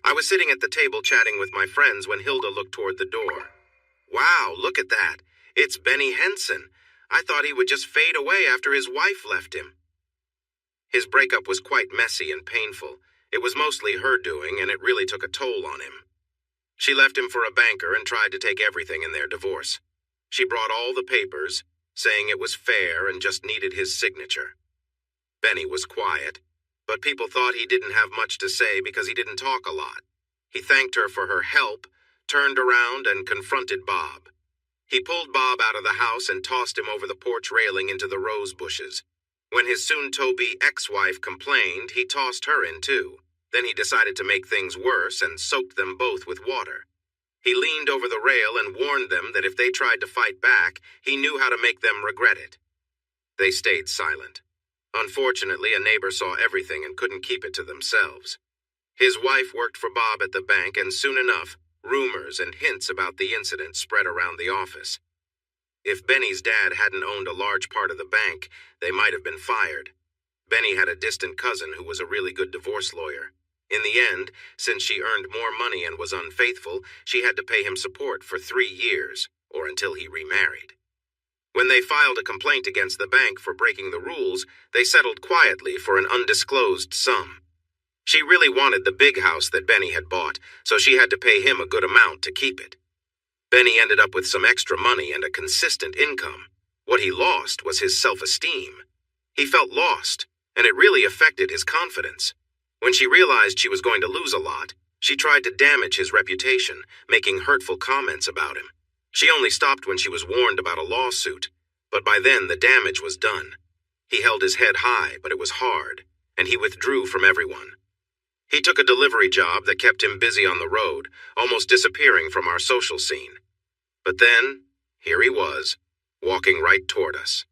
I was sitting at the table chatting with my friends when Hilda looked toward the door. Wow, look at that. It's Benny Henson. I thought he would just fade away after his wife left him. His breakup was quite messy and painful. It was mostly her doing, and it really took a toll on him. She left him for a banker and tried to take everything in their divorce. She brought all the papers, saying it was fair and just needed his signature. Benny was quiet, but people thought he didn't have much to say because he didn't talk a lot. He thanked her for her help, turned around and confronted Bob. He pulled Bob out of the house and tossed him over the porch railing into the rose bushes. When his soon-to-be ex-wife complained, he tossed her in too. Then he decided to make things worse and soaked them both with water. He leaned over the rail and warned them that if they tried to fight back, he knew how to make them regret it. They stayed silent. Unfortunately, a neighbor saw everything and couldn't keep it to themselves. His wife worked for Bob at the bank, and soon enough, rumors and hints about the incident spread around the office. If Benny's dad hadn't owned a large part of the bank, they might have been fired. Benny had a distant cousin who was a really good divorce lawyer. In the end, since she earned more money and was unfaithful, she had to pay him support for 3 years, or until he remarried. When they filed a complaint against the bank for breaking the rules, they settled quietly for an undisclosed sum. She really wanted the big house that Benny had bought, so she had to pay him a good amount to keep it. Benny ended up with some extra money and a consistent income. What he lost was his self-esteem. He felt lost, and it really affected his confidence. When she realized she was going to lose a lot, she tried to damage his reputation, making hurtful comments about him. She only stopped when she was warned about a lawsuit, but by then the damage was done. He held his head high, but it was hard, and he withdrew from everyone. He took a delivery job that kept him busy on the road, almost disappearing from our social scene. But then, here he was, walking right toward us.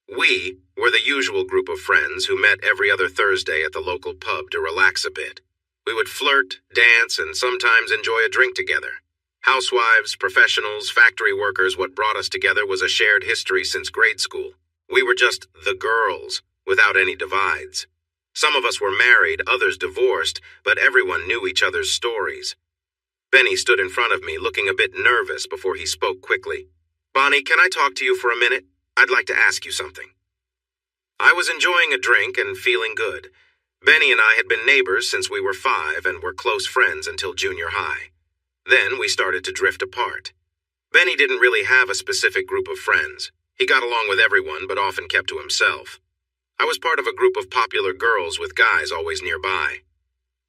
We were the usual group of friends who met every other Thursday at the local pub to relax a bit. We would flirt, dance, and sometimes enjoy a drink together. Housewives, professionals, factory workers, what brought us together was a shared history since grade school. We were just the girls, without any divides. Some of us were married, others divorced, but everyone knew each other's stories. Benny stood in front of me, looking a bit nervous before he spoke quickly. "Bonnie, can I talk to you for a minute? I'd like to ask you something." I was enjoying a drink and feeling good. Benny and I had been neighbors since we were 5 and were close friends until junior high. Then we started to drift apart. Benny didn't really have a specific group of friends. He got along with everyone, but often kept to himself. I was part of a group of popular girls with guys always nearby.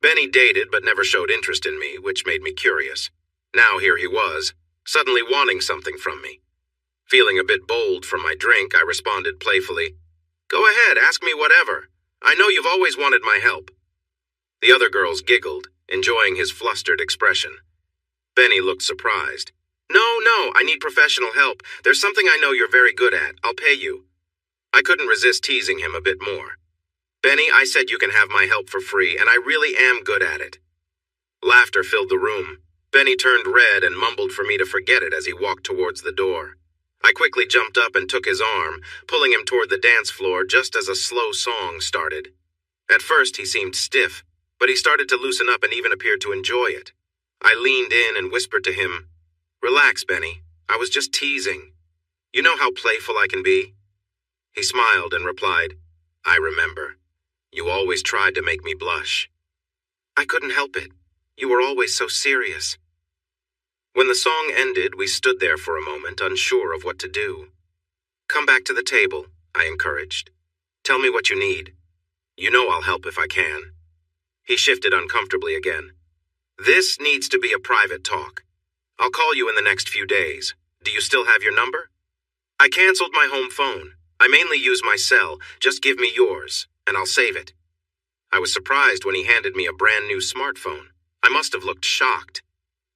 Benny dated but never showed interest in me, which made me curious. Now here he was, suddenly wanting something from me. Feeling a bit bold from my drink, I responded playfully, "Go ahead, ask me whatever. I know you've always wanted my help." The other girls giggled, enjoying his flustered expression. Benny looked surprised. No, I need professional help. There's something I know you're very good at. I'll pay you." I couldn't resist teasing him a bit more. "Benny, I said you can have my help for free, and I really am good at it." Laughter filled the room. Benny turned red and mumbled for me to forget it as he walked towards the door. I quickly jumped up and took his arm, pulling him toward the dance floor just as a slow song started. At first he seemed stiff, but he started to loosen up and even appeared to enjoy it. I leaned in and whispered to him, "Relax, Benny. I was just teasing. You know how playful I can be?" He smiled and replied, "I remember. You always tried to make me blush." "I couldn't help it. You were always so serious." When the song ended, we stood there for a moment, unsure of what to do. "Come back to the table," I encouraged. "Tell me what you need. You know I'll help if I can." He shifted uncomfortably again. "This needs to be a private talk. I'll call you in the next few days. Do you still have your number?" "I canceled my home phone. I mainly use my cell. Just give me yours, and I'll save it." I was surprised when he handed me a brand new smartphone. I must have looked shocked.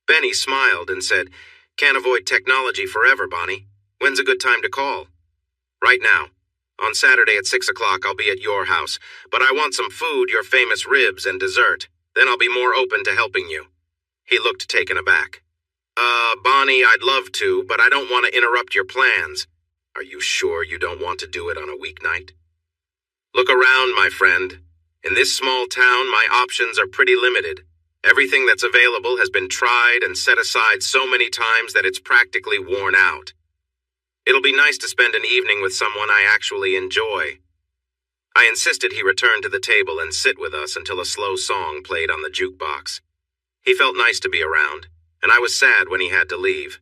Benny smiled and said, "Can't avoid technology forever, Bonnie. When's a good time to call?" "Right now. On Saturday at 6 o'clock, I'll be at your house, but I want some food, your famous ribs, and dessert. Then I'll be more open to helping you." He looked taken aback. Bonnie, I'd love to, but I don't want to interrupt your plans." "Are you sure you don't want to do it on a weeknight?" "Look around, my friend. In this small town, my options are pretty limited. Everything that's available has been tried and set aside so many times that it's practically worn out. It'll be nice to spend an evening with someone I actually enjoy. I insisted he return to the table and sit with us until a slow song played on the jukebox. He felt nice to be around, and I was sad when he had to leave.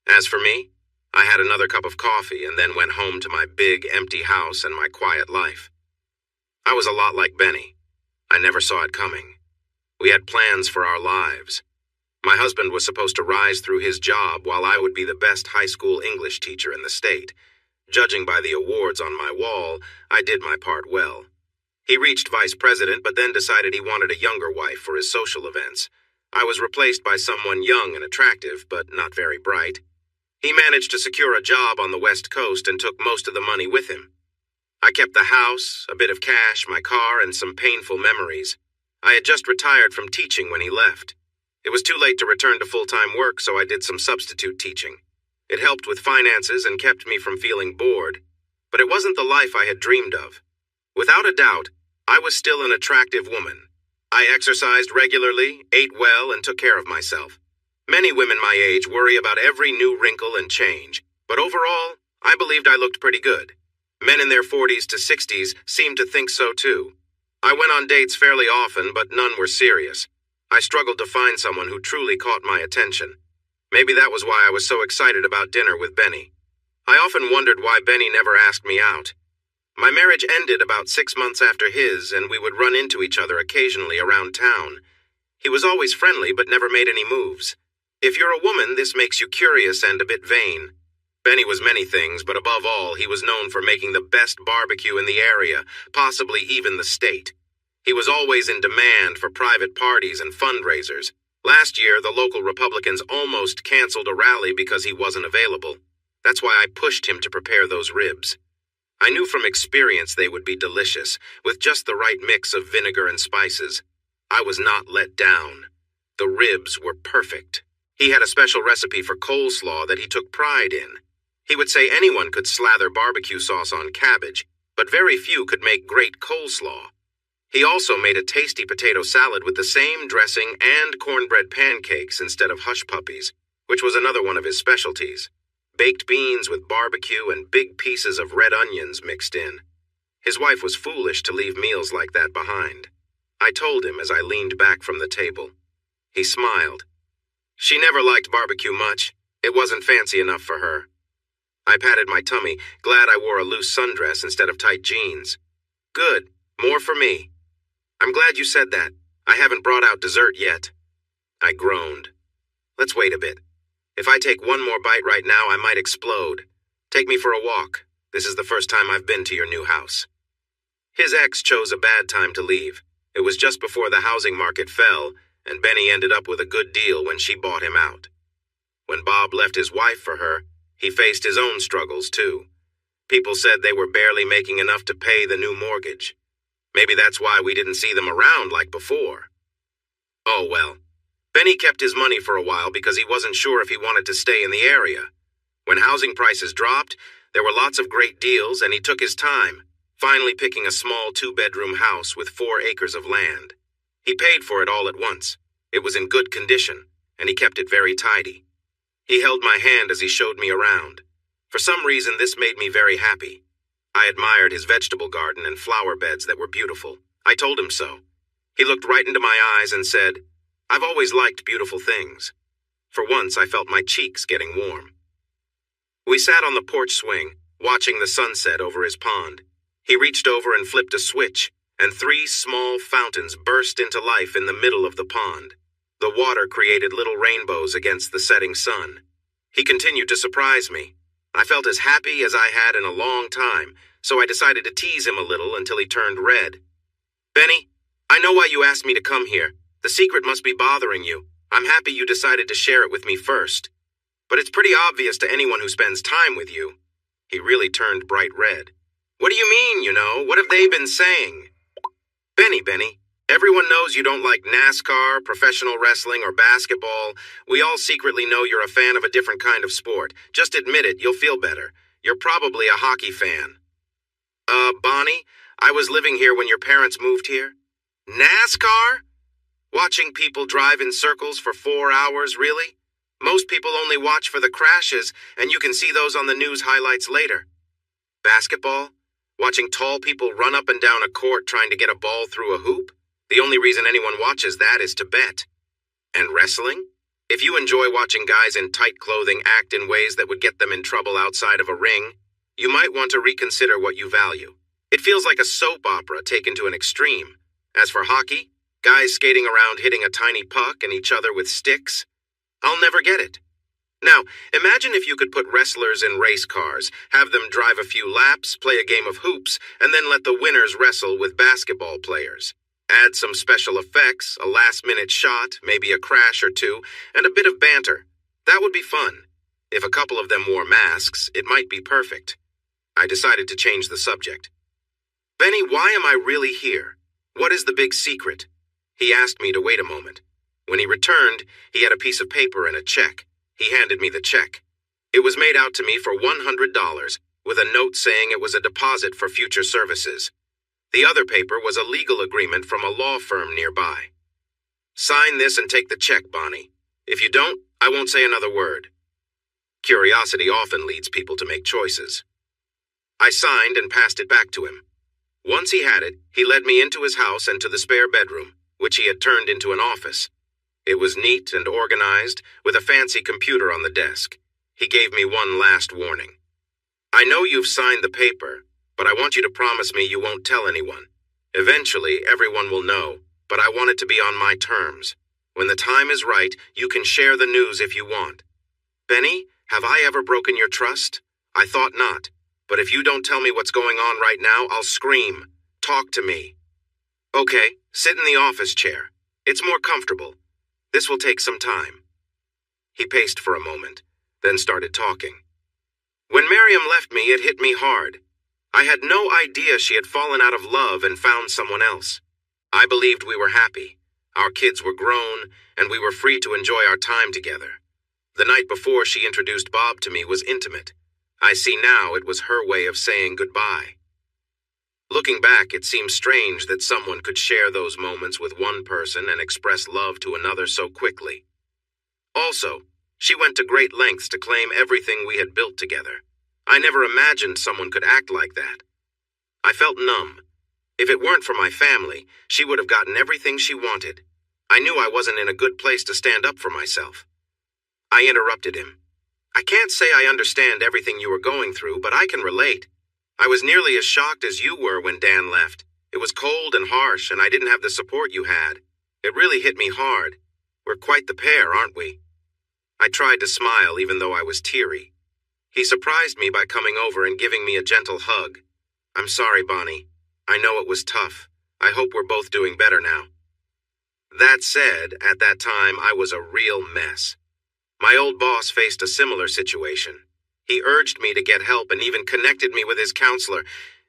As for me, I had another cup of coffee and then went home to my big, empty house and my quiet life. I was a lot like Benny. I never saw it coming. We had plans for our lives. My husband was supposed to rise through his job while I would be the best high school English teacher in the state. Judging by the awards on my wall, I did my part well. He reached vice president, but then decided he wanted a younger wife for his social events. I was replaced by someone young and attractive, but not very bright. He managed to secure a job on the West Coast and took most of the money with him. I kept the house, a bit of cash, my car, and some painful memories. I had just retired from teaching when he left. It was too late to return to full-time work, so I did some substitute teaching. It helped with finances and kept me from feeling bored, but it wasn't the life I had dreamed of. Without a doubt, I was still an attractive woman. I exercised regularly, ate well, and took care of myself. Many women my age worry about every new wrinkle and change, but overall, I believed I looked pretty good. Men in their 40s to 60s seemed to think so too. I went on dates fairly often, but none were serious. I struggled to find someone who truly caught my attention. Maybe that was why I was so excited about dinner with Benny. I often wondered why Benny never asked me out. My marriage ended about 6 months after his, and we would run into each other occasionally around town. He was always friendly, but never made any moves. If you're a woman, this makes you curious and a bit vain. Benny was many things, but above all, he was known for making the best barbecue in the area, possibly even the state. He was always in demand for private parties and fundraisers. Last year, the local Republicans almost canceled a rally because he wasn't available. That's why I pushed him to prepare those ribs. I knew from experience they would be delicious, with just the right mix of vinegar and spices. I was not let down. The ribs were perfect. He had a special recipe for coleslaw that he took pride in. He would say anyone could slather barbecue sauce on cabbage, but very few could make great coleslaw. He also made a tasty potato salad with the same dressing and cornbread pancakes instead of hush puppies, which was another one of his specialties. Baked beans with barbecue and big pieces of red onions mixed in. His wife was foolish to leave meals like that behind. I told him as I leaned back from the table. He smiled. She never liked barbecue much. It wasn't fancy enough for her. I patted my tummy, glad I wore a loose sundress instead of tight jeans. Good. More for me. I'm glad you said that. I haven't brought out dessert yet. I groaned. Let's wait a bit. If I take one more bite right now, I might explode. Take me for a walk. This is the first time I've been to your new house. His ex chose a bad time to leave. It was just before the housing market fell, and Benny ended up with a good deal when she bought him out. When Bob left his wife for her, he faced his own struggles too. People said they were barely making enough to pay the new mortgage. Maybe that's why we didn't see them around like before. Oh well. Benny kept his money for a while because he wasn't sure if he wanted to stay in the area. When housing prices dropped, there were lots of great deals and he took his time, finally picking a small 2-bedroom house with 4 acres of land. He paid for it all at once. It was in good condition, and he kept it very tidy. He held my hand as he showed me around. For some reason, this made me very happy. I admired his vegetable garden and flower beds that were beautiful. I told him so. He looked right into my eyes and said, "I've always liked beautiful things." For once, I felt my cheeks getting warm. We sat on the porch swing, watching the sunset over his pond. He reached over and flipped a switch, and 3 small fountains burst into life in the middle of the pond. The water created little rainbows against the setting sun. He continued to surprise me. I felt as happy as I had in a long time, so I decided to tease him a little until he turned red. "Benny, I know why you asked me to come here. The secret must be bothering you. I'm happy you decided to share it with me first. But it's pretty obvious to anyone who spends time with you." He really turned bright red. "What do you mean, What have they been saying?" Benny, everyone knows you don't like NASCAR, professional wrestling, or basketball. We all secretly know you're a fan of a different kind of sport. Just admit it, you'll feel better. You're probably a hockey fan." Bonnie, I was living here when your parents moved here." "NASCAR?" Watching people drive in circles for 4 hours, really? Most people only watch for the crashes, and you can see those on the news highlights later. Basketball? Watching tall people run up and down a court trying to get a ball through a hoop? The only reason anyone watches that is to bet. And wrestling? If you enjoy watching guys in tight clothing act in ways that would get them in trouble outside of a ring, you might want to reconsider what you value. It feels like a soap opera taken to an extreme. As for hockey, guys skating around hitting a tiny puck and each other with sticks, I'll never get it. Now, imagine if you could put wrestlers in race cars, have them drive a few laps, play a game of hoops, and then let the winners wrestle with basketball players. Add some special effects, a last-minute shot, maybe a crash or two, and a bit of banter. That would be fun. If a couple of them wore masks, it might be perfect. I decided to change the subject. Benny, why am I really here? What is the big secret? He asked me to wait a moment. When he returned, he had a piece of paper and a check. He handed me the check. It was made out to me for $100, with a note saying it was a deposit for future services. The other paper was a legal agreement from a law firm nearby. Sign this and take the check, Bonnie. If you don't, I won't say another word. Curiosity often leads people to make choices. I signed and passed it back to him. Once he had it, he led me into his house and to the spare bedroom, which he had turned into an office. It was neat and organized, with a fancy computer on the desk. He gave me one last warning. I know you've signed the paper, but I want you to promise me you won't tell anyone. Eventually, everyone will know, but I want it to be on my terms. When the time is right, you can share the news if you want. Benny, have I ever broken your trust? I thought not. But if you don't tell me what's going on right now, I'll scream. Talk to me. Okay, sit in the office chair. It's more comfortable. This will take some time. He paced for a moment, then started talking. When Miriam left me, it hit me hard. I had no idea she had fallen out of love and found someone else. I believed we were happy. Our kids were grown, and we were free to enjoy our time together. The night before she introduced Bob to me was intimate. I see now it was her way of saying goodbye. Looking back, it seems strange that someone could share those moments with one person and express love to another so quickly. Also, she went to great lengths to claim everything we had built together. I never imagined someone could act like that. I felt numb. If it weren't for my family, she would have gotten everything she wanted. I knew I wasn't in a good place to stand up for myself. I interrupted him. I can't say I understand everything you were going through, but I can relate. I was nearly as shocked as you were when Dan left. It was cold and harsh, and I didn't have the support you had. It really hit me hard. We're quite the pair, aren't we? I tried to smile even though I was teary. He surprised me by coming over and giving me a gentle hug. I'm sorry, Bonnie. I know it was tough. I hope we're both doing better now. That said, at that time, I was a real mess. My old boss faced a similar situation. He urged me to get help and even connected me with his counselor.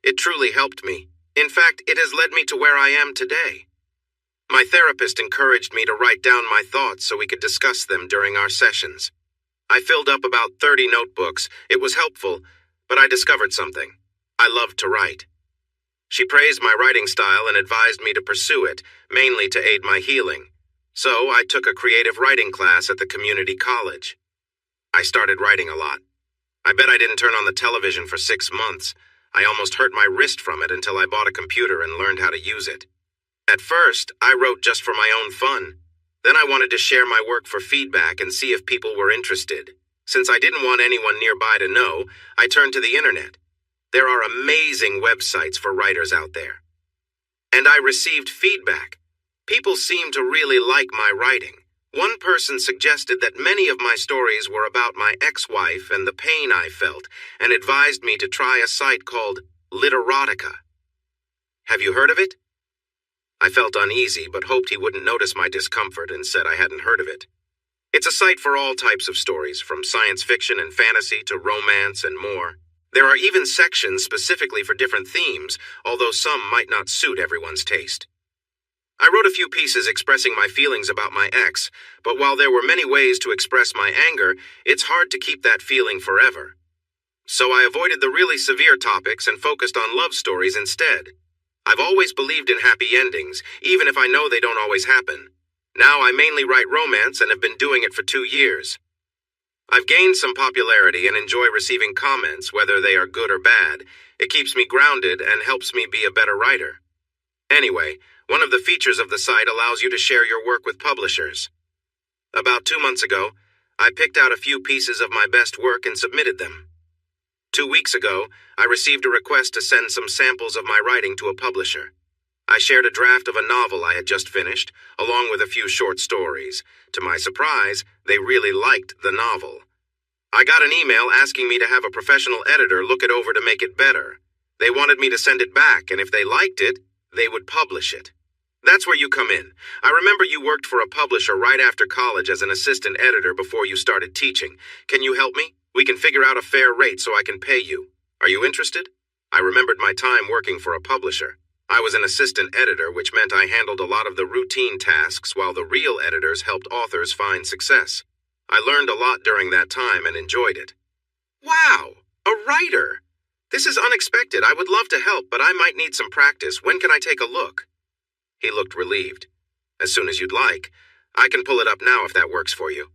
It truly helped me. In fact, it has led me to where I am today. My therapist encouraged me to write down my thoughts so we could discuss them during our sessions. I filled up about 30 notebooks. It was helpful, but I discovered something. I loved to write. She praised my writing style and advised me to pursue it, mainly to aid my healing. So I took a creative writing class at the community college. I started writing a lot. I bet I didn't turn on the television for 6 months. I almost hurt my wrist from it until I bought a computer and learned how to use it. At first, I wrote just for my own fun. Then I wanted to share my work for feedback and see if people were interested. Since I didn't want anyone nearby to know, I turned to the internet. There are amazing websites for writers out there. And I received feedback. People seemed to really like my writing. One person suggested that many of my stories were about my ex-wife and the pain I felt, and advised me to try a site called Literotica. Have you heard of it? I felt uneasy, but hoped he wouldn't notice my discomfort and said I hadn't heard of it. It's a site for all types of stories, from science fiction and fantasy to romance and more. There are even sections specifically for different themes, although some might not suit everyone's taste. I wrote a few pieces expressing my feelings about my ex, but while there were many ways to express my anger, it's hard to keep that feeling forever. So I avoided the really severe topics and focused on love stories instead. I've always believed in happy endings, even if I know they don't always happen. Now I mainly write romance and have been doing it for 2 years. I've gained some popularity and enjoy receiving comments, whether they are good or bad. It keeps me grounded and helps me be a better writer. Anyway, one of the features of the site allows you to share your work with publishers. About 2 months ago, I picked out a few pieces of my best work and submitted them. 2 weeks ago, I received a request to send some samples of my writing to a publisher. I shared a draft of a novel I had just finished, along with a few short stories. To my surprise, they really liked the novel. I got an email asking me to have a professional editor look it over to make it better. They wanted me to send it back, and if they liked it, they would publish it. That's where you come in. I remember you worked for a publisher right after college as an assistant editor before you started teaching. Can you help me? We can figure out a fair rate so I can pay you. Are you interested? I remembered my time working for a publisher. I was an assistant editor, which meant I handled a lot of the routine tasks while the real editors helped authors find success. I learned a lot during that time and enjoyed it. Wow, a writer! This is unexpected. I would love to help, but I might need some practice. When can I take a look? He looked relieved. As soon as you'd like. I can pull it up now if that works for you.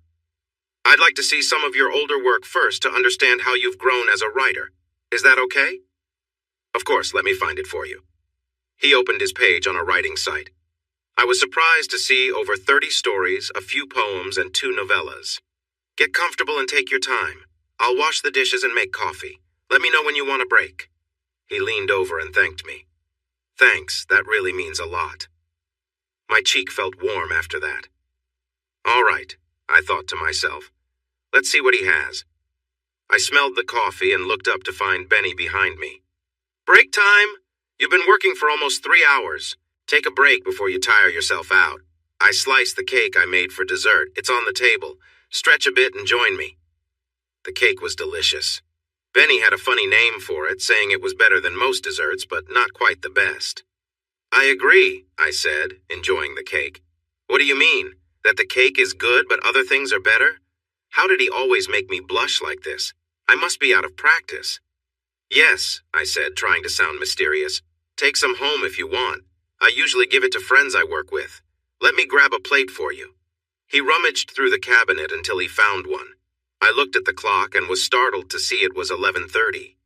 I'd like to see some of your older work first to understand how you've grown as a writer. Is that okay? Of course, let me find it for you. He opened his page on a writing site. I was surprised to see over 30 stories, a few poems, and 2 novellas. Get comfortable and take your time. I'll wash the dishes and make coffee. Let me know when you want a break. He leaned over and thanked me. Thanks, that really means a lot. My cheek felt warm after that. All right, I thought to myself. Let's see what he has. I smelled the coffee and looked up to find Benny behind me. Break time! You've been working for almost 3 hours. Take a break before you tire yourself out. I sliced the cake I made for dessert. It's on the table. Stretch a bit and join me. The cake was delicious. Benny had a funny name for it, saying it was better than most desserts, but not quite the best. I agree, I said, enjoying the cake. What do you mean? That the cake is good but other things are better? How did he always make me blush like this? I must be out of practice. Yes, I said, trying to sound mysterious. Take some home if you want. I usually give it to friends I work with. Let me grab a plate for you. He rummaged through the cabinet until he found one. I looked at the clock and was startled to see it was 11:30.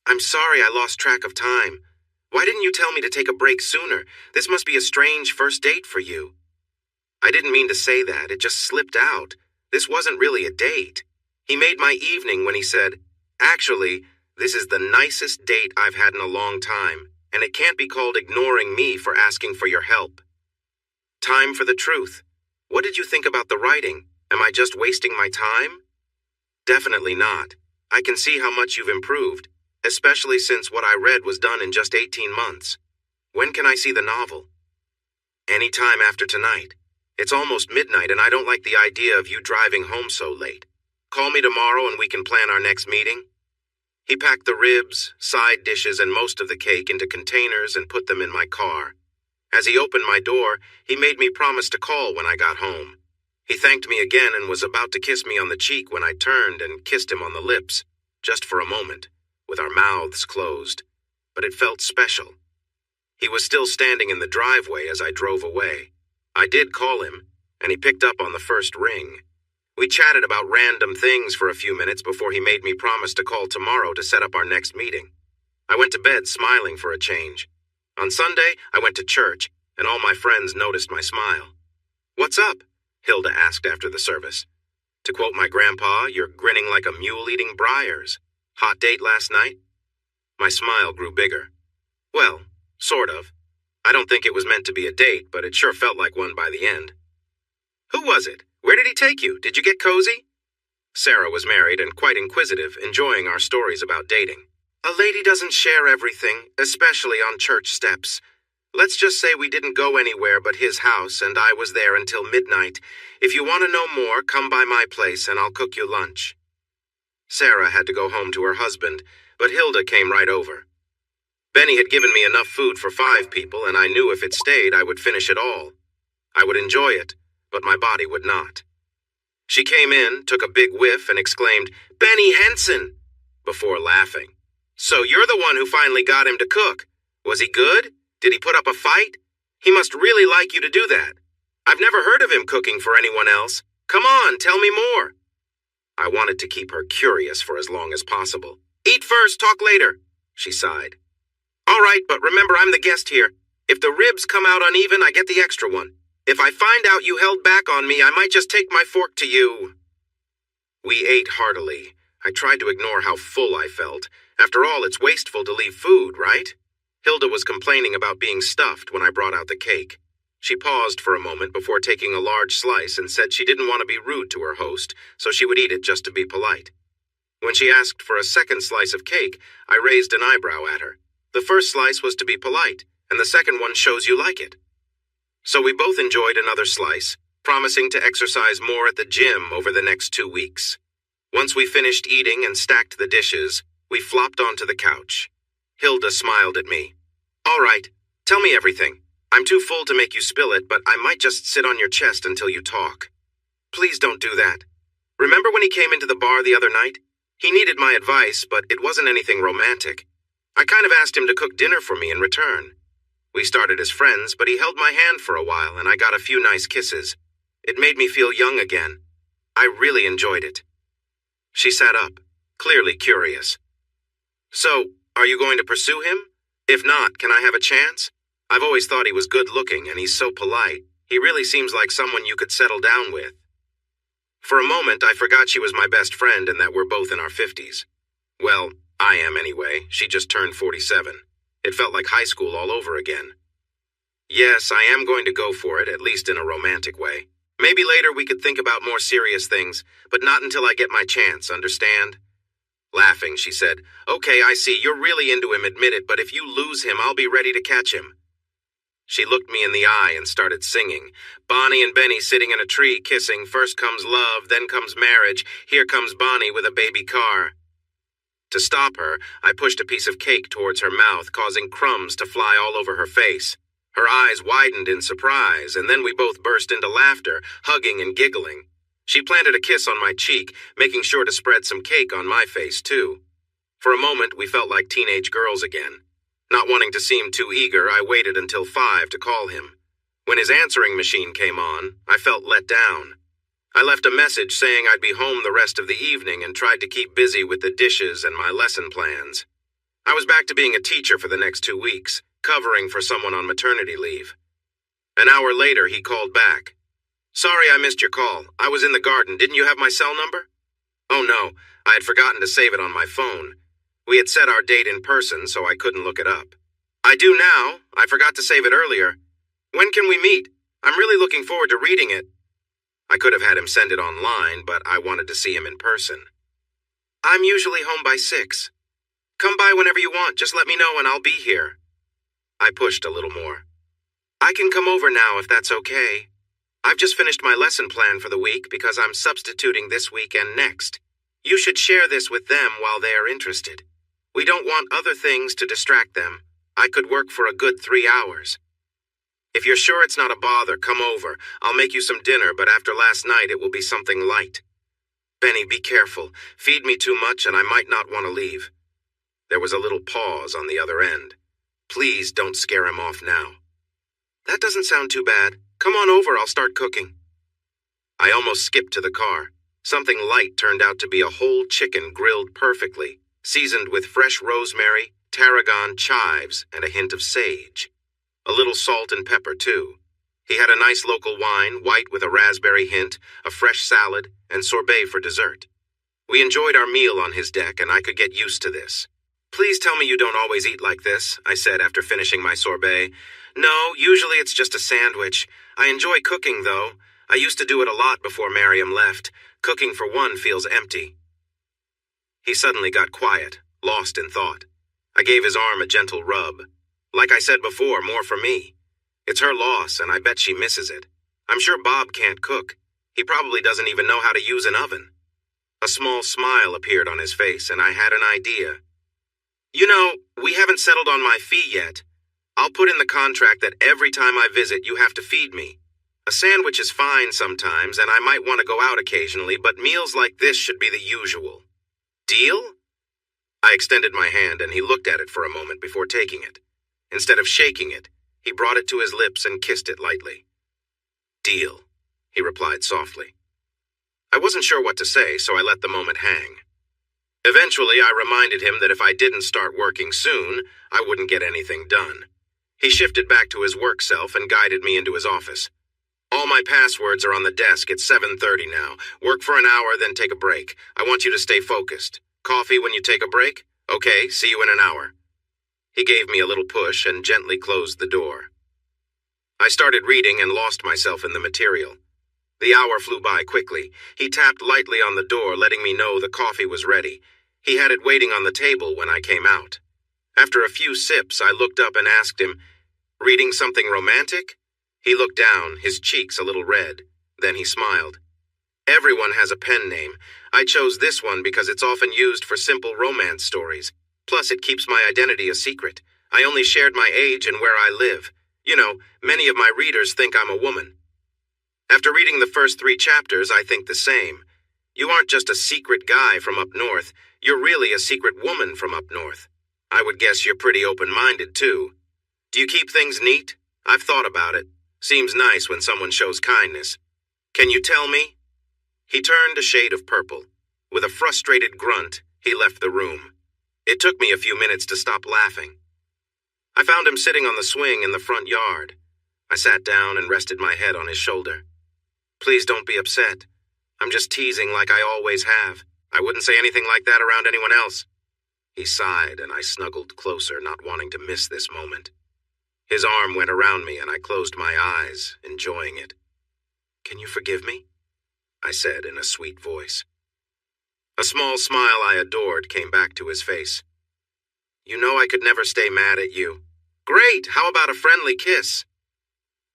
I'm sorry I lost track of time. Why didn't you tell me to take a break sooner? This must be a strange first date for you. I didn't mean to say that. It just slipped out. This wasn't really a date. He made my evening when he said, Actually, this is the nicest date I've had in a long time, and it can't be called ignoring me for asking for your help. Time for the truth. What did you think about the writing? Am I just wasting my time? Definitely not. I can see how much you've improved, especially since what I read was done in just 18 months. When can I see the novel? Any time after tonight. It's almost midnight and I don't like the idea of you driving home so late. Call me tomorrow and we can plan our next meeting. He packed the ribs, side dishes, and most of the cake into containers and put them in my car. As he opened my door, he made me promise to call when I got home. He thanked me again and was about to kiss me on the cheek when I turned and kissed him on the lips, just for a moment, with our mouths closed. But it felt special. He was still standing in the driveway as I drove away. I did call him, and he picked up on the first ring. We chatted about random things for a few minutes before he made me promise to call tomorrow to set up our next meeting. I went to bed smiling for a change. On Sunday, I went to church, and all my friends noticed my smile. What's up? Hilda asked after the service. To quote my grandpa, you're grinning like a mule eating briars. Hot date last night? My smile grew bigger. Well, sort of. I don't think it was meant to be a date, but it sure felt like one by the end. Who was it? Where did he take you? Did you get cozy? Sarah was married and quite inquisitive, enjoying our stories about dating. A lady doesn't share everything, especially on church steps. Let's just say we didn't go anywhere but his house, and I was there until midnight. If you want to know more, come by my place and I'll cook you lunch. Sarah had to go home to her husband, but Hilda came right over. Benny had given me enough food for 5 people, and I knew if it stayed, I would finish it all. I would enjoy it, but my body would not. She came in, took a big whiff, and exclaimed, Benny Henson, before laughing. So you're the one who finally got him to cook. Was he good? Did he put up a fight? He must really like you to do that. I've never heard of him cooking for anyone else. Come on, tell me more. I wanted to keep her curious for as long as possible. Eat first, talk later, she sighed. All right, but remember I'm the guest here. If the ribs come out uneven, I get the extra one. If I find out you held back on me, I might just take my fork to you. We ate heartily. I tried to ignore how full I felt. After all, it's wasteful to leave food, right? Hilda was complaining about being stuffed when I brought out the cake. She paused for a moment before taking a large slice and said she didn't want to be rude to her host, so she would eat it just to be polite. When she asked for a second slice of cake, I raised an eyebrow at her. The first slice was to be polite, and the second one shows you like it. So we both enjoyed another slice, promising to exercise more at the gym over the next 2 weeks. Once we finished eating and stacked the dishes, we flopped onto the couch. Hilda smiled at me. All right, tell me everything. I'm too full to make you spill it, but I might just sit on your chest until you talk. Please don't do that. Remember when he came into the bar the other night? He needed my advice, but it wasn't anything romantic. I kind of asked him to cook dinner for me in return. We started as friends, but he held my hand for a while and I got a few nice kisses. It made me feel young again. I really enjoyed it. She sat up, clearly curious. So, are you going to pursue him? If not, can I have a chance? I've always thought he was good-looking and he's so polite. He really seems like someone you could settle down with. For a moment, I forgot she was my best friend and that we're both in our 50s. Well, I am anyway. She just turned 47. It felt like high school all over again. Yes, I am going to go for it, at least in a romantic way. Maybe later we could think about more serious things, but not until I get my chance, understand? Laughing, she said, Okay, I see, you're really into him, admit it, but if you lose him, I'll be ready to catch him. She looked me in the eye and started singing. Bonnie and Benny sitting in a tree kissing. First comes love, then comes marriage. Here comes Bonnie with a baby car. To stop her, I pushed a piece of cake towards her mouth, causing crumbs to fly all over her face. Her eyes widened in surprise, and then we both burst into laughter, hugging and giggling. She planted a kiss on my cheek, making sure to spread some cake on my face, too. For a moment, we felt like teenage girls again. Not wanting to seem too eager, I waited until 5 to call him. When his answering machine came on, I felt let down. I left a message saying I'd be home the rest of the evening and tried to keep busy with the dishes and my lesson plans. I was back to being a teacher for the next 2 weeks, covering for someone on maternity leave. An hour later, he called back. Sorry I missed your call. I was in the garden. Didn't you have my cell number? Oh no, I had forgotten to save it on my phone. We had set our date in person, so I couldn't look it up. I do now. I forgot to save it earlier. When can we meet? I'm really looking forward to reading it. I could have had him send it online, but I wanted to see him in person. I'm usually home by 6. Come by whenever you want. Just let me know and I'll be here. I pushed a little more. I can come over now if that's okay. I've just finished my lesson plan for the week because I'm substituting this week and next. You should share this with them while they are interested. We don't want other things to distract them. I could work for a good 3 hours. If you're sure it's not a bother, come over. I'll make you some dinner, but after last night it will be something light. Benny, be careful. Feed me too much and I might not want to leave. There was a little pause on the other end. Please don't scare him off now. That doesn't sound too bad. Come on over, I'll start cooking. I almost skipped to the car. Something light turned out to be a whole chicken grilled perfectly, seasoned with fresh rosemary, tarragon, chives, and a hint of sage. A little salt and pepper, too. He had a nice local wine, white with a raspberry hint, a fresh salad, and sorbet for dessert. We enjoyed our meal on his deck, and I could get used to this. Please tell me you don't always eat like this, I said after finishing my sorbet. No, usually it's just a sandwich. I enjoy cooking, though. I used to do it a lot before Miriam left. Cooking for one feels empty. He suddenly got quiet, lost in thought. I gave his arm a gentle rub. Like I said before, more for me. It's her loss, and I bet she misses it. I'm sure Bob can't cook. He probably doesn't even know how to use an oven. A small smile appeared on his face, and I had an idea. You know, we haven't settled on my fee yet. I'll put in the contract that every time I visit, you have to feed me. A sandwich is fine sometimes, and I might want to go out occasionally, but meals like this should be the usual. Deal? I extended my hand, and he looked at it for a moment before taking it. Instead of shaking it, he brought it to his lips and kissed it lightly. Deal, he replied softly. I wasn't sure what to say, so I let the moment hang. Eventually, I reminded him that if I didn't start working soon, I wouldn't get anything done. He shifted back to his work self and guided me into his office. All my passwords are on the desk at 7:30 now. Work for an hour, then take a break. I want you to stay focused. Coffee when you take a break? Okay, see you in an hour. He gave me a little push and gently closed the door. I started reading and lost myself in the material. The hour flew by quickly. He tapped lightly on the door, letting me know the coffee was ready. He had it waiting on the table when I came out. After a few sips, I looked up and asked him, "Reading something romantic?" He looked down, his cheeks a little red. Then he smiled. Everyone has a pen name. I chose this one because it's often used for simple romance stories. Plus, it keeps my identity a secret. I only shared my age and where I live. You know, many of my readers think I'm a woman. After reading the first 3 chapters, I think the same. You aren't just a secret guy from up north. You're really a secret woman from up north. I would guess you're pretty open-minded, too. Do you keep things neat? I've thought about it. Seems nice when someone shows kindness. Can you tell me? He turned a shade of purple. With a frustrated grunt, he left the room. It took me a few minutes to stop laughing. I found him sitting on the swing in the front yard. I sat down and rested my head on his shoulder. Please don't be upset. I'm just teasing like I always have. I wouldn't say anything like that around anyone else. He sighed and I snuggled closer, not wanting to miss this moment. His arm went around me and I closed my eyes, enjoying it. Can you forgive me? I said in a sweet voice. A small smile I adored came back to his face. You know I could never stay mad at you. Great! How about a friendly kiss?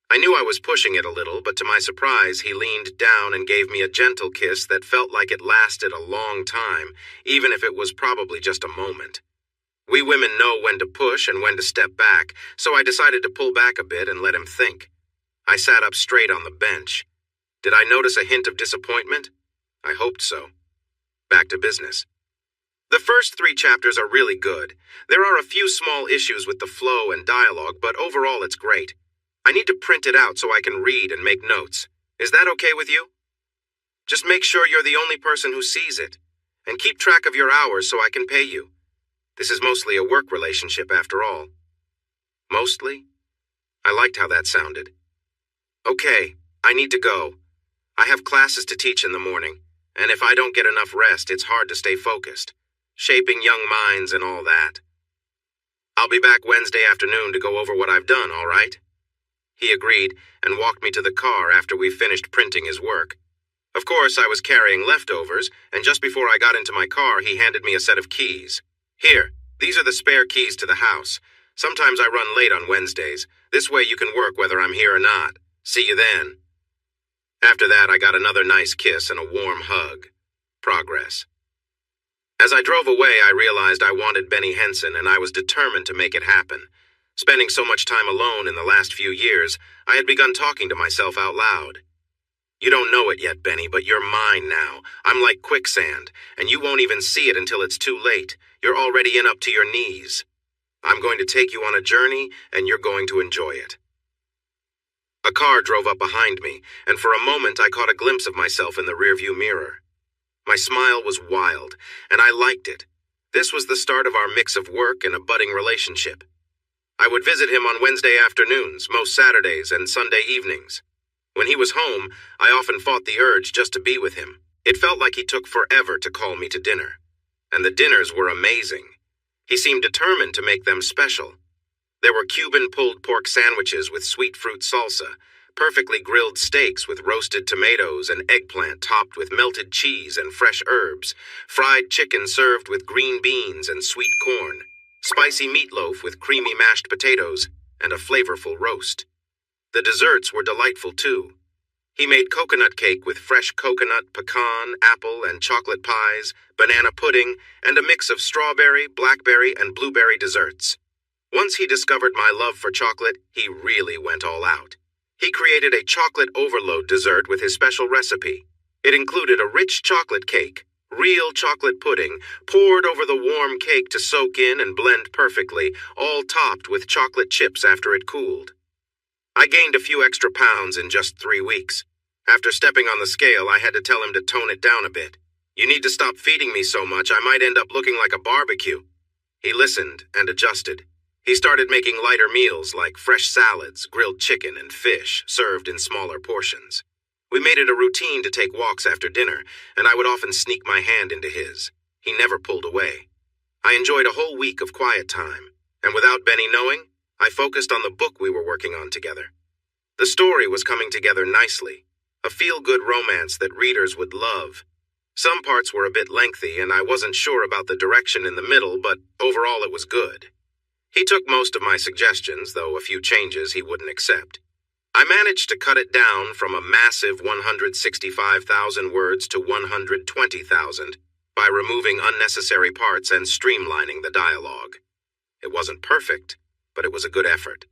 I knew I was pushing it a little, but to my surprise, he leaned down and gave me a gentle kiss that felt like it lasted a long time, even if it was probably just a moment. We women know when to push and when to step back, so I decided to pull back a bit and let him think. I sat up straight on the bench. Did I notice a hint of disappointment? I hoped so. Back to business. The first 3 chapters are really good. There are a few small issues with the flow and dialogue, but overall it's great. I need to print it out so I can read and make notes. Is that okay with you? Just make sure you're the only person who sees it, and keep track of your hours so I can pay you. This is mostly a work relationship after all. Mostly? I liked how that sounded. Okay, I need to go. I have classes to teach in the morning, and if I don't get enough rest, it's hard to stay focused. Shaping young minds and all that. I'll be back Wednesday afternoon to go over what I've done, all right? He agreed and walked me to the car after we finished printing his work. Of course, I was carrying leftovers, and just before I got into my car, he handed me a set of keys. Here, these are the spare keys to the house. Sometimes I run late on Wednesdays. This way you can work whether I'm here or not. See you then. After that, I got another nice kiss and a warm hug. Progress. As I drove away, I realized I wanted Benny Henson, and I was determined to make it happen. Spending so much time alone in the last few years, I had begun talking to myself out loud. You don't know it yet, Benny, but you're mine now. I'm like quicksand, and you won't even see it until it's too late. You're already in up to your knees. I'm going to take you on a journey, and you're going to enjoy it. A car drove up behind me, and for a moment I caught a glimpse of myself in the rearview mirror. My smile was wild, and I liked it. This was the start of our mix of work and a budding relationship. I would visit him on Wednesday afternoons, most Saturdays, and Sunday evenings. When he was home, I often fought the urge just to be with him. It felt like he took forever to call me to dinner. And the dinners were amazing. He seemed determined to make them special. There were Cuban pulled pork sandwiches with sweet fruit salsa, perfectly grilled steaks with roasted tomatoes and eggplant topped with melted cheese and fresh herbs, fried chicken served with green beans and sweet corn, spicy meatloaf with creamy mashed potatoes, and a flavorful roast. The desserts were delightful too. He made coconut cake with fresh coconut, pecan, apple, and chocolate pies, banana pudding, and a mix of strawberry, blackberry, and blueberry desserts. Once he discovered my love for chocolate, he really went all out. He created a chocolate overload dessert with his special recipe. It included a rich chocolate cake, real chocolate pudding, poured over the warm cake to soak in and blend perfectly, all topped with chocolate chips after it cooled. I gained a few extra pounds in just 3 weeks. After stepping on the scale, I had to tell him to tone it down a bit. You need to stop feeding me so much, I might end up looking like a barbecue. He listened and adjusted. He started making lighter meals like fresh salads, grilled chicken, and fish, served in smaller portions. We made it a routine to take walks after dinner, and I would often sneak my hand into his. He never pulled away. I enjoyed a whole week of quiet time, and without Benny knowing, I focused on the book we were working on together. The story was coming together nicely, a feel-good romance that readers would love. Some parts were a bit lengthy, and I wasn't sure about the direction in the middle, but overall it was good. He took most of my suggestions, though a few changes he wouldn't accept. I managed to cut it down from a massive 165,000 words to 120,000 by removing unnecessary parts and streamlining the dialogue. It wasn't perfect, but it was a good effort.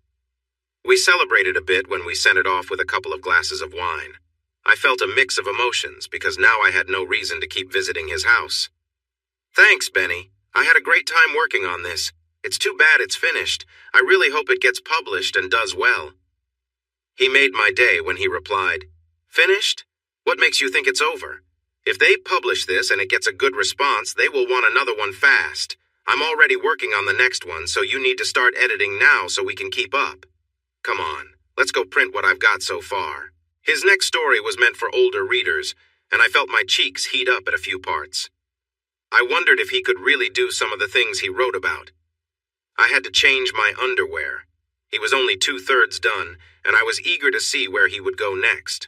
We celebrated a bit when we sent it off with a couple of glasses of wine. I felt a mix of emotions because now I had no reason to keep visiting his house. Thanks, Benny. I had a great time working on this. It's too bad it's finished. I really hope it gets published and does well. He made my day when he replied, Finished? What makes you think it's over? If they publish this and it gets a good response, they will want another one fast. I'm already working on the next one, so you need to start editing now so we can keep up. Come on, let's go print what I've got so far. His next story was meant for older readers, and I felt my cheeks heat up at a few parts. I wondered if he could really do some of the things he wrote about. I had to change my underwear. He was only 2/3 done, and I was eager to see where he would go next.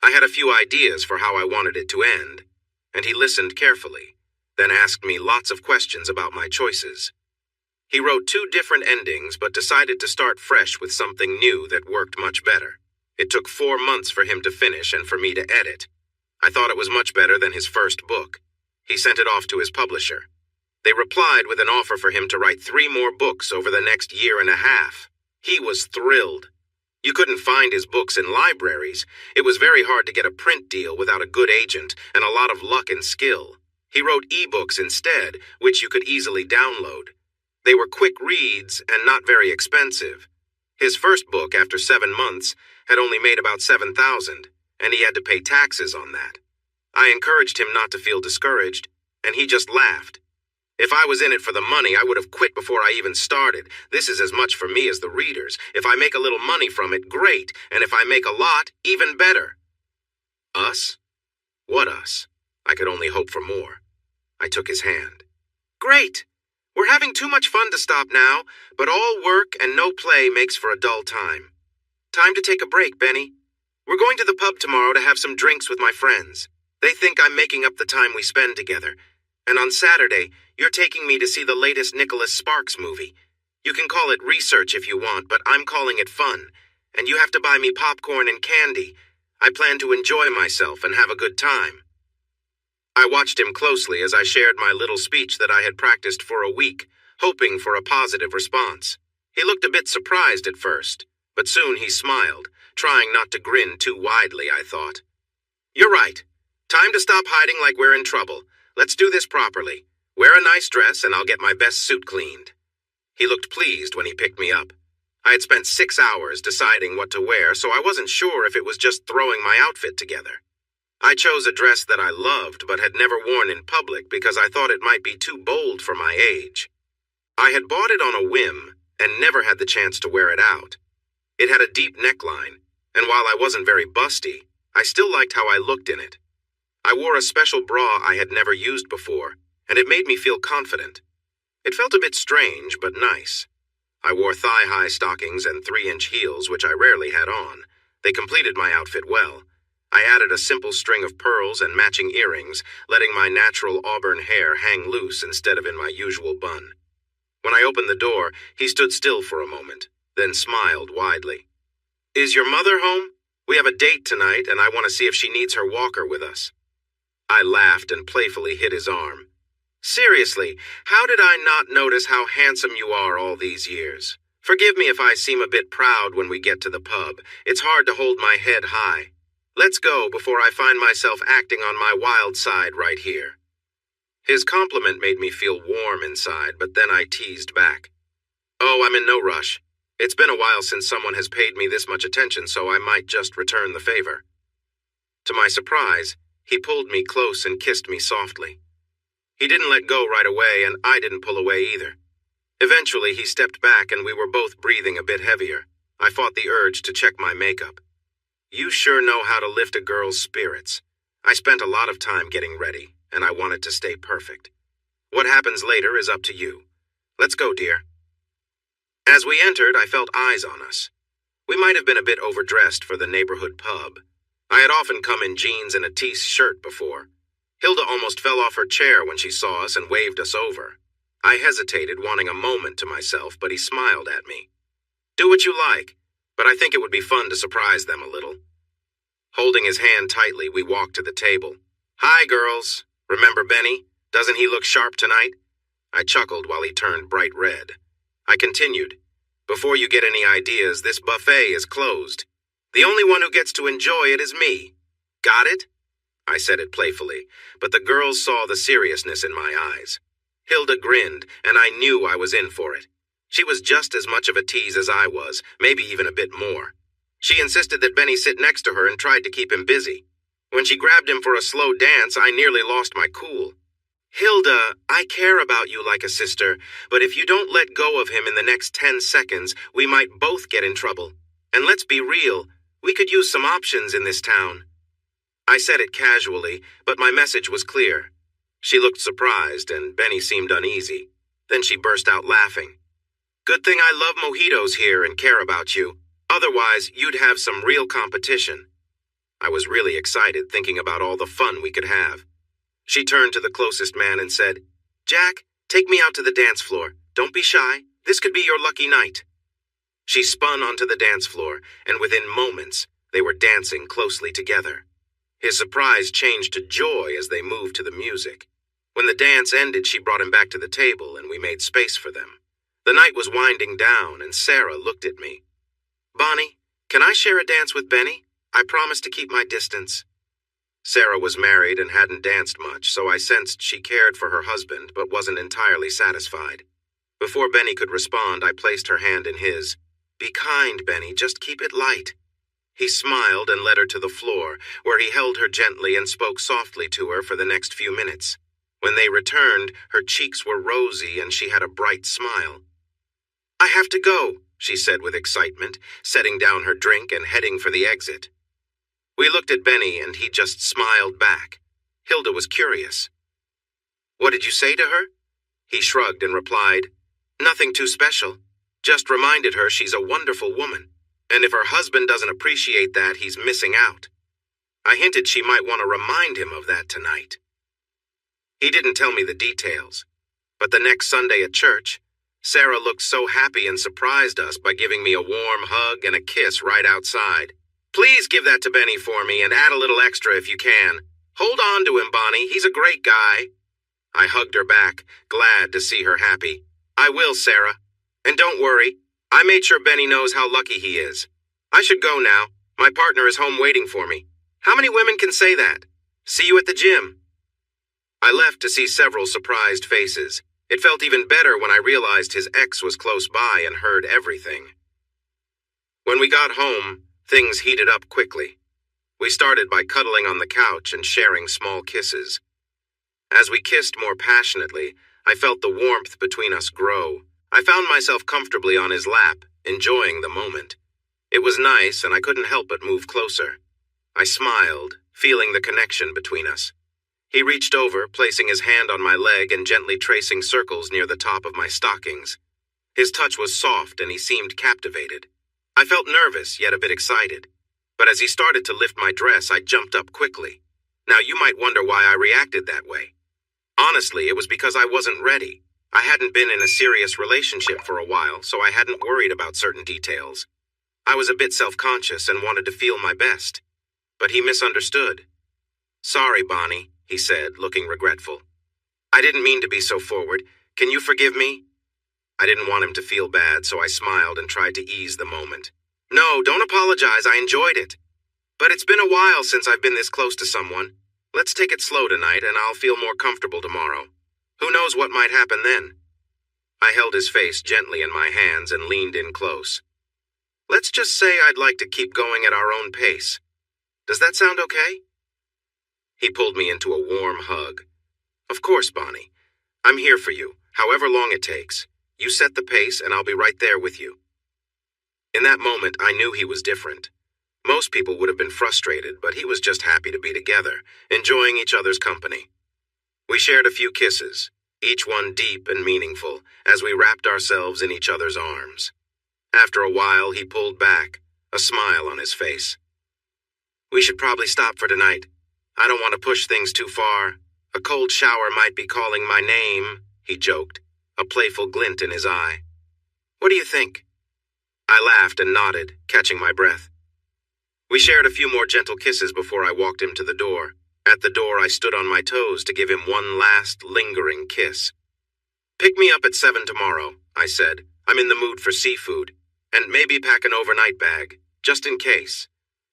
I had a few ideas for how I wanted it to end, and he listened carefully, then asked me lots of questions about my choices. He wrote 2 different endings, but decided to start fresh with something new that worked much better. It took 4 months for him to finish and for me to edit. I thought it was much better than his first book. He sent it off to his publisher. They replied with an offer for him to write 3 more books over the next year and a half. He was thrilled. You couldn't find his books in libraries. It was very hard to get a print deal without a good agent and a lot of luck and skill. He wrote ebooks instead, which you could easily download. They were quick reads and not very expensive. His first book, after 7 months, had only made about $7,000, and he had to pay taxes on that. I encouraged him not to feel discouraged, and he just laughed. If I was in it for the money, I would have quit before I even started. This is as much for me as the readers. If I make a little money from it, great, and if I make a lot, even better. Us? What us? I could only hope for more. I took his hand. Great! We're having too much fun to stop now, but all work and no play makes for a dull time. Time to take a break, Benny. We're going to the pub tomorrow to have some drinks with my friends. They think I'm making up the time we spend together. And on Saturday, you're taking me to see the latest Nicholas Sparks movie. You can call it research if you want, but I'm calling it fun. And you have to buy me popcorn and candy. I plan to enjoy myself and have a good time. I watched him closely as I shared my little speech that I had practiced for a week, hoping for a positive response. He looked a bit surprised at first, but soon he smiled, trying not to grin too widely, I thought. You're right. Time to stop hiding like we're in trouble. Let's do this properly. Wear a nice dress and I'll get my best suit cleaned. He looked pleased when he picked me up. I had spent 6 hours deciding what to wear, so I wasn't sure if it was just throwing my outfit together. I chose a dress that I loved but had never worn in public because I thought it might be too bold for my age. I had bought it on a whim and never had the chance to wear it out. It had a deep neckline, and while I wasn't very busty, I still liked how I looked in it. I wore a special bra I had never used before, and it made me feel confident. It felt a bit strange, but nice. I wore thigh-high stockings and 3-inch heels, which I rarely had on. They completed my outfit well. I added a simple string of pearls and matching earrings, letting my natural auburn hair hang loose instead of in my usual bun. When I opened the door, he stood still for a moment, then smiled widely. Is your mother home? We have a date tonight, and I want to see if she needs her walker with us. I laughed and playfully hit his arm. Seriously, how did I not notice how handsome you are all these years? Forgive me if I seem a bit proud when we get to the pub. It's hard to hold my head high. Let's go before I find myself acting on my wild side right here. His compliment made me feel warm inside, but then I teased back. Oh, I'm in no rush. It's been a while since someone has paid me this much attention, so I might just return the favor. To my surprise, he pulled me close and kissed me softly. He didn't let go right away, and I didn't pull away either. Eventually, he stepped back and we were both breathing a bit heavier. I fought the urge to check my makeup. You sure know how to lift a girl's spirits. I spent a lot of time getting ready, and I wanted to stay perfect. What happens later is up to you. Let's go, dear. As we entered, I felt eyes on us. We might have been a bit overdressed for the neighborhood pub. I had often come in jeans and a t-shirt before. Hilda almost fell off her chair when she saw us and waved us over. I hesitated, wanting a moment to myself, but he smiled at me. Do what you like, but I think it would be fun to surprise them a little. Holding his hand tightly, we walked to the table. Hi, girls. Remember Benny? Doesn't he look sharp tonight? I chuckled while he turned bright red. I continued. Before you get any ideas, this buffet is closed. The only one who gets to enjoy it is me. Got it? I said it playfully, but the girls saw the seriousness in my eyes. Hilda grinned, and I knew I was in for it. She was just as much of a tease as I was, maybe even a bit more. She insisted that Benny sit next to her and tried to keep him busy. When she grabbed him for a slow dance, I nearly lost my cool. Hilda, I care about you like a sister, but if you don't let go of him in the next 10 seconds, we might both get in trouble. And let's be real, we could use some options in this town. I said it casually, but my message was clear. She looked surprised, and Benny seemed uneasy. Then she burst out laughing. Good thing I love mojitos here and care about you. Otherwise, you'd have some real competition. I was really excited thinking about all the fun we could have. She turned to the closest man and said, Jack, take me out to the dance floor. Don't be shy. This could be your lucky night. She spun onto the dance floor, and within moments, they were dancing closely together. His surprise changed to joy as they moved to the music. When the dance ended, she brought him back to the table, and we made space for them. The night was winding down, and Sarah looked at me. Bonnie, can I share a dance with Benny? I promise to keep my distance. Sarah was married and hadn't danced much, so I sensed she cared for her husband but wasn't entirely satisfied. Before Benny could respond, I placed her hand in his. Be kind, Benny, just keep it light. He smiled and led her to the floor, where he held her gently and spoke softly to her for the next few minutes. When they returned, her cheeks were rosy and she had a bright smile. I have to go, she said with excitement, setting down her drink and heading for the exit. We looked at Benny and he just smiled back. Hilda was curious. What did you say to her? He shrugged and replied, Nothing too special. Just reminded her she's a wonderful woman, and if her husband doesn't appreciate that, he's missing out. I hinted she might want to remind him of that tonight. He didn't tell me the details, but the next Sunday at church, Sarah looked so happy and surprised us by giving me a warm hug and a kiss right outside. Please give that to Benny for me and add a little extra if you can. Hold on to him, Bonnie. He's a great guy. I hugged her back, glad to see her happy. I will, Sarah. And don't worry, I made sure Benny knows how lucky he is. I should go now. My partner is home waiting for me. How many women can say that? See you at the gym. I left to see several surprised faces. It felt even better when I realized his ex was close by and heard everything. When we got home, things heated up quickly. We started by cuddling on the couch and sharing small kisses. As we kissed more passionately, I felt the warmth between us grow. I found myself comfortably on his lap, enjoying the moment. It was nice, and I couldn't help but move closer. I smiled, feeling the connection between us. He reached over, placing his hand on my leg and gently tracing circles near the top of my stockings. His touch was soft, and he seemed captivated. I felt nervous, yet a bit excited. But as he started to lift my dress, I jumped up quickly. Now, you might wonder why I reacted that way. Honestly, it was because I wasn't ready. I hadn't been in a serious relationship for a while, so I hadn't worried about certain details. I was a bit self-conscious and wanted to feel my best. But he misunderstood. Sorry, Bonnie, he said, looking regretful. I didn't mean to be so forward. Can you forgive me? I didn't want him to feel bad, so I smiled and tried to ease the moment. No, don't apologize. I enjoyed it. But it's been a while since I've been this close to someone. Let's take it slow tonight, and I'll feel more comfortable tomorrow. Who knows what might happen then? I held his face gently in my hands and leaned in close. Let's just say I'd like to keep going at our own pace. Does that sound okay? He pulled me into a warm hug. Of course, Bonnie. I'm here for you, however long it takes. You set the pace and I'll be right there with you. In that moment, I knew he was different. Most people would have been frustrated, but he was just happy to be together, enjoying each other's company. We shared a few kisses, each one deep and meaningful, as we wrapped ourselves in each other's arms. After a while, he pulled back, a smile on his face. We should probably stop for tonight. I don't want to push things too far. A cold shower might be calling my name, he joked, a playful glint in his eye. What do you think? I laughed and nodded, catching my breath. We shared a few more gentle kisses before I walked him to the door. At the door, I stood on my toes to give him one last, lingering kiss. Pick me up at 7 tomorrow, I said. I'm in the mood for seafood. And maybe pack an overnight bag, just in case.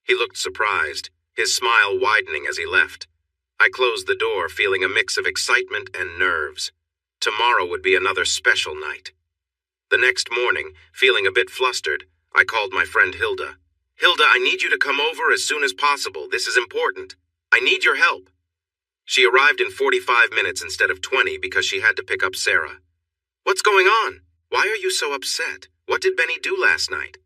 He looked surprised, his smile widening as he left. I closed the door, feeling a mix of excitement and nerves. Tomorrow would be another special night. The next morning, feeling a bit flustered, I called my friend Hilda. Hilda, I need you to come over as soon as possible. This is important. I need your help. She arrived in 45 minutes instead of 20 because she had to pick up Sarah. What's going on? Why are you so upset? What did Benny do last night?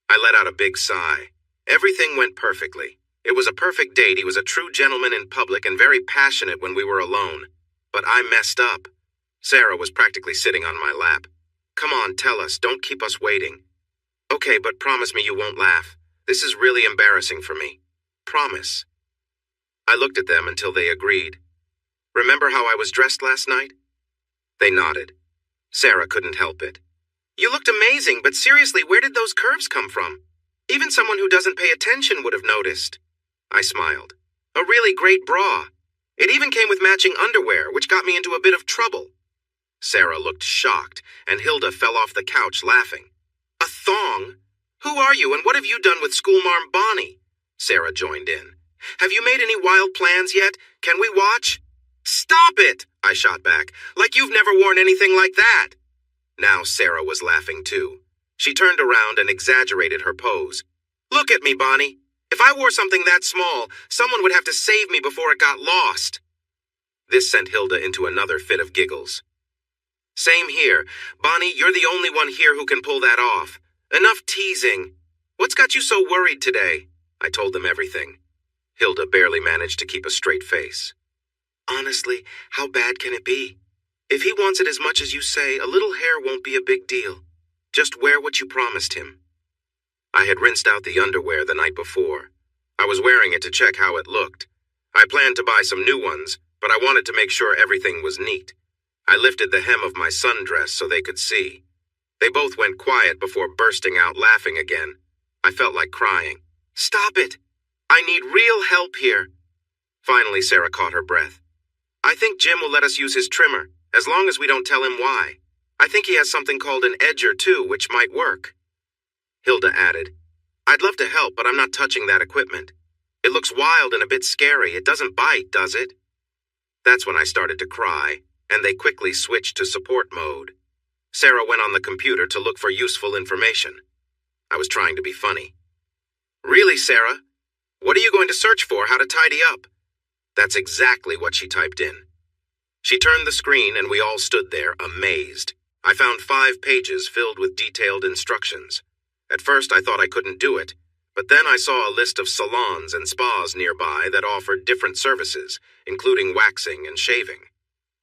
I let out a big sigh. Everything went perfectly. It was a perfect date. He was a true gentleman in public and very passionate when we were alone. But I messed up. Sarah was practically sitting on my lap. Come on, tell us. Don't keep us waiting. Okay, but promise me you won't laugh. This is really embarrassing for me. Promise. I looked at them until they agreed. Remember how I was dressed last night? They nodded. Sarah couldn't help it. You looked amazing, but seriously, where did those curves come from? Even someone who doesn't pay attention would have noticed. I smiled. A really great bra. It even came with matching underwear, which got me into a bit of trouble. Sarah looked shocked, and Hilda fell off the couch laughing. A thong? Who are you, and what have you done with schoolmarm Bonnie? Sarah joined in. Have you made any wild plans yet? Can we watch? Stop it, I shot back, like you've never worn anything like that. Now Sarah was laughing too. She turned around and exaggerated her pose. Look at me, Bonnie. If I wore something that small, someone would have to save me before it got lost. This sent Hilda into another fit of giggles. Same here. Bonnie, you're the only one here who can pull that off. Enough teasing. What's got you so worried today? I told them everything. Hilda barely managed to keep a straight face. Honestly, how bad can it be? If he wants it as much as you say, a little hair won't be a big deal. Just wear what you promised him. I had rinsed out the underwear the night before. I was wearing it to check how it looked. I planned to buy some new ones, but I wanted to make sure everything was neat. I lifted the hem of my sundress so they could see. They both went quiet before bursting out laughing again. I felt like crying. Stop it! I need real help here. Finally, Sarah caught her breath. I think Jim will let us use his trimmer, as long as we don't tell him why. I think he has something called an edger too, which might work. Hilda added, I'd love to help, but I'm not touching that equipment. It looks wild and a bit scary. It doesn't bite, does it? That's when I started to cry, and they quickly switched to support mode. Sarah went on the computer to look for useful information. I was trying to be funny. Really, Sarah? What are you going to search for? How to tidy up? That's exactly what she typed in. She turned the screen and we all stood there, amazed. I found 5 pages filled with detailed instructions. At first I thought I couldn't do it, but then I saw a list of salons and spas nearby that offered different services, including waxing and shaving.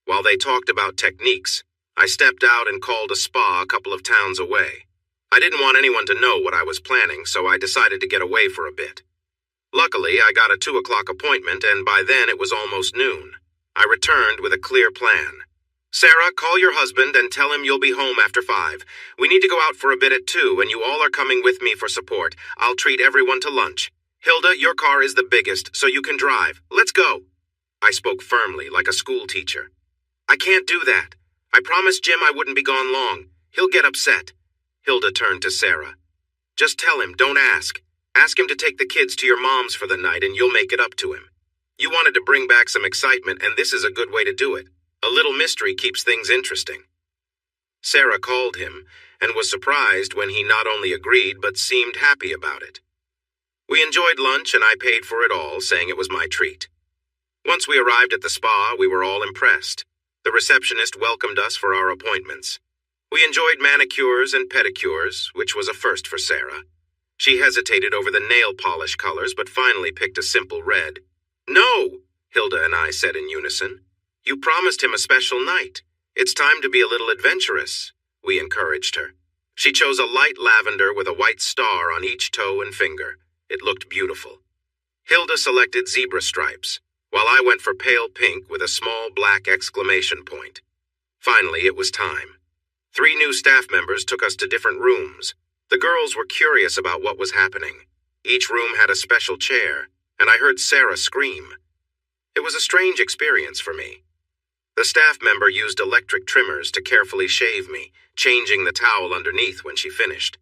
While they talked about techniques, I stepped out and called a spa a couple of towns away. I didn't want anyone to know what I was planning, so I decided to get away for a bit. Luckily, I got a 2 o'clock appointment, and by then it was almost noon. I returned with a clear plan. Sarah, call your husband and tell him you'll be home after 5. We need to go out for a bit at 2, and you all are coming with me for support. I'll treat everyone to lunch. Hilda, your car is the biggest, so you can drive. Let's go. I spoke firmly, like a school teacher. I can't do that. I promised Jim I wouldn't be gone long. He'll get upset. Hilda turned to Sarah. Just tell him, don't ask. Ask him to take the kids to your mom's for the night and you'll make it up to him. You wanted to bring back some excitement, and this is a good way to do it. A little mystery keeps things interesting. Sarah called him, and was surprised when he not only agreed but seemed happy about it. We enjoyed lunch and I paid for it all, saying it was my treat. Once we arrived at the spa, we were all impressed. The receptionist welcomed us for our appointments. We enjoyed manicures and pedicures, which was a first for Sarah. She hesitated over the nail polish colors, but finally picked a simple red. "No," Hilda and I said in unison. "You promised him a special night. It's time to be a little adventurous," we encouraged her. She chose a light lavender with a white star on each toe and finger. It looked beautiful. Hilda selected zebra stripes, while I went for pale pink with a small black exclamation point. Finally, it was time. 3 new staff members took us to different rooms. The girls were curious about what was happening. Each room had a special chair, and I heard Sarah scream. It was a strange experience for me. The staff member used electric trimmers to carefully shave me, changing the towel underneath when she finished.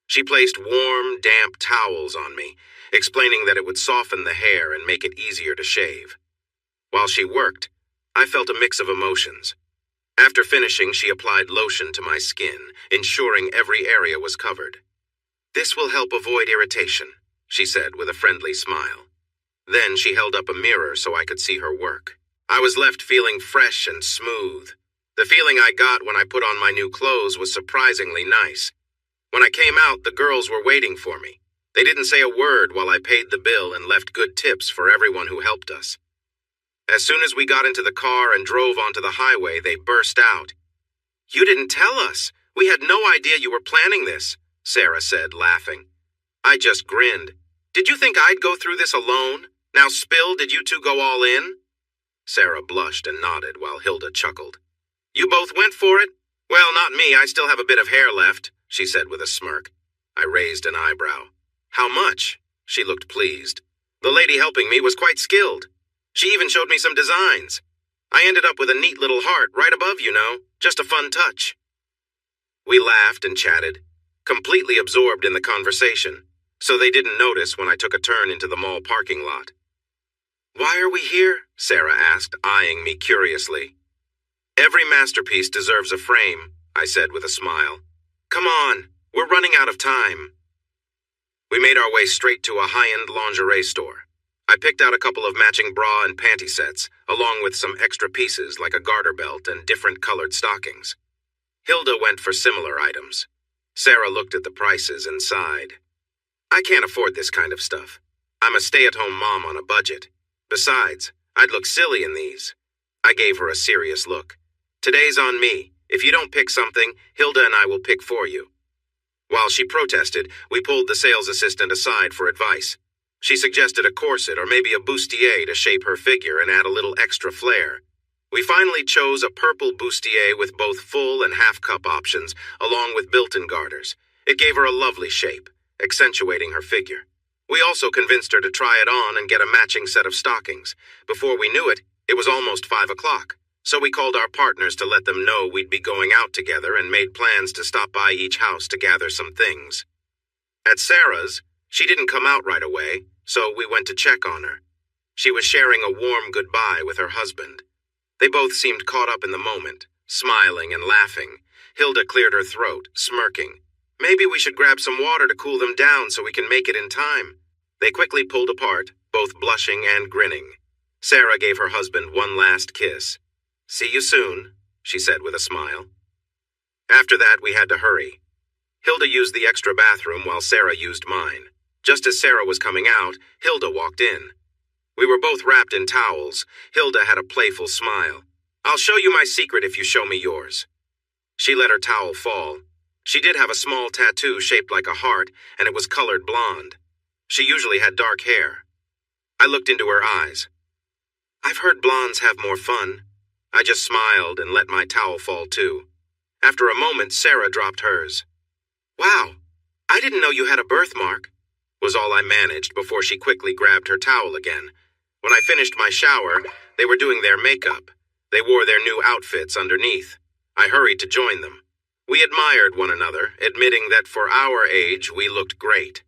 She placed warm, damp towels on me, explaining that it would soften the hair and make it easier to shave. While she worked, I felt a mix of emotions. After finishing, she applied lotion to my skin, ensuring every area was covered. "This will help avoid irritation," she said with a friendly smile. Then she held up a mirror so I could see her work. I was left feeling fresh and smooth. The feeling I got when I put on my new clothes was surprisingly nice. When I came out, the girls were waiting for me. They didn't say a word while I paid the bill and left good tips for everyone who helped us. As soon as we got into the car and drove onto the highway, they burst out. "You didn't tell us. We had no idea you were planning this," Sarah said, laughing. I just grinned. "Did you think I'd go through this alone? Now spill, did you two go all in?" Sarah blushed and nodded while Hilda chuckled. "You both went for it? Well, not me. I still have a bit of hair left," she said with a smirk. I raised an eyebrow. "How much?" She looked pleased. "The lady helping me was quite skilled. She even showed me some designs. I ended up with a neat little heart right above, just a fun touch." We laughed and chatted, completely absorbed in the conversation, so they didn't notice when I took a turn into the mall parking lot. "Why are we here?" Sarah asked, eyeing me curiously. "Every masterpiece deserves a frame," I said with a smile. "Come on, we're running out of time." We made our way straight to a high-end lingerie store. I picked out a couple of matching bra and panty sets, along with some extra pieces like a garter belt and different colored stockings. Hilda went for similar items. Sarah looked at the prices and sighed. "I can't afford this kind of stuff. I'm a stay-at-home mom on a budget. Besides, I'd look silly in these." I gave her a serious look. "Today's on me. If you don't pick something, Hilda and I will pick for you." While she protested, we pulled the sales assistant aside for advice. She suggested a corset or maybe a bustier to shape her figure and add a little extra flair. We finally chose a purple bustier with both full and half-cup options, along with built-in garters. It gave her a lovely shape, accentuating her figure. We also convinced her to try it on and get a matching set of stockings. Before we knew it, it was almost 5 o'clock, so we called our partners to let them know we'd be going out together and made plans to stop by each house to gather some things. At Sarah's, she didn't come out right away, so we went to check on her. She was sharing a warm goodbye with her husband. They both seemed caught up in the moment, smiling and laughing. Hilda cleared her throat, smirking. "Maybe we should grab some water to cool them down so we can make it in time." They quickly pulled apart, both blushing and grinning. Sarah gave her husband one last kiss. "See you soon," she said with a smile. After that, we had to hurry. Hilda used the extra bathroom while Sarah used mine. Just as Sarah was coming out, Hilda walked in. We were both wrapped in towels. Hilda had a playful smile. "I'll show you my secret if you show me yours." She let her towel fall. She did have a small tattoo shaped like a heart, and it was colored blonde. She usually had dark hair. I looked into her eyes. "I've heard blondes have more fun." I just smiled and let my towel fall too. After a moment, Sarah dropped hers. "Wow, I didn't know you had a birthmark," was all I managed before she quickly grabbed her towel again. When I finished my shower, they were doing their makeup. They wore their new outfits underneath. I hurried to join them. We admired one another, admitting that for our age, we looked great.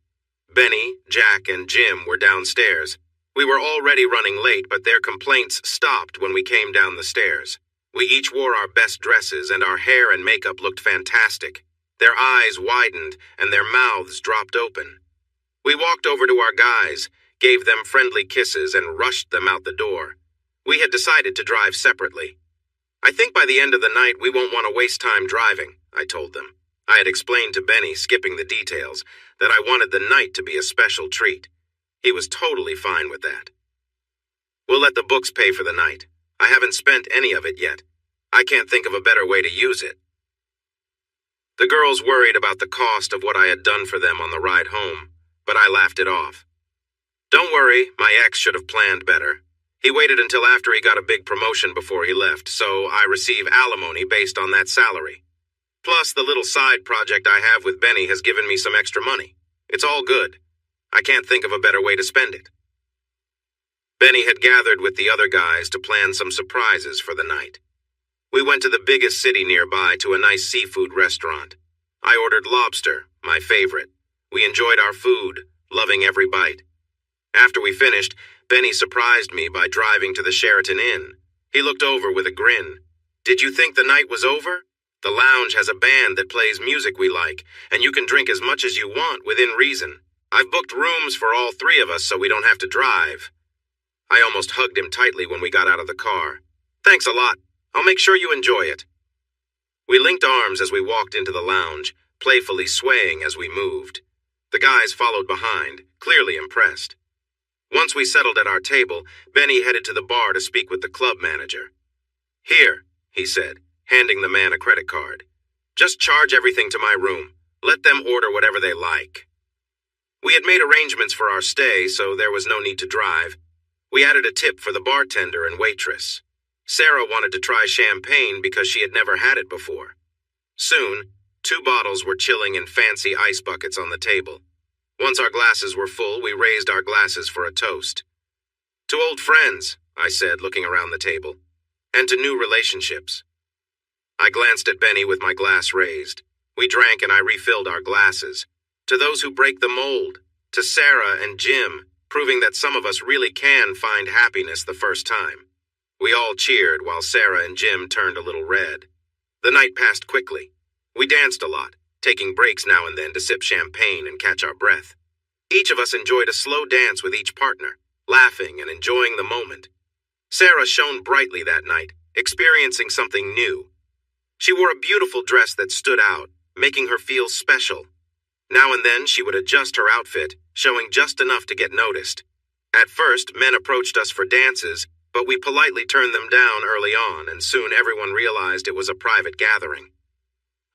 Benny, Jack, and Jim were downstairs. We were already running late, but their complaints stopped when we came down the stairs. We each wore our best dresses, and our hair and makeup looked fantastic. Their eyes widened and their mouths dropped open. We walked over to our guys, gave them friendly kisses, and rushed them out the door. We had decided to drive separately. I think by the end of the night we won't want to waste time driving, I told them. I had explained to Benny, skipping the details, that I wanted the night to be a special treat. He was totally fine with that. We'll let the books pay for the night. I haven't spent any of it yet. I can't think of a better way to use it. The girls worried about the cost of what I had done for them on the ride home, but I laughed it off. Don't worry, my ex should have planned better. He waited until after he got a big promotion before he left, so I receive alimony based on that salary. Plus, the little side project I have with Benny has given me some extra money. It's all good. I can't think of a better way to spend it. Benny had gathered with the other guys to plan some surprises for the night. We went to the biggest city nearby to a nice seafood restaurant. I ordered lobster, my favorite. We enjoyed our food, loving every bite. After we finished, Benny surprised me by driving to the Sheraton Inn. He looked over with a grin. Did you think the night was over? The lounge has a band that plays music we like, and you can drink as much as you want within reason. I've booked rooms for all three of us so we don't have to drive. I almost hugged him tightly when we got out of the car. Thanks a lot. I'll make sure you enjoy it. We linked arms as we walked into the lounge, playfully swaying as we moved. The guys followed behind, clearly impressed. Once we settled at our table, Benny headed to the bar to speak with the club manager. Here, he said, handing the man a credit card. Just charge everything to my room. Let them order whatever they like. We had made arrangements for our stay, so there was no need to drive. We added a tip for the bartender and waitress. Sarah wanted to try champagne because she had never had it before. Soon, 2 bottles were chilling in fancy ice buckets on the table. Once our glasses were full, we raised our glasses for a toast. To old friends, I said, looking around the table, and to new relationships. I glanced at Benny with my glass raised. We drank and I refilled our glasses. To those who break the mold, to Sarah and Jim, proving that some of us really can find happiness the first time. We all cheered while Sarah and Jim turned a little red. The night passed quickly. We danced a lot, taking breaks now and then to sip champagne and catch our breath. Each of us enjoyed a slow dance with each partner, laughing and enjoying the moment. Sarah shone brightly that night, experiencing something new. She wore a beautiful dress that stood out, making her feel special. Now and then she would adjust her outfit, showing just enough to get noticed. At first, men approached us for dances, but we politely turned them down early on, and soon everyone realized it was a private gathering.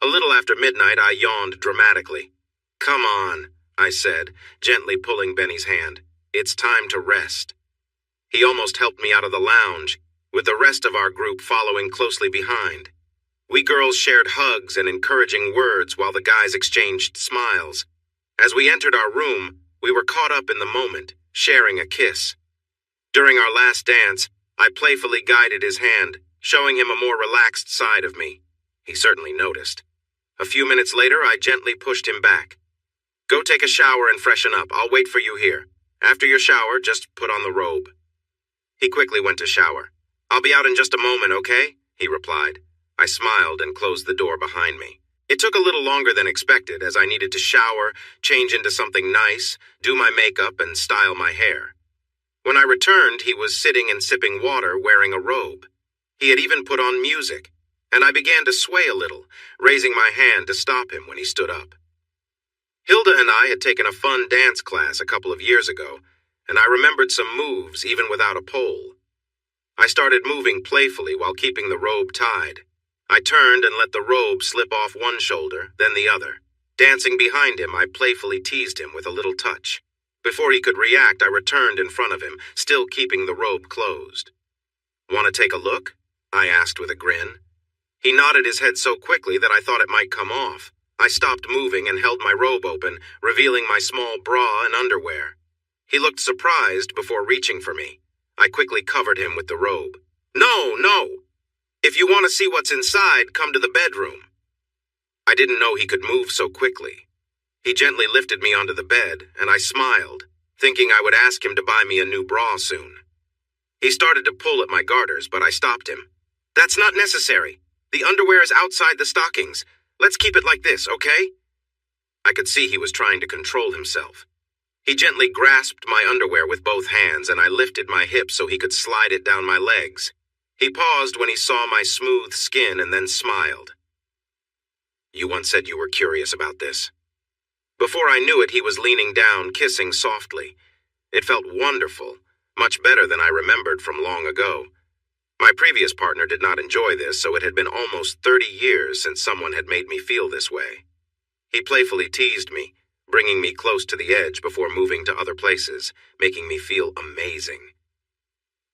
A little after midnight, I yawned dramatically. Come on, I said, gently pulling Benny's hand. It's time to rest. He almost helped me out of the lounge, with the rest of our group following closely behind. We girls shared hugs and encouraging words while the guys exchanged smiles. As we entered our room, we were caught up in the moment, sharing a kiss. During our last dance, I playfully guided his hand, showing him a more relaxed side of me. He certainly noticed. A few minutes later, I gently pushed him back. Go take a shower and freshen up. I'll wait for you here. After your shower, just put on the robe. He quickly went to shower. I'll be out in just a moment, okay? He replied. I smiled and closed the door behind me. It took a little longer than expected, as I needed to shower, change into something nice, do my makeup, and style my hair. When I returned, he was sitting and sipping water, wearing a robe. He had even put on music, and I began to sway a little, raising my hand to stop him when he stood up. Hilda and I had taken a fun dance class a couple of years ago, and I remembered some moves even without a pole. I started moving playfully while keeping the robe tied. I turned and let the robe slip off one shoulder, then the other. Dancing behind him, I playfully teased him with a little touch. Before he could react, I returned in front of him, still keeping the robe closed. Want to take a look? I asked with a grin. He nodded his head so quickly that I thought it might come off. I stopped moving and held my robe open, revealing my small bra and underwear. He looked surprised before reaching for me. I quickly covered him with the robe. No, no! If you want to see what's inside, come to the bedroom. I didn't know he could move so quickly. He gently lifted me onto the bed, and I smiled, thinking I would ask him to buy me a new bra soon. He started to pull at my garters, but I stopped him. That's not necessary. The underwear is outside the stockings. Let's keep it like this, okay? I could see he was trying to control himself. He gently grasped my underwear with both hands, and I lifted my hips so he could slide it down my legs. He paused when he saw my smooth skin and then smiled. You once said you were curious about this. Before I knew it, he was leaning down, kissing softly. It felt wonderful, much better than I remembered from long ago. My previous partner did not enjoy this, so it had been almost 30 years since someone had made me feel this way. He playfully teased me, bringing me close to the edge before moving to other places, making me feel amazing.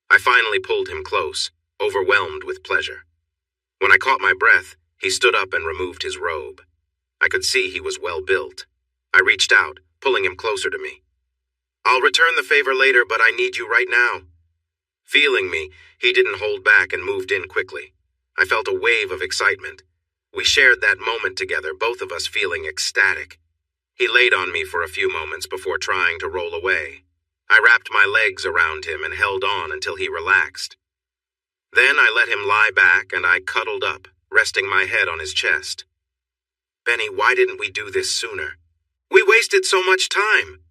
I finally pulled him close, overwhelmed with pleasure. When I caught my breath, he stood up and removed his robe. I could see he was well built. I reached out, pulling him closer to me. I'll return the favor later, but I need you right now. Feeling me, he didn't hold back and moved in quickly. I felt a wave of excitement. We shared that moment together, both of us feeling ecstatic. He laid on me for a few moments before trying to roll away. I wrapped my legs around him and held on until he relaxed. Then I let him lie back and I cuddled up, resting my head on his chest. Benny, why didn't we do this sooner? We wasted so much time.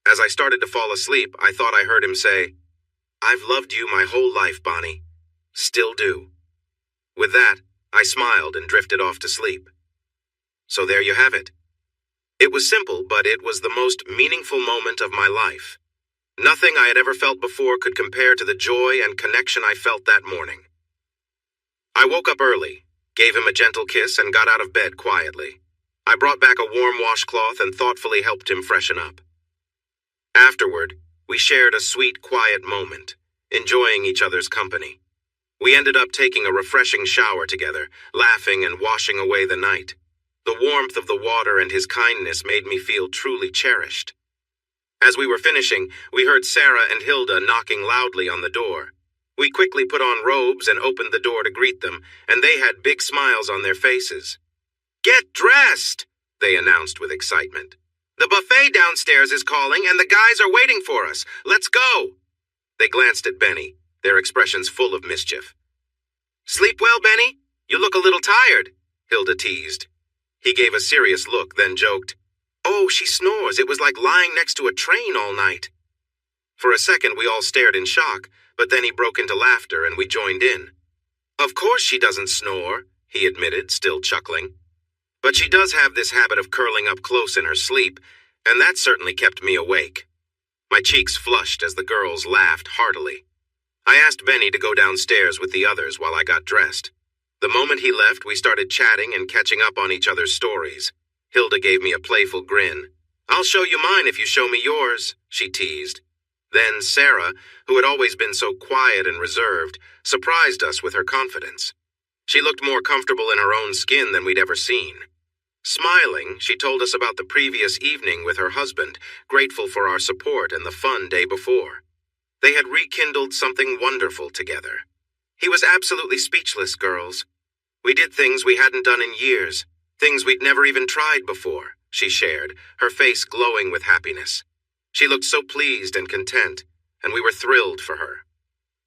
As I started to fall asleep, I thought I heard him say, I've loved you my whole life, Bonnie. Still do. With that, I smiled and drifted off to sleep. So there you have it. It was simple, but it was the most meaningful moment of my life. Nothing I had ever felt before could compare to the joy and connection I felt that morning. I woke up early, gave him a gentle kiss, and got out of bed quietly. I brought back a warm washcloth and thoughtfully helped him freshen up. Afterward, we shared a sweet, quiet moment, enjoying each other's company. We ended up taking a refreshing shower together, laughing and washing away the night. The warmth of the water and his kindness made me feel truly cherished. As we were finishing, we heard Sarah and Hilda knocking loudly on the door. We quickly put on robes and opened the door to greet them, and they had big smiles on their faces. Get dressed, they announced with excitement. The buffet downstairs is calling, and the guys are waiting for us. Let's go. They glanced at Benny, their expressions full of mischief. Sleep well, Benny? You look a little tired, Hilda teased. He gave a serious look, then joked, Oh, she snores. It was like lying next to a train all night. For a second, we all stared in shock, but then he broke into laughter and we joined in. Of course she doesn't snore, he admitted, still chuckling. But she does have this habit of curling up close in her sleep, and that certainly kept me awake. My cheeks flushed as the girls laughed heartily. I asked Benny to go downstairs with the others while I got dressed. The moment he left, we started chatting and catching up on each other's stories. Hilda gave me a playful grin. I'll show you mine if you show me yours, she teased. Then Sarah, who had always been so quiet and reserved, surprised us with her confidence. She looked more comfortable in her own skin than we'd ever seen. Smiling, she told us about the previous evening with her husband, grateful for our support and the fun day before. They had rekindled something wonderful together. He was absolutely speechless, girls. We did things we hadn't done in years, things we'd never even tried before, she shared, her face glowing with happiness. She looked so pleased and content, and we were thrilled for her.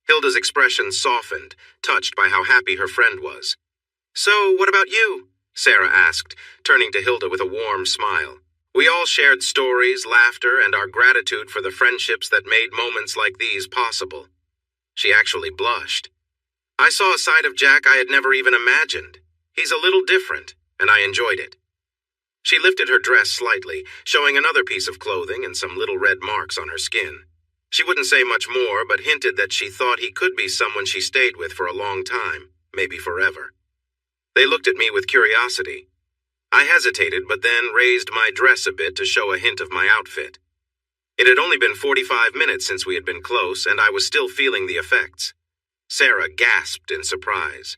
Hilda's expression softened, touched by how happy her friend was. So, what about you? Sarah asked, turning to Hilda with a warm smile. We all shared stories, laughter, and our gratitude for the friendships that made moments like these possible. She actually blushed. I saw a side of Jack I had never even imagined. He's a little different, and I enjoyed it. She lifted her dress slightly, showing another piece of clothing and some little red marks on her skin. She wouldn't say much more, but hinted that she thought he could be someone she stayed with for a long time, maybe forever. They looked at me with curiosity. I hesitated, but then raised my dress a bit to show a hint of my outfit. It had only been 45 minutes since we had been close, and I was still feeling the effects. Sarah gasped in surprise.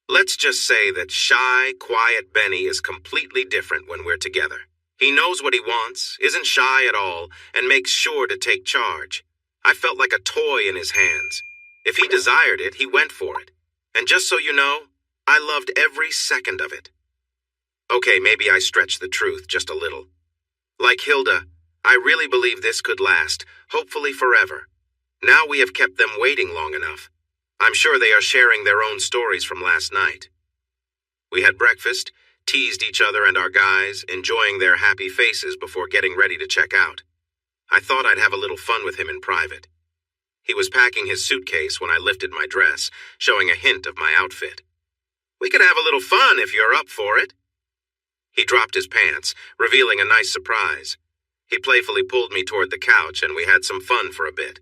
Let's just say that shy, quiet Benny is completely different when we're together. He knows what he wants, isn't shy at all, and makes sure to take charge. I felt like a toy in his hands. If he desired it, he went for it. And just so you know, I loved every second of it. Okay, maybe I stretched the truth just a little. Like Hilda, I really believe this could last, hopefully forever. Now we have kept them waiting long enough. I'm sure they are sharing their own stories from last night. We had breakfast, teased each other and our guys, enjoying their happy faces before getting ready to check out. I thought I'd have a little fun with him in private. He was packing his suitcase when I lifted my dress, showing a hint of my outfit. "We could have a little fun if you're up for it." He dropped his pants, revealing a nice surprise. He playfully pulled me toward the couch, and we had some fun for a bit.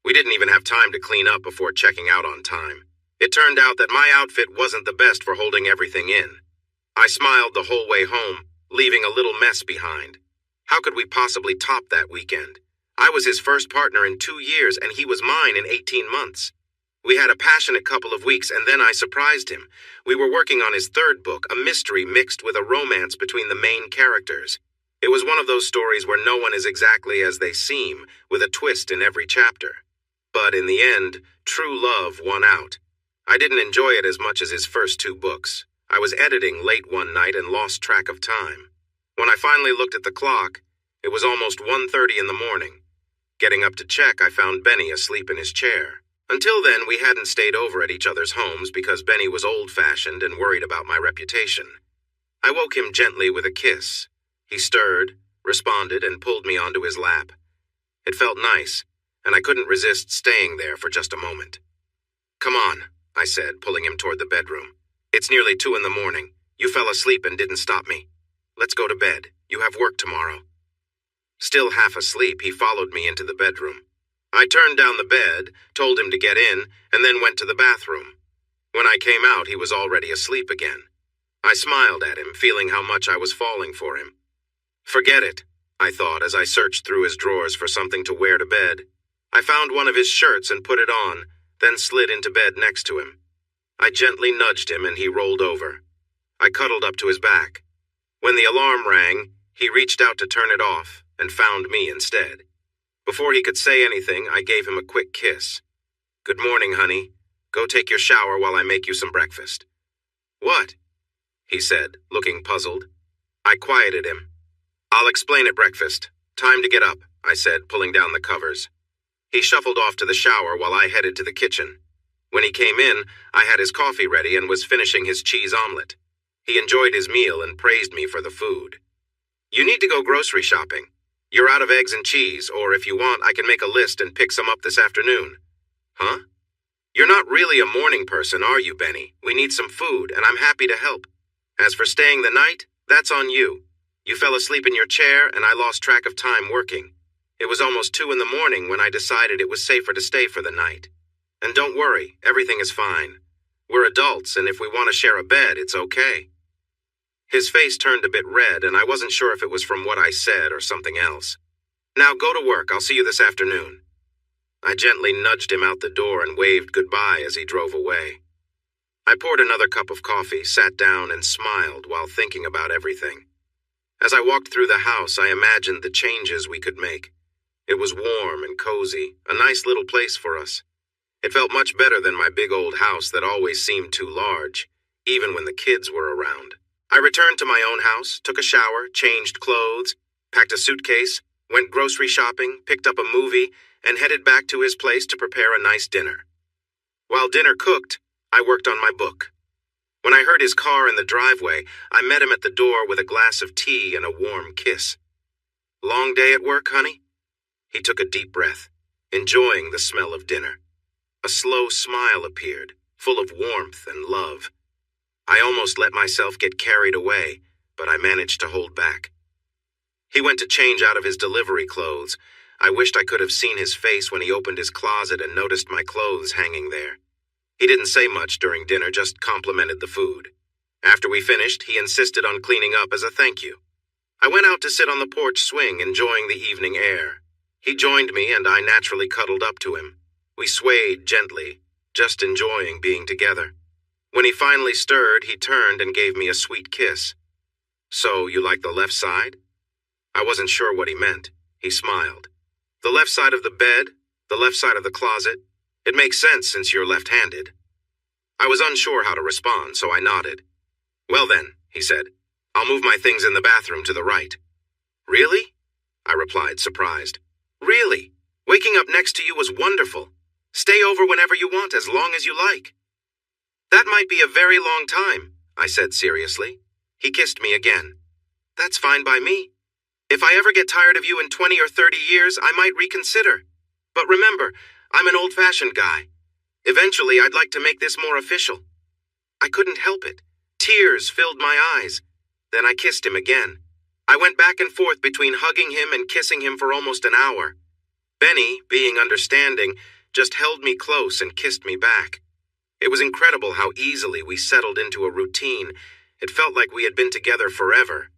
We didn't even have time to clean up before checking out on time. It turned out that my outfit wasn't the best for holding everything in. I smiled the whole way home, leaving a little mess behind. How could we possibly top that weekend? I was his first partner in 2 years, and he was mine in 18 months. We had a passionate couple of weeks, and then I surprised him. We were working on his third book, a mystery mixed with a romance between the main characters. It was one of those stories where no one is exactly as they seem, with a twist in every chapter. But in the end, true love won out. I didn't enjoy it as much as his first 2 books. I was editing late one night and lost track of time. When I finally looked at the clock, it was almost 1:30 in the morning. Getting up to check, I found Benny asleep in his chair. Until then, we hadn't stayed over at each other's homes because Benny was old-fashioned and worried about my reputation. I woke him gently with a kiss. He stirred, responded, and pulled me onto his lap. It felt nice, and I couldn't resist staying there for just a moment. "Come on," I said, pulling him toward the bedroom. "It's nearly 2 in the morning. You fell asleep and didn't stop me. Let's go to bed. You have work tomorrow." Still half asleep, he followed me into the bedroom. I turned down the bed, told him to get in, and then went to the bathroom. When I came out, he was already asleep again. I smiled at him, feeling how much I was falling for him. Forget it, I thought as I searched through his drawers for something to wear to bed. I found one of his shirts and put it on, then slid into bed next to him. I gently nudged him and he rolled over. I cuddled up to his back. When the alarm rang, he reached out to turn it off and found me instead. Before he could say anything, I gave him a quick kiss. "Good morning, honey. Go take your shower while I make you some breakfast." "What?" he said, looking puzzled. I quieted him. "I'll explain at breakfast. Time to get up," I said, pulling down the covers. He shuffled off to the shower while I headed to the kitchen. When he came in, I had his coffee ready and was finishing his cheese omelet. He enjoyed his meal and praised me for the food. "You need to go grocery shopping. You're out of eggs and cheese, or if you want, I can make a list and pick some up this afternoon." "Huh? You're not really a morning person, are you, Benny? We need some food, and I'm happy to help. As for staying the night, that's on you. You fell asleep in your chair, and I lost track of time working. It was almost 2 in the morning when I decided it was safer to stay for the night. And don't worry, everything is fine. We're adults, and if we want to share a bed, it's okay." His face turned a bit red, and I wasn't sure if it was from what I said or something else. "Now go to work. I'll see you this afternoon." I gently nudged him out the door and waved goodbye as he drove away. I poured another cup of coffee, sat down, and smiled while thinking about everything. As I walked through the house, I imagined the changes we could make. It was warm and cozy, a nice little place for us. It felt much better than my big old house that always seemed too large, even when the kids were around. I returned to my own house, took a shower, changed clothes, packed a suitcase, went grocery shopping, picked up a movie, and headed back to his place to prepare a nice dinner. While dinner cooked, I worked on my book. When I heard his car in the driveway, I met him at the door with a glass of tea and a warm kiss. "Long day at work, honey?" He took a deep breath, enjoying the smell of dinner. A slow smile appeared, full of warmth and love. I almost let myself get carried away, but I managed to hold back. He went to change out of his delivery clothes. I wished I could have seen his face when he opened his closet and noticed my clothes hanging there. He didn't say much during dinner, just complimented the food. After we finished, he insisted on cleaning up as a thank you. I went out to sit on the porch swing, enjoying the evening air. He joined me, and I naturally cuddled up to him. We swayed gently, just enjoying being together. When he finally stirred, he turned and gave me a sweet kiss. "So, you like the left side?" I wasn't sure what he meant. He smiled. "The left side of the bed, the left side of the closet. It makes sense since you're left-handed." I was unsure how to respond, so I nodded. "Well then," he said, "I'll move my things in the bathroom to the right." "Really?" I replied, surprised. "Really? Waking up next to you was wonderful. Stay over whenever you want, as long as you like." "That might be a very long time," I said seriously. He kissed me again. That's fine by me. If I ever get tired of you in 20 or 30 years, I might reconsider. But remember, I'm an old-fashioned guy. Eventually, I'd like to make this more official. I couldn't help it. Tears filled my eyes. Then I kissed him again. I went back and forth between hugging him and kissing him for almost an hour. Benny, being understanding, just held me close and kissed me back. It was incredible how easily we settled into a routine. It felt like we had been together forever.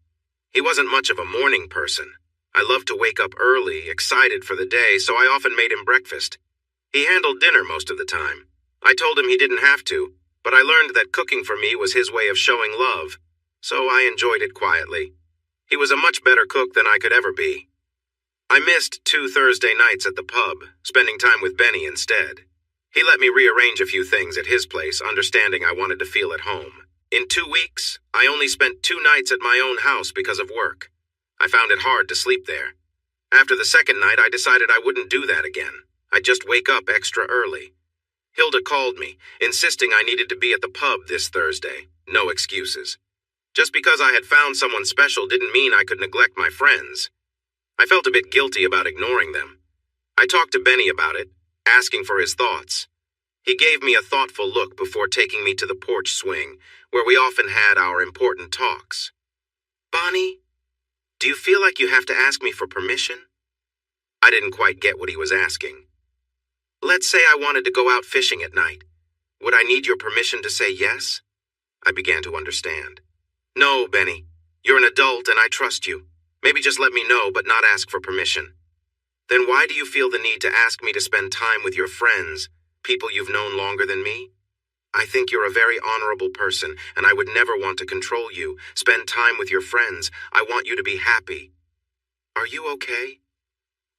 He wasn't much of a morning person. I loved to wake up early, excited for the day, so I often made him breakfast. He handled dinner most of the time. I told him he didn't have to, but I learned that cooking for me was his way of showing love, so I enjoyed it quietly. He was a much better cook than I could ever be. I missed 2 Thursday nights at the pub, spending time with Benny instead. He let me rearrange a few things at his place, understanding I wanted to feel at home. In 2 weeks, I only spent 2 nights at my own house because of work. I found it hard to sleep there. After the second night, I decided I wouldn't do that again. I'd just wake up extra early. Hilda called me, insisting I needed to be at the pub this Thursday. No excuses. Just because I had found someone special didn't mean I could neglect my friends. I felt a bit guilty about ignoring them. I talked to Benny about it, asking for his thoughts. He gave me a thoughtful look before taking me to the porch swing, where we often had our important talks. "Bonnie, do you feel like you have to ask me for permission?" I didn't quite get what he was asking. "Let's say I wanted to go out fishing at night. Would I need your permission to say yes?" I began to understand. "No, Benny. You're an adult and I trust you. Maybe just let me know, but not ask for permission." "Then why do you feel the need to ask me to spend time with your friends, people you've known longer than me? I think you're a very honorable person, and I would never want to control you. Spend time with your friends. I want you to be happy. Are you okay?"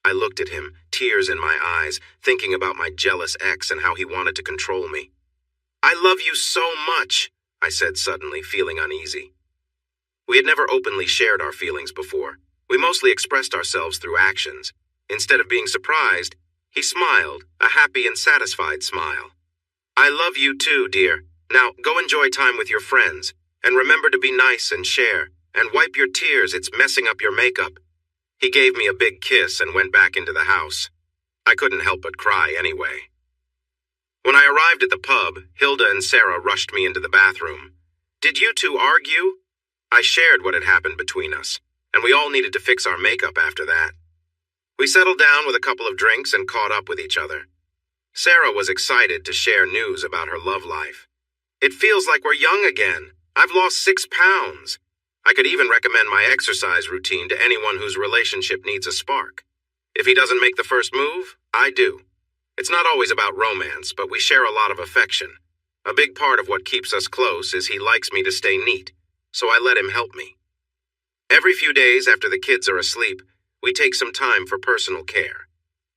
I looked at him, tears in my eyes, thinking about my jealous ex and how he wanted to control me. "I love you so much," I said suddenly, feeling uneasy. We had never openly shared our feelings before. We mostly expressed ourselves through actions. Instead of being surprised, he smiled, a happy and satisfied smile. "I love you too, dear. Now, go enjoy time with your friends. And remember to be nice and share. And wipe your tears, it's messing up your makeup." He gave me a big kiss and went back into the house. I couldn't help but cry anyway. When I arrived at the pub, Hilda and Sarah rushed me into the bathroom. "Did you two argue?" I shared what had happened between us, and we all needed to fix our makeup after that. We settled down with a couple of drinks and caught up with each other. Sarah was excited to share news about her love life. "It feels like we're young again. I've lost 6 pounds. I could even recommend my exercise routine to anyone whose relationship needs a spark. If he doesn't make the first move, I do. It's not always about romance, but we share a lot of affection. A big part of what keeps us close is he likes me to stay neat, so I let him help me. Every few days after the kids are asleep, we take some time for personal care.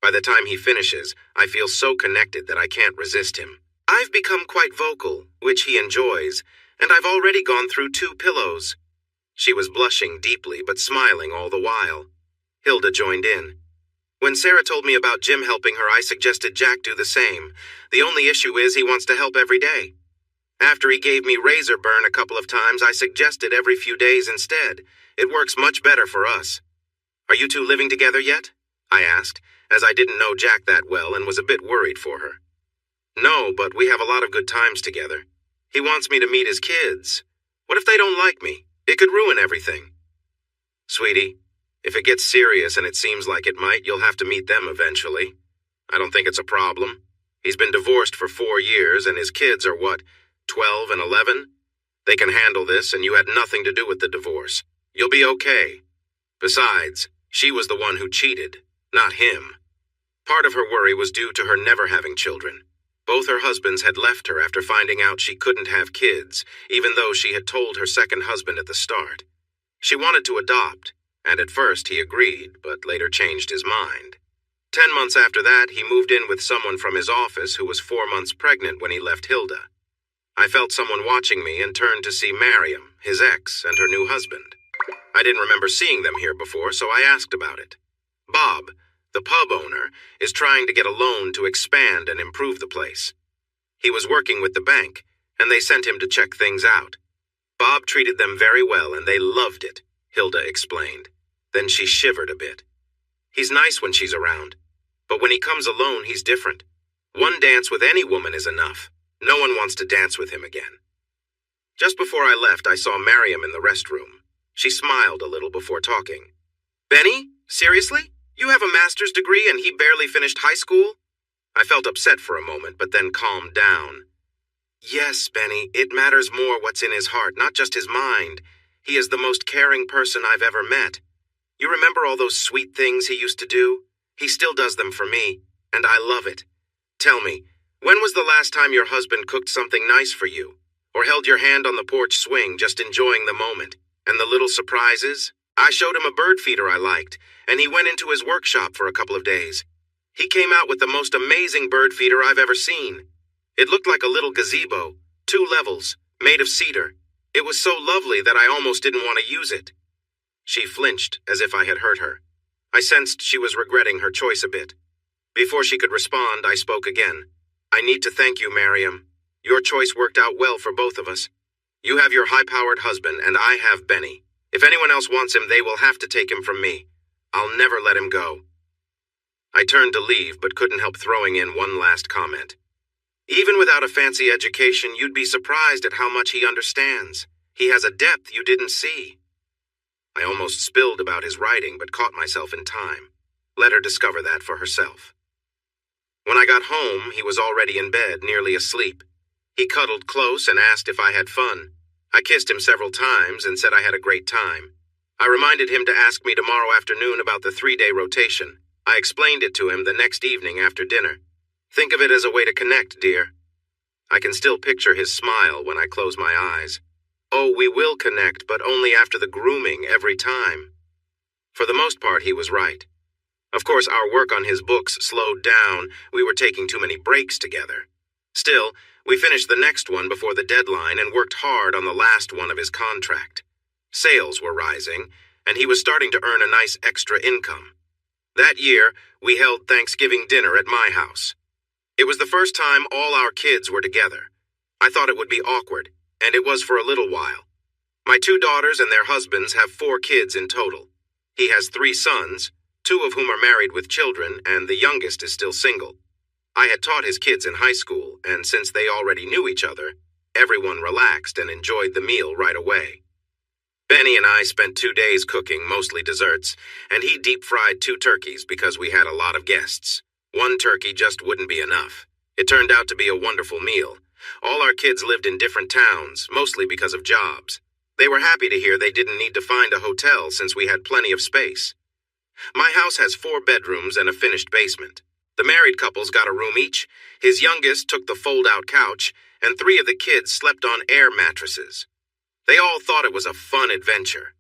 By the time he finishes, I feel so connected that I can't resist him. I've become quite vocal, which he enjoys, and I've already gone through 2 pillows. She was blushing deeply but smiling all the while. Hilda joined in. When Sarah told me about Jim helping her, I suggested Jack do the same. The only issue is he wants to help every day. After he gave me razor burn a couple of times, I suggested every few days instead. It works much better for us. Are you two living together yet? I asked, as I didn't know Jack that well and was a bit worried for her. No, but we have a lot of good times together. He wants me to meet his kids. What if they don't like me? It could ruin everything. Sweetie, if it gets serious and it seems like it might, you'll have to meet them eventually. I don't think it's a problem. He's been divorced for 4 years and his kids are what, 12 and 11? They can handle this and you had nothing to do with the divorce. You'll be okay. Besides, she was the one who cheated, not him. Part of her worry was due to her never having children. Both her husbands had left her after finding out she couldn't have kids, even though she had told her second husband at the start. She wanted to adopt, and at first he agreed, but later changed his mind. 10 months after that, he moved in with someone from his office who was 4 months pregnant when he left Hilda. I felt someone watching me and turned to see Mariam, his ex, and her new husband. I didn't remember seeing them here before, so I asked about it. Bob, the pub owner, is trying to get a loan to expand and improve the place. He was working with the bank, and they sent him to check things out. Bob treated them very well and they loved it, Hilda explained. Then she shivered a bit. He's nice when she's around, but when he comes alone, he's different. One dance with any woman is enough. No one wants to dance with him again. Just before I left, I saw Miriam in the restroom. She smiled a little before talking. Benny? Seriously? You have a master's degree and he barely finished high school? I felt upset for a moment, but then calmed down. Yes, Benny, it matters more what's in his heart, not just his mind. He is the most caring person I've ever met. You remember all those sweet things he used to do? He still does them for me, and I love it. Tell me, when was the last time your husband cooked something nice for you? Or held your hand on the porch swing, just enjoying the moment? And the little surprises? I showed him a bird feeder I liked, and he went into his workshop for a couple of days. He came out with the most amazing bird feeder I've ever seen. It looked like a little gazebo, 2 levels, made of cedar. It was so lovely that I almost didn't want to use it. She flinched, as if I had hurt her. I sensed she was regretting her choice a bit. Before she could respond, I spoke again. I need to thank you, Miriam. Your choice worked out well for both of us. You have your high-powered husband, and I have Benny. If anyone else wants him, they will have to take him from me. I'll never let him go. I turned to leave, but couldn't help throwing in one last comment. Even without a fancy education, you'd be surprised at how much he understands. He has a depth you didn't see. I almost spilled about his writing, but caught myself in time. Let her discover that for herself. When I got home, he was already in bed, nearly asleep. He cuddled close and asked if I had fun. I kissed him several times and said I had a great time. I reminded him to ask me tomorrow afternoon about the 3-day rotation. I explained it to him the next evening after dinner. Think of it as a way to connect, dear. I can still picture his smile when I close my eyes. Oh, we will connect, but only after the grooming every time. For the most part, he was right. Of course, our work on his books slowed down. We were taking too many breaks together. Still, we finished the next one before the deadline and worked hard on the last one of his contract. Sales were rising, and he was starting to earn a nice extra income. That year, we held Thanksgiving dinner at my house. It was the first time all our kids were together. I thought it would be awkward, and it was for a little while. My 2 daughters and their husbands have 4 kids in total. He has 3 sons, 2 of whom are married with children, and the youngest is still single. I had taught his kids in high school, and since they already knew each other, everyone relaxed and enjoyed the meal right away. Benny and I spent 2 days cooking, mostly desserts, and he deep-fried 2 turkeys because we had a lot of guests. 1 turkey just wouldn't be enough. It turned out to be a wonderful meal. All our kids lived in different towns, mostly because of jobs. They were happy to hear they didn't need to find a hotel since we had plenty of space. My house has 4 bedrooms and a finished basement. The married couples got a room each. His youngest took the fold-out couch, and 3 of the kids slept on air mattresses. They all thought it was a fun adventure.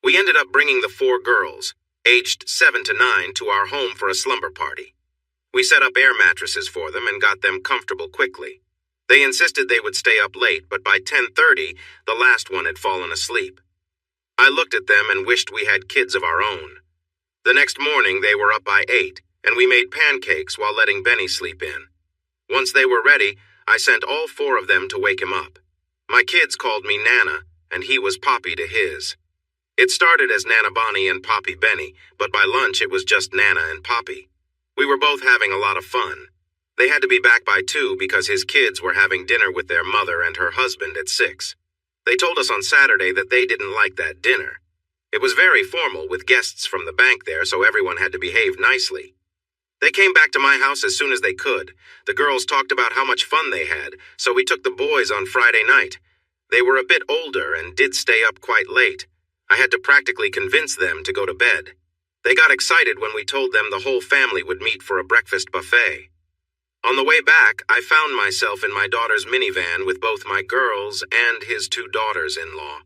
We ended up bringing the 4 girls, aged 7 to 9, to our home for a slumber party. We set up air mattresses for them and got them comfortable quickly. They insisted they would stay up late, but by 10:30, the last one had fallen asleep. I looked at them and wished we had kids of our own. The next morning, they were up by 8, and we made pancakes while letting Benny sleep in. Once they were ready, I sent all 4 of them to wake him up. My kids called me Nana, and he was Poppy to his. It started as Nana Bonnie and Poppy Benny, but by lunch it was just Nana and Poppy. We were both having a lot of fun. They had to be back by 2 because his kids were having dinner with their mother and her husband at 6. They told us on Saturday that they didn't like that dinner. It was very formal with guests from the bank there, so everyone had to behave nicely. They came back to my house as soon as they could. The girls talked about how much fun they had, so we took the boys on Friday night. They were a bit older and did stay up quite late. I had to practically convince them to go to bed. They got excited when we told them the whole family would meet for a breakfast buffet. On the way back, I found myself in my daughter's minivan with both my girls and his 2 daughters-in-law.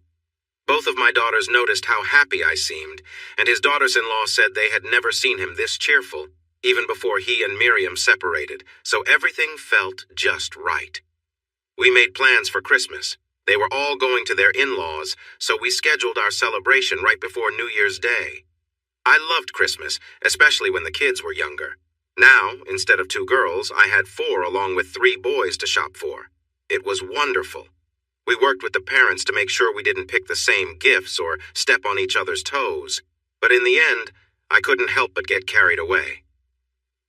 Both of my daughters noticed how happy I seemed, and his daughters-in-law said they had never seen him this cheerful, even before he and Miriam separated, so everything felt just right. We made plans for Christmas. They were all going to their in-laws, so we scheduled our celebration right before New Year's Day. I loved Christmas, especially when the kids were younger. Now, instead of 2 girls, I had 4 along with 3 boys to shop for. It was wonderful. We worked with the parents to make sure we didn't pick the same gifts or step on each other's toes, but in the end, I couldn't help but get carried away.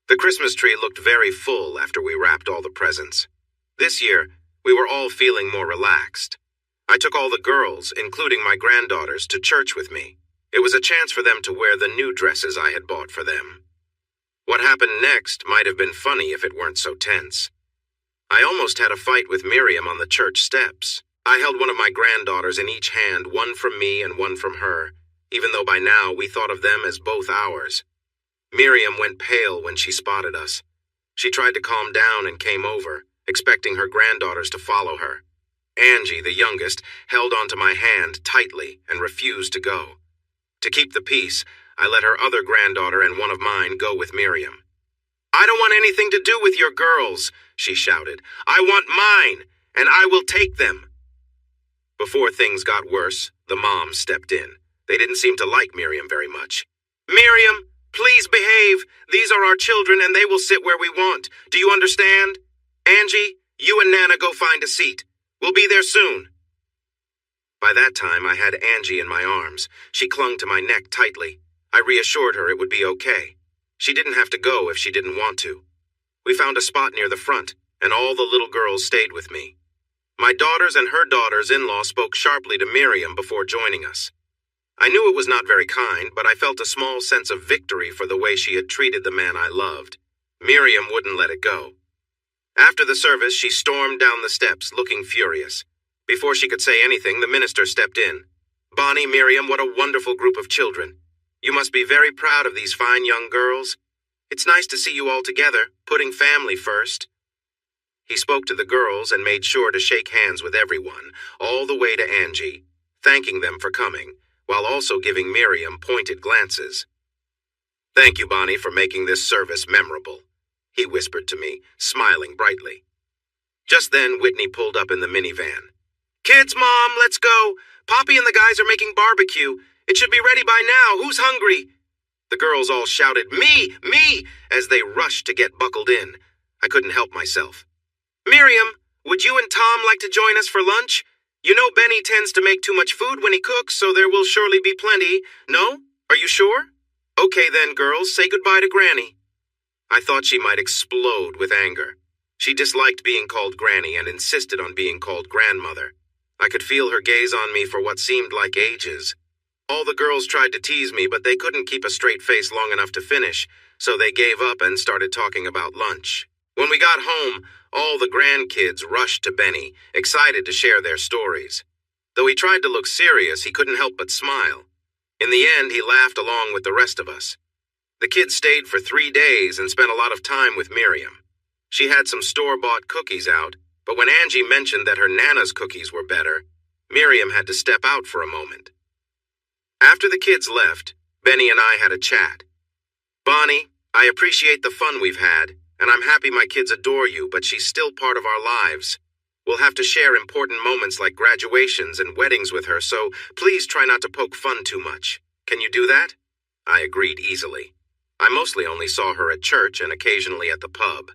The Christmas tree looked very full after we wrapped all the presents. This year, we were all feeling more relaxed. I took all the girls, including my granddaughters, to church with me. It was a chance for them to wear the new dresses I had bought for them. What happened next might have been funny if it weren't so tense. I almost had a fight with Miriam on the church steps. I held one of my granddaughters in each hand, one from me and one from her, even though by now we thought of them as both ours. Miriam went pale when she spotted us. She tried to calm down and came over, expecting her granddaughters to follow her. Angie, the youngest, held onto my hand tightly and refused to go. To keep the peace, I let her other granddaughter and one of mine go with Miriam. "I don't want anything to do with your girls," she shouted. "I want mine, and I will take them." Before things got worse, the moms stepped in. They didn't seem to like Miriam very much. "Miriam, please behave. These are our children and they will sit where we want. Do you understand? Angie, you and Nana go find a seat. We'll be there soon." By that time, I had Angie in my arms. She clung to my neck tightly. I reassured her it would be okay. She didn't have to go if she didn't want to. We found a spot near the front, and all the little girls stayed with me. My daughters and her daughters-in-law spoke sharply to Miriam before joining us. I knew it was not very kind, but I felt a small sense of victory for the way she had treated the man I loved. Miriam wouldn't let it go. After the service, she stormed down the steps, looking furious. Before she could say anything, the minister stepped in. "Bonnie, Miriam, what a wonderful group of children. You must be very proud of these fine young girls. It's nice to see you all together, putting family first." He spoke to the girls and made sure to shake hands with everyone, all the way to Angie, thanking them for coming, while also giving Miriam pointed glances. "Thank you, Bonnie, for making this service memorable," he whispered to me, smiling brightly. Just then, Whitney pulled up in the minivan. "Kids, Mom, let's go. Poppy and the guys are making barbecue. It should be ready by now. Who's hungry?" The girls all shouted, "Me! Me!" as they rushed to get buckled in. I couldn't help myself. "Miriam, would you and Tom like to join us for lunch? You know Benny tends to make too much food when he cooks, so there will surely be plenty. No? Are you sure? Okay then, girls, say goodbye to Granny." I thought she might explode with anger. She disliked being called Granny and insisted on being called grandmother. I could feel her gaze on me for what seemed like ages. All the girls tried to tease me, but they couldn't keep a straight face long enough to finish, so they gave up and started talking about lunch. When we got home, all the grandkids rushed to Benny, excited to share their stories. Though he tried to look serious, he couldn't help but smile. In the end, he laughed along with the rest of us. The kids stayed for 3 days and spent a lot of time with Miriam. She had some store-bought cookies out, but when Angie mentioned that her Nana's cookies were better, Miriam had to step out for a moment. After the kids left, Benny and I had a chat. "Bonnie, I appreciate the fun we've had, and I'm happy my kids adore you, but she's still part of our lives. We'll have to share important moments like graduations and weddings with her, so please try not to poke fun too much. Can you do that?" I agreed easily. I mostly only saw her at church and occasionally at the pub.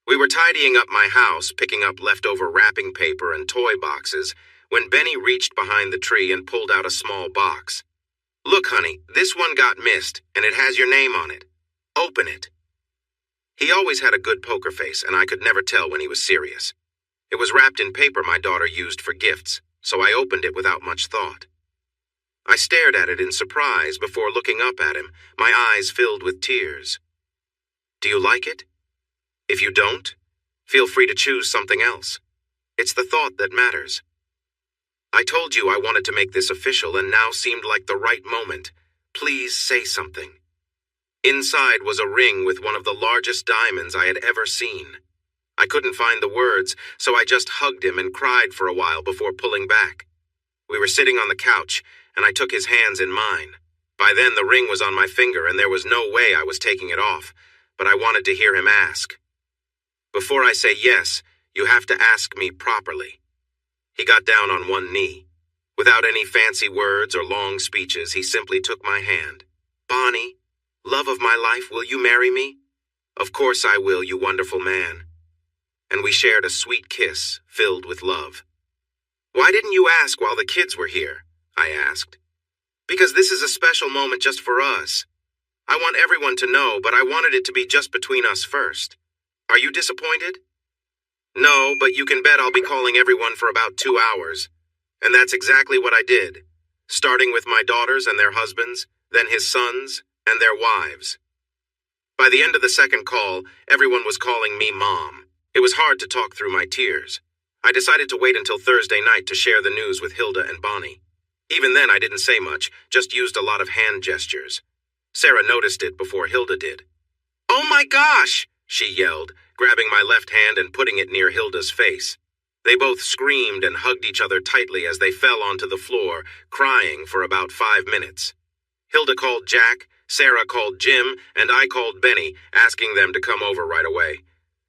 We were tidying up my house, picking up leftover wrapping paper and toy boxes, when Benny reached behind the tree and pulled out a small box. "Look, honey, this one got missed, and it has your name on it. Open it." He always had a good poker face, and I could never tell when he was serious. It was wrapped in paper my daughter used for gifts, so I opened it without much thought. I stared at it in surprise before looking up at him, my eyes filled with tears. "Do you like it? If you don't, feel free to choose something else. It's the thought that matters. I told you I wanted to make this official, and now seemed like the right moment. Please say something." Inside was a ring with one of the largest diamonds I had ever seen. I couldn't find the words, so I just hugged him and cried for a while before pulling back. We were sitting on the couch, and I took his hands in mine. By then the ring was on my finger, and there was no way I was taking it off, but I wanted to hear him ask. "Before I say yes, you have to ask me properly." He got down on one knee. Without any fancy words or long speeches, he simply took my hand. "Bonnie, love of my life, will you marry me?" "Of course I will, you wonderful man." And we shared a sweet kiss filled with love. Why didn't you ask while the kids were here? I asked. Because this is a special moment just for us. I want everyone to know, but I wanted it to be just between us first. Are you disappointed? No, but you can bet I'll be calling everyone for about 2 hours. And that's exactly what I did, starting with my daughters and their husbands, then his sons, and their wives. By the end of the second call, everyone was calling me Mom. It was hard to talk through my tears. I decided to wait until Thursday night to share the news with Hilda and Bonnie. Even then, I didn't say much, just used a lot of hand gestures. Sarah noticed it before Hilda did. "Oh my gosh!" she yelled, grabbing my left hand and putting it near Hilda's face. They both screamed and hugged each other tightly as they fell onto the floor, crying for about 5 minutes. Hilda called Jack, Sarah called Jim, and I called Benny, asking them to come over right away.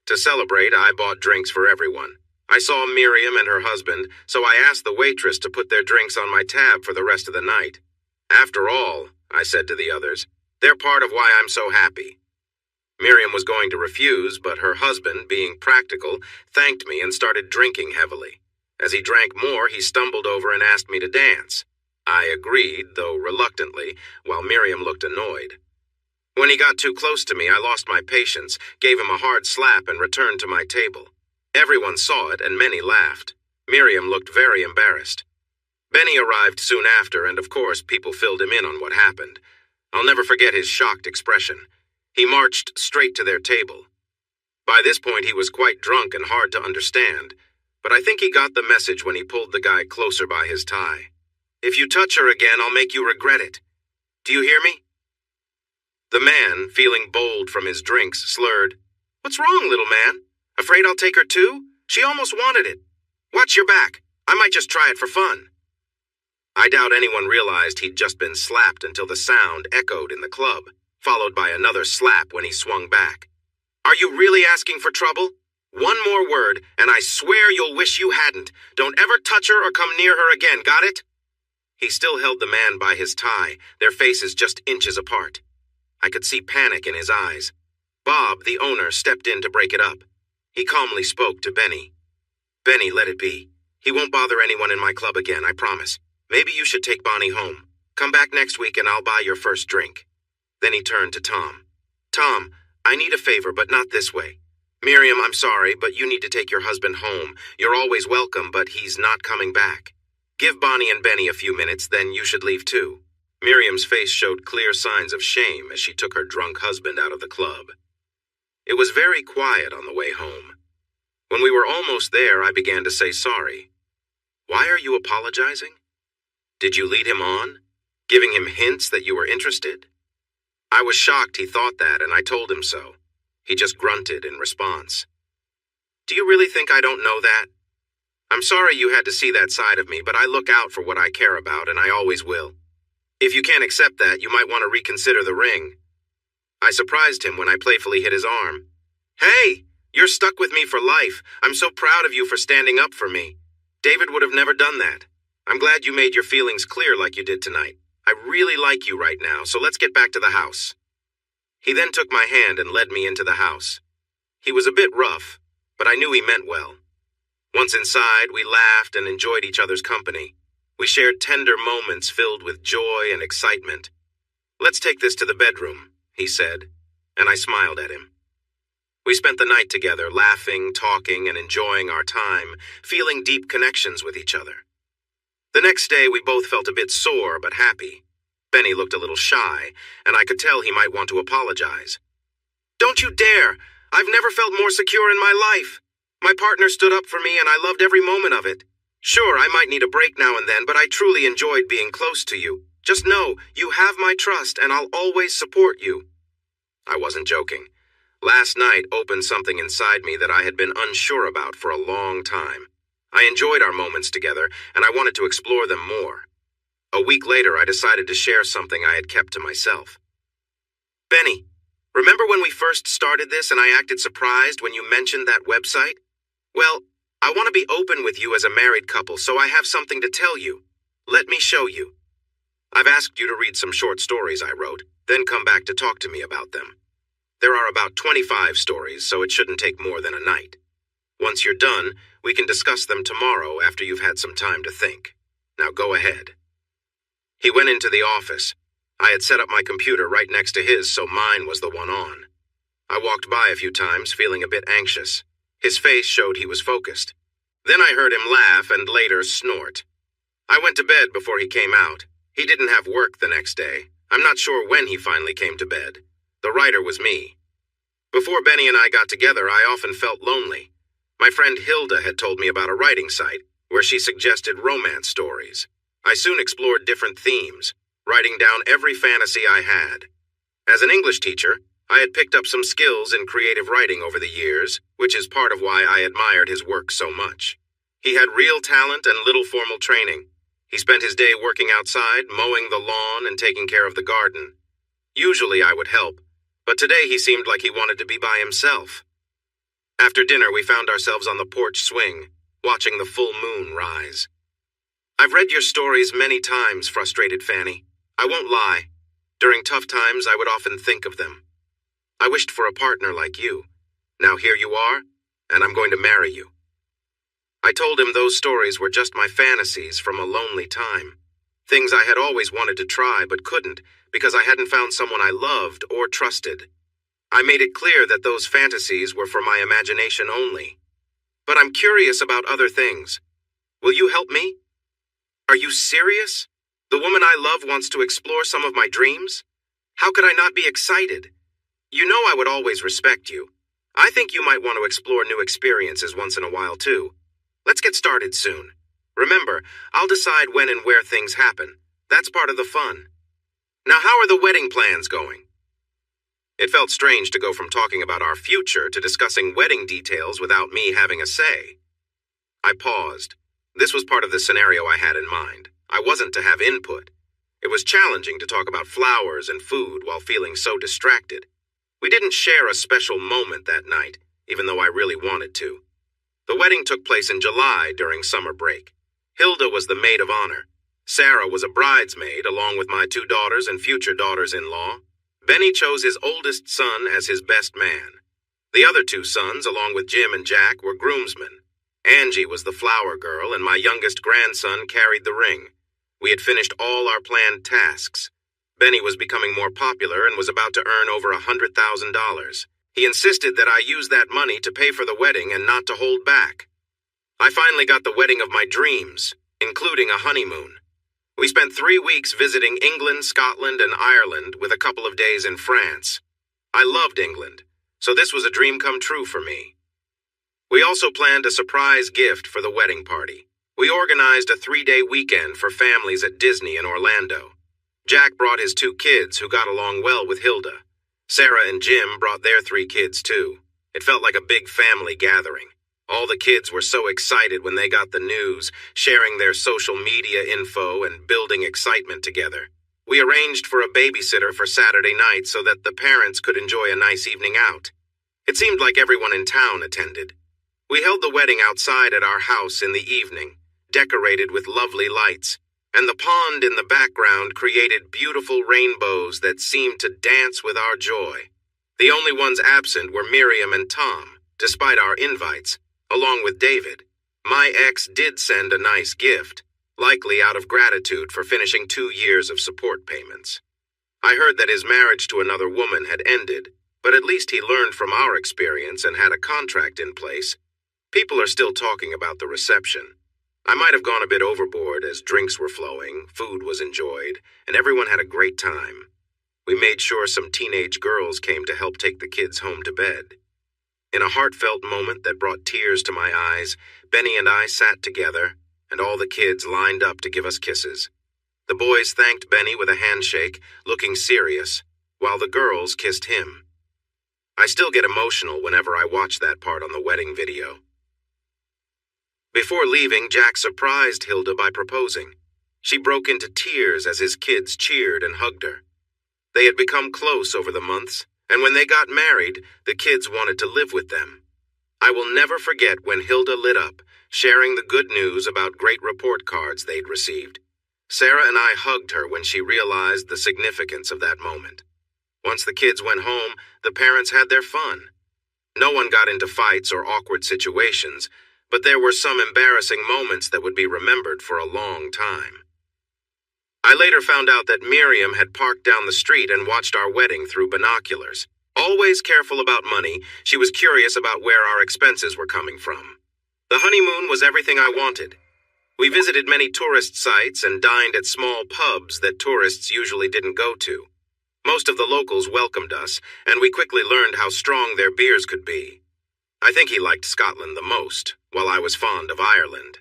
To celebrate, I bought drinks for everyone. I saw Miriam and her husband, so I asked the waitress to put their drinks on my tab for the rest of the night. After all, I said to the others, they're part of why I'm so happy. Miriam was going to refuse, but her husband, being practical, thanked me and started drinking heavily. As he drank more, he stumbled over and asked me to dance. I agreed, though reluctantly, while Miriam looked annoyed. When he got too close to me, I lost my patience, gave him a hard slap, and returned to my table. Everyone saw it, and many laughed. Miriam looked very embarrassed. Benny arrived soon after, and of course, people filled him in on what happened. I'll never forget his shocked expression. He marched straight to their table. By this point, he was quite drunk and hard to understand, but I think he got the message when he pulled the guy closer by his tie. "If you touch her again, I'll make you regret it. Do you hear me?" The man, feeling bold from his drinks, slurred, "What's wrong, little man? Afraid I'll take her too? She almost wanted it. Watch your back. I might just try it for fun." I doubt anyone realized he'd just been slapped until the sound echoed in the club, followed by another slap when he swung back. "Are you really asking for trouble? One more word, and I swear you'll wish you hadn't. Don't ever touch her or come near her again, got it?" He still held the man by his tie, their faces just inches apart. I could see panic in his eyes. Bob, the owner, stepped in to break it up. He calmly spoke to Benny. "Benny, let it be. He won't bother anyone in my club again, I promise. Maybe you should take Bonnie home. Come back next week and I'll buy your first drink." Then he turned to Tom. "Tom, I need a favor, but not this way. Miriam, I'm sorry, but you need to take your husband home. You're always welcome, but he's not coming back. Give Bonnie and Benny a few minutes, then you should leave too." Miriam's face showed clear signs of shame as she took her drunk husband out of the club. It was very quiet on the way home. When we were almost there, I began to say sorry. "Why are you apologizing? Did you lead him on, giving him hints that you were interested?" I was shocked he thought that, and I told him so. He just grunted in response. "Do you really think I don't know that? I'm sorry you had to see that side of me, but I look out for what I care about, and I always will. If you can't accept that, you might want to reconsider the ring." I surprised him when I playfully hit his arm. "Hey, you're stuck with me for life. I'm so proud of you for standing up for me. David would have never done that. I'm glad you made your feelings clear like you did tonight. I really like you right now, so let's get back to the house." He then took my hand and led me into the house. He was a bit rough, but I knew he meant well. Once inside, we laughed and enjoyed each other's company. We shared tender moments filled with joy and excitement. "Let's take this to the bedroom," he said, and I smiled at him. We spent the night together, laughing, talking, and enjoying our time, feeling deep connections with each other. The next day, we both felt a bit sore but happy. Benny looked a little shy, and I could tell he might want to apologize. "Don't you dare! I've never felt more secure in my life. My partner stood up for me, and I loved every moment of it. Sure, I might need a break now and then, but I truly enjoyed being close to you. Just know, you have my trust, and I'll always support you." I wasn't joking. Last night opened something inside me that I had been unsure about for a long time. I enjoyed our moments together, and I wanted to explore them more. A week later, I decided to share something I had kept to myself. "Benny, remember when we first started this and I acted surprised when you mentioned that website? Well, I want to be open with you as a married couple, so I have something to tell you. Let me show you. I've asked you to read some short stories I wrote, then come back to talk to me about them. There are about 25 stories, so it shouldn't take more than a night." Once you're done, we can discuss them tomorrow after you've had some time to think. Now go ahead." He went into the office. I had set up my computer right next to his, so mine was the one on. I walked by a few times, feeling a bit anxious. His face showed he was focused. Then I heard him laugh and later snort. I went to bed before he came out. He didn't have work the next day. I'm not sure when he finally came to bed. The writer was me. Before Benny and I got together, I often felt lonely. My friend Hilda had told me about a writing site where she suggested romance stories. I soon explored different themes, writing down every fantasy I had. As an English teacher, I had picked up some skills in creative writing over the years, which is part of why I admired his work so much. He had real talent and little formal training. He spent his day working outside, mowing the lawn and taking care of the garden. Usually I would help, but today he seemed like he wanted to be by himself. After dinner, we found ourselves on the porch swing, watching the full moon rise. "I've read your stories many times," frustrated Fanny. "I won't lie. During tough times, I would often think of them. I wished for a partner like you. Now here you are, and I'm going to marry you." I told him those stories were just my fantasies from a lonely time. Things I had always wanted to try but couldn't because I hadn't found someone I loved or trusted. I made it clear that those fantasies were for my imagination only. But I'm curious about other things. Will you help me? Are you serious? The woman I love wants to explore some of my dreams? How could I not be excited? You know I would always respect you. I think you might want to explore new experiences once in a while too. Let's get started soon. Remember, I'll decide when and where things happen. That's part of the fun. Now, how are the wedding plans going? It felt strange to go from talking about our future to discussing wedding details without me having a say. I paused. This was part of the scenario I had in mind. I wasn't to have input. It was challenging to talk about flowers and food while feeling so distracted. We didn't share a special moment that night, even though I really wanted to. The wedding took place in July during summer break. Hilda was the maid of honor. Sarah was a bridesmaid along with my 2 daughters and future daughters-in-law. Benny chose his oldest son as his best man. The other 2 sons, along with Jim and Jack, were groomsmen. Angie was the flower girl, and my youngest grandson carried the ring. We had finished all our planned tasks. Benny was becoming more popular and was about to earn over $100,000. He insisted that I use that money to pay for the wedding and not to hold back. I finally got the wedding of my dreams, including a honeymoon. We spent 3 weeks visiting England, Scotland, and Ireland with a couple of days in France. I loved England, so this was a dream come true for me. We also planned a surprise gift for the wedding party. We organized a 3-day weekend for families at Disney in Orlando. Jack brought his 2 kids who got along well with Hilda. Sarah and Jim brought their 3 kids too. It felt like a big family gathering. All the kids were so excited when they got the news, sharing their social media info and building excitement together. We arranged for a babysitter for Saturday night so that the parents could enjoy a nice evening out. It seemed like everyone in town attended. We held the wedding outside at our house in the evening, decorated with lovely lights, and the pond in the background created beautiful rainbows that seemed to dance with our joy. The only ones absent were Miriam and Tom, despite our invites, along with David. My ex did send a nice gift, likely out of gratitude for finishing 2 years of support payments. I heard that his marriage to another woman had ended, but at least he learned from our experience and had a contract in place. People are still talking about the reception. I might have gone a bit overboard as drinks were flowing, food was enjoyed, and everyone had a great time. We made sure some teenage girls came to help take the kids home to bed. In a heartfelt moment that brought tears to my eyes, Benny and I sat together, and all the kids lined up to give us kisses. The boys thanked Benny with a handshake, looking serious, while the girls kissed him. I still get emotional whenever I watch that part on the wedding video. Before leaving, Jack surprised Hilda by proposing. She broke into tears as his kids cheered and hugged her. They had become close over the months, and when they got married, the kids wanted to live with them. I will never forget when Hilda lit up, sharing the good news about great report cards they'd received. Sarah and I hugged her when she realized the significance of that moment. Once the kids went home, the parents had their fun. No one got into fights or awkward situations, but there were some embarrassing moments that would be remembered for a long time. I later found out that Miriam had parked down the street and watched our wedding through binoculars. Always careful about money, she was curious about where our expenses were coming from. The honeymoon was everything I wanted. We visited many tourist sites and dined at small pubs that tourists usually didn't go to. Most of the locals welcomed us, and we quickly learned how strong their beers could be. I think he liked Scotland the most, while I was fond of Ireland.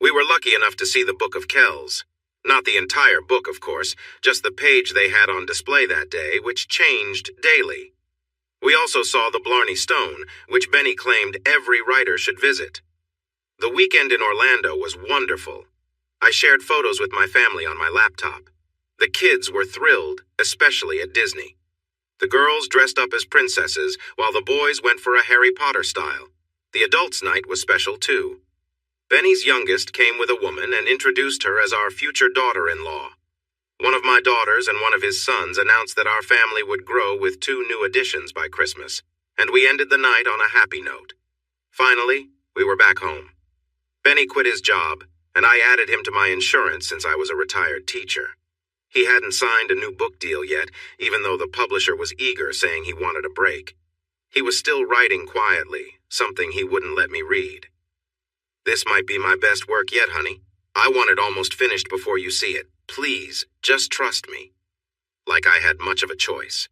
We were lucky enough to see the Book of Kells. Not the entire book, of course, just the page they had on display that day, which changed daily. We also saw the Blarney Stone, which Benny claimed every writer should visit. The weekend in Orlando was wonderful. I shared photos with my family on my laptop. The kids were thrilled, especially at Disney. The girls dressed up as princesses, while the boys went for a Harry Potter style. The adults' night was special, too. Benny's youngest came with a woman and introduced her as our future daughter-in-law. One of my daughters and one of his sons announced that our family would grow with 2 new additions by Christmas, and we ended the night on a happy note. Finally, we were back home. Benny quit his job, and I added him to my insurance since I was a retired teacher. He hadn't signed a new book deal yet, even though the publisher was eager, saying he wanted a break. He was still writing quietly, something he wouldn't let me read. "This might be my best work yet, honey. I want it almost finished before you see it. Please, just trust me." Like I had much of a choice.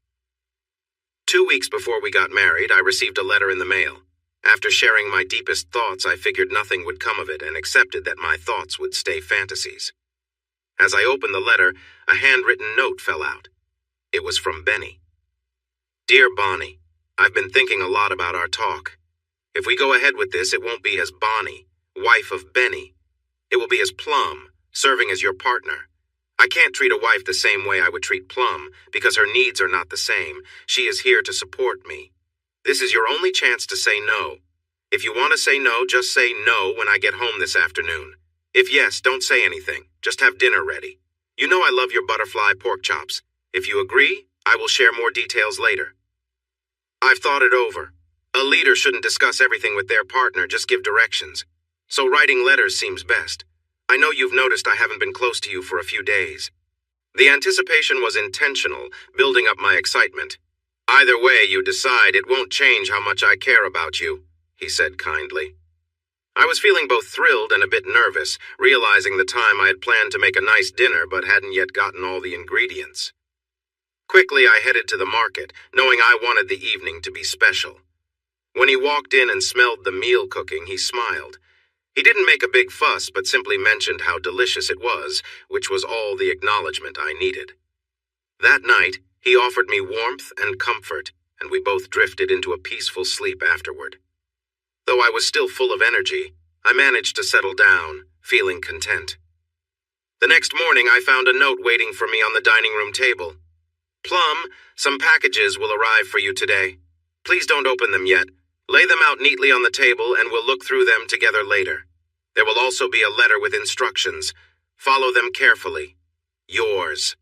2 weeks before we got married, I received a letter in the mail. After sharing my deepest thoughts, I figured nothing would come of it and accepted that my thoughts would stay fantasies. As I opened the letter, a handwritten note fell out. It was from Benny. "Dear Bonnie, I've been thinking a lot about our talk. If we go ahead with this, it won't be as Bonnie, wife of Benny. It will be as Plum, serving as your partner. I can't treat a wife the same way I would treat Plum, because her needs are not the same. She is here to support me. This is your only chance to say no. If you want to say no, just say no when I get home this afternoon. If yes, don't say anything. Just have dinner ready. You know I love your butterfly pork chops. If you agree, I will share more details later. I've thought it over. A leader shouldn't discuss everything with their partner, just give directions. So writing letters seems best. I know you've noticed I haven't been close to you for a few days. The anticipation was intentional, building up my excitement. Either way you decide, it won't change how much I care about you," he said kindly. I was feeling both thrilled and a bit nervous, realizing the time I had planned to make a nice dinner but hadn't yet gotten all the ingredients. Quickly I headed to the market, knowing I wanted the evening to be special. When he walked in and smelled the meal cooking, he smiled. He didn't make a big fuss, but simply mentioned how delicious it was, which was all the acknowledgement I needed. That night, he offered me warmth and comfort, and we both drifted into a peaceful sleep afterward. Though I was still full of energy, I managed to settle down, feeling content. The next morning, I found a note waiting for me on the dining room table. "Plum, some packages will arrive for you today. Please don't open them yet. Lay them out neatly on the table and we'll look through them together later. There will also be a letter with instructions. Follow them carefully. Yours."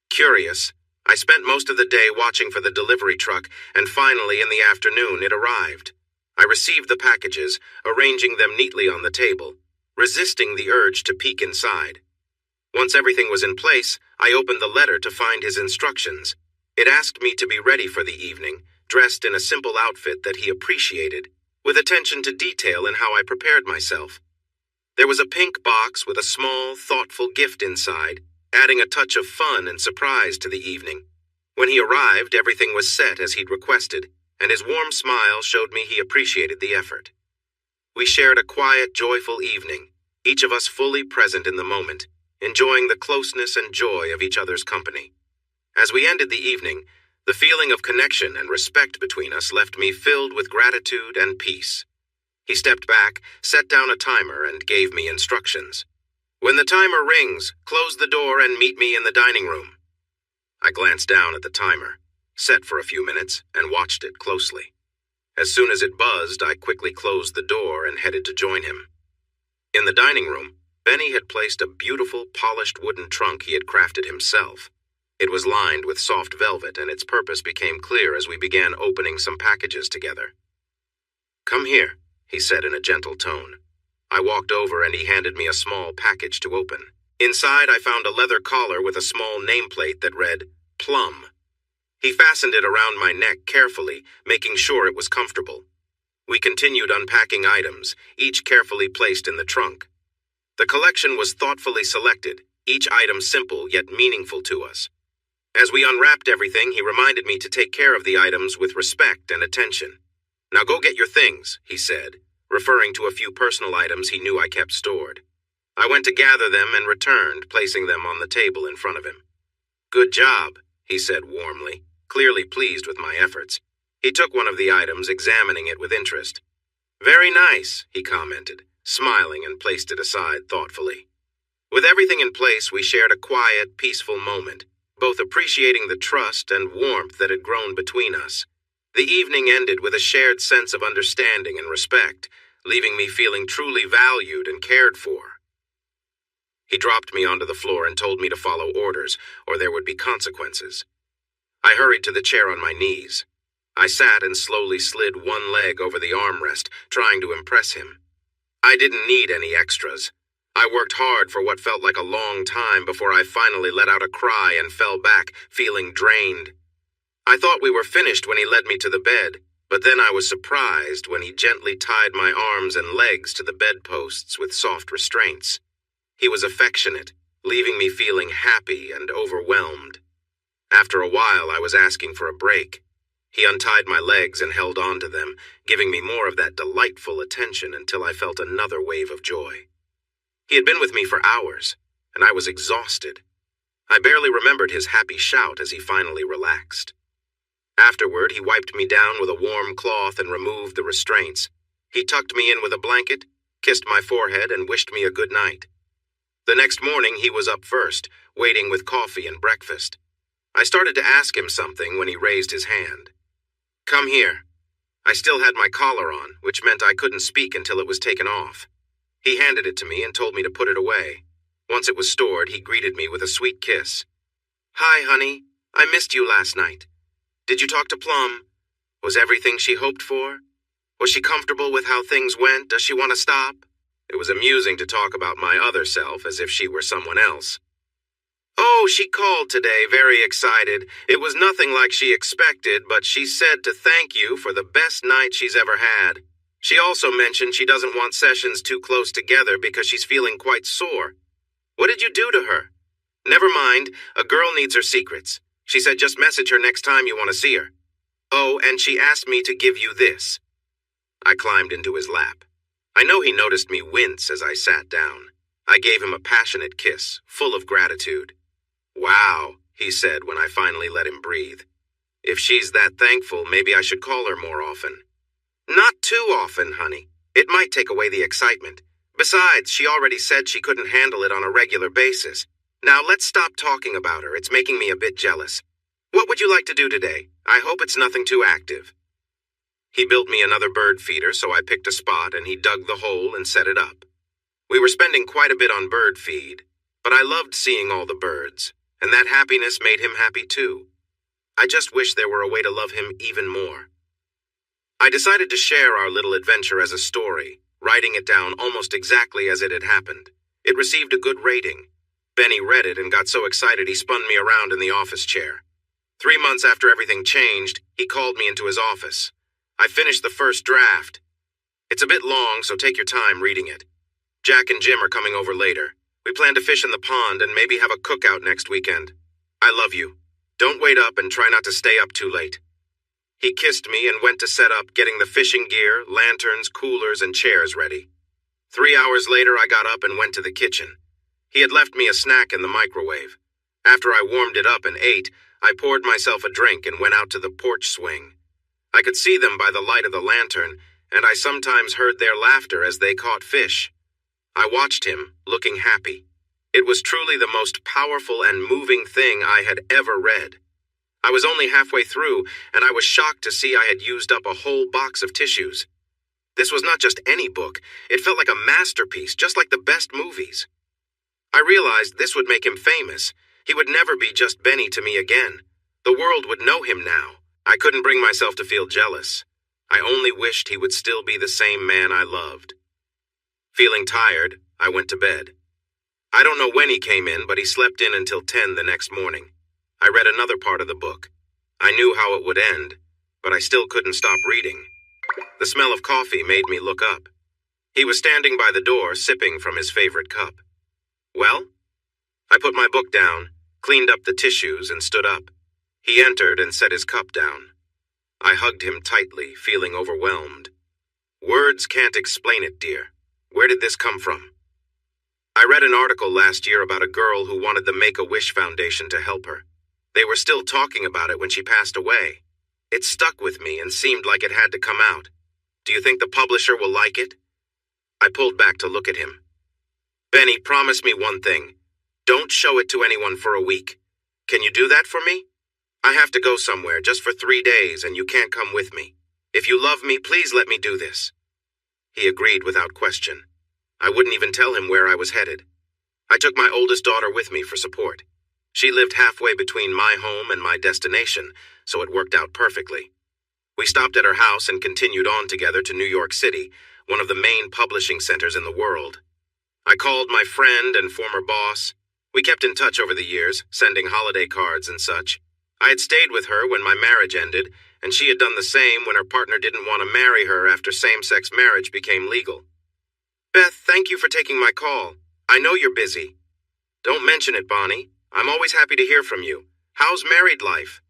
Curious, I spent most of the day watching for the delivery truck, and finally in the afternoon it arrived. I received the packages, arranging them neatly on the table, resisting the urge to peek inside. Once everything was in place, I opened the letter to find his instructions. It asked me to be ready for the evening, dressed in a simple outfit that he appreciated, with attention to detail in how I prepared myself. There was a pink box with a small, thoughtful gift inside, adding a touch of fun and surprise to the evening. When he arrived, everything was set as he'd requested, and his warm smile showed me he appreciated the effort. We shared a quiet, joyful evening, each of us fully present in the moment, enjoying the closeness and joy of each other's company. As we ended the evening, the feeling of connection and respect between us left me filled with gratitude and peace. He stepped back, set down a timer, and gave me instructions. "When the timer rings, close the door and meet me in the dining room." I glanced down at the timer, set for a few minutes, and watched it closely. As soon as it buzzed, I quickly closed the door and headed to join him. In the dining room, Benny had placed a beautiful, polished wooden trunk he had crafted himself. It was lined with soft velvet, and its purpose became clear as we began opening some packages together. "Come here," he said in a gentle tone. I walked over and he handed me a small package to open. Inside, I found a leather collar with a small nameplate that read, Plum. He fastened it around my neck carefully, making sure it was comfortable. We continued unpacking items, each carefully placed in the trunk. The collection was thoughtfully selected, each item simple yet meaningful to us. As we unwrapped everything, he reminded me to take care of the items with respect and attention. "Now go get your things," he said, referring to a few personal items he knew I kept stored. I went to gather them and returned, placing them on the table in front of him. "Good job," he said warmly, clearly pleased with my efforts. He took one of the items, examining it with interest. "Very nice," he commented, smiling, and placed it aside thoughtfully. With everything in place, we shared a quiet, peaceful moment, both appreciating the trust and warmth that had grown between us. The evening ended with a shared sense of understanding and respect, leaving me feeling truly valued and cared for. He dropped me onto the floor and told me to follow orders, or there would be consequences. I hurried to the chair on my knees. I sat and slowly slid one leg over the armrest, trying to impress him. I didn't need any extras. I worked hard for what felt like a long time before I finally let out a cry and fell back, feeling drained. I thought we were finished when he led me to the bed, but then I was surprised when he gently tied my arms and legs to the bedposts with soft restraints. He was affectionate, leaving me feeling happy and overwhelmed. After a while, I was asking for a break. He untied my legs and held on to them, giving me more of that delightful attention until I felt another wave of joy. He had been with me for hours, and I was exhausted. I barely remembered his happy shout as he finally relaxed. Afterward, he wiped me down with a warm cloth and removed the restraints. He tucked me in with a blanket, kissed my forehead, and wished me a good night. The next morning, he was up first, waiting with coffee and breakfast. I started to ask him something when he raised his hand. "Come here." I still had my collar on, which meant I couldn't speak until it was taken off. He handed it to me and told me to put it away. Once it was stored, he greeted me with a sweet kiss. "Hi, honey. I missed you last night. Did you talk to Plum? Was everything she hoped for? Was she comfortable with how things went? Does she want to stop?" It was amusing to talk about my other self as if she were someone else. "Oh, she called today, very excited. It was nothing like she expected, but she said to thank you for the best night she's ever had. She also mentioned she doesn't want sessions too close together because she's feeling quite sore. What did you do to her?" "Never mind, a girl needs her secrets. She said just message her next time you want to see her. Oh, and she asked me to give you this." I climbed into his lap. I know he noticed me wince as I sat down. I gave him a passionate kiss, full of gratitude. "Wow," he said when I finally let him breathe. "If she's that thankful, maybe I should call her more often." "Not too often, honey. It might take away the excitement. Besides, she already said she couldn't handle it on a regular basis. Now let's stop talking about her. It's making me a bit jealous. What would you like to do today? I hope it's nothing too active." He built me another bird feeder, so I picked a spot and he dug the hole and set it up. We were spending quite a bit on bird feed, but I loved seeing all the birds, and that happiness made him happy too. I just wish there were a way to love him even more. I decided to share our little adventure as a story, writing it down almost exactly as it had happened. It received a good rating. Benny read it and got so excited he spun me around in the office chair. 3 months after everything changed, he called me into his office. I finished the first draft. It's a bit long, so take your time reading it. Jack and Jim are coming over later. We plan to fish in the pond and maybe have a cookout next weekend. I love you. Don't wait up and try not to stay up too late. He kissed me and went to set up, getting the fishing gear, lanterns, coolers, and chairs ready. 3 hours later, I got up and went to the kitchen. He had left me a snack in the microwave. After I warmed it up and ate, I poured myself a drink and went out to the porch swing. I could see them by the light of the lantern, and I sometimes heard their laughter as they caught fish. I watched him, looking happy. It was truly the most powerful and moving thing I had ever read. I was only halfway through, and I was shocked to see I had used up a whole box of tissues. This was not just any book. It felt like a masterpiece, just like the best movies. I realized this would make him famous. He would never be just Benny to me again. The world would know him now. I couldn't bring myself to feel jealous. I only wished he would still be the same man I loved. Feeling tired, I went to bed. I don't know when he came in, but he slept in until 10 the next morning. I read another part of the book. I knew how it would end, but I still couldn't stop reading. The smell of coffee made me look up. He was standing by the door, sipping from his favorite cup. Well? I put my book down, cleaned up the tissues, and stood up. He entered and set his cup down. I hugged him tightly, feeling overwhelmed. Words can't explain it, dear. Where did this come from? I read an article last year about a girl who wanted the Make-A-Wish Foundation to help her. They were still talking about it when she passed away. It stuck with me and seemed like it had to come out. Do you think the publisher will like it? I pulled back to look at him. Benny, promise me one thing. Don't show it to anyone for a week. Can you do that for me? I have to go somewhere just for 3 days and you can't come with me. If you love me, please let me do this. He agreed without question. I wouldn't even tell him where I was headed. I took my oldest daughter with me for support. She lived halfway between my home and my destination, so it worked out perfectly. We stopped at her house and continued on together to New York City, one of the main publishing centers in the world. I called my friend and former boss. We kept in touch over the years, sending holiday cards and such. I had stayed with her when my marriage ended, and she had done the same when her partner didn't want to marry her after same-sex marriage became legal. Beth, thank you for taking my call. I know you're busy. Don't mention it, Bonnie. I'm always happy to hear from you. How's married life?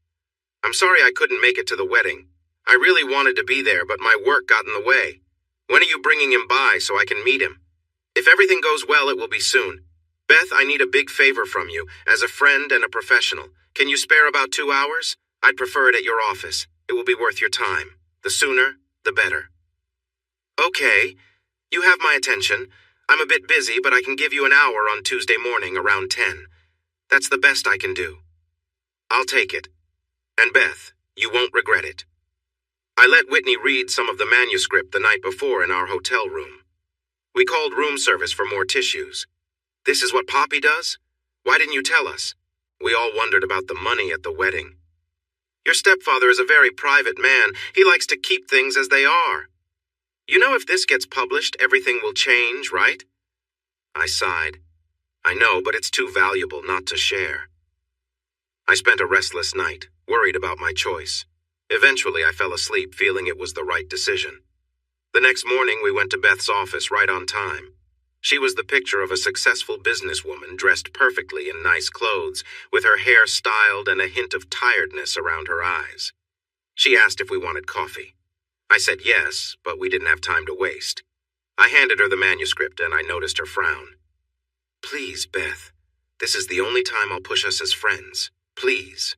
I'm sorry I couldn't make it to the wedding. I really wanted to be there, but my work got in the way. When are you bringing him by so I can meet him? If everything goes well, it will be soon. Beth, I need a big favor from you, as a friend and a professional. Can you spare about 2 hours? I'd prefer it at your office. It will be worth your time. The sooner, the better. Okay. You have my attention. I'm a bit busy, but I can give you an hour on Tuesday morning around 10. That's the best I can do. I'll take it. And Beth, you won't regret it. I let Whitney read some of the manuscript the night before in our hotel room. We called room service for more tissues. This is what Poppy does? Why didn't you tell us? We all wondered about the money at the wedding. Your stepfather is a very private man. He likes to keep things as they are. You know, if this gets published, everything will change, right? I sighed. I know, but it's too valuable not to share. I spent a restless night, worried about my choice. Eventually, I fell asleep, feeling it was the right decision. The next morning, we went to Beth's office right on time. She was the picture of a successful businesswoman dressed perfectly in nice clothes, with her hair styled and a hint of tiredness around her eyes. She asked if we wanted coffee. I said yes, but we didn't have time to waste. I handed her the manuscript and I noticed her frown. Please, Beth, this is the only time I'll push us as friends. Please.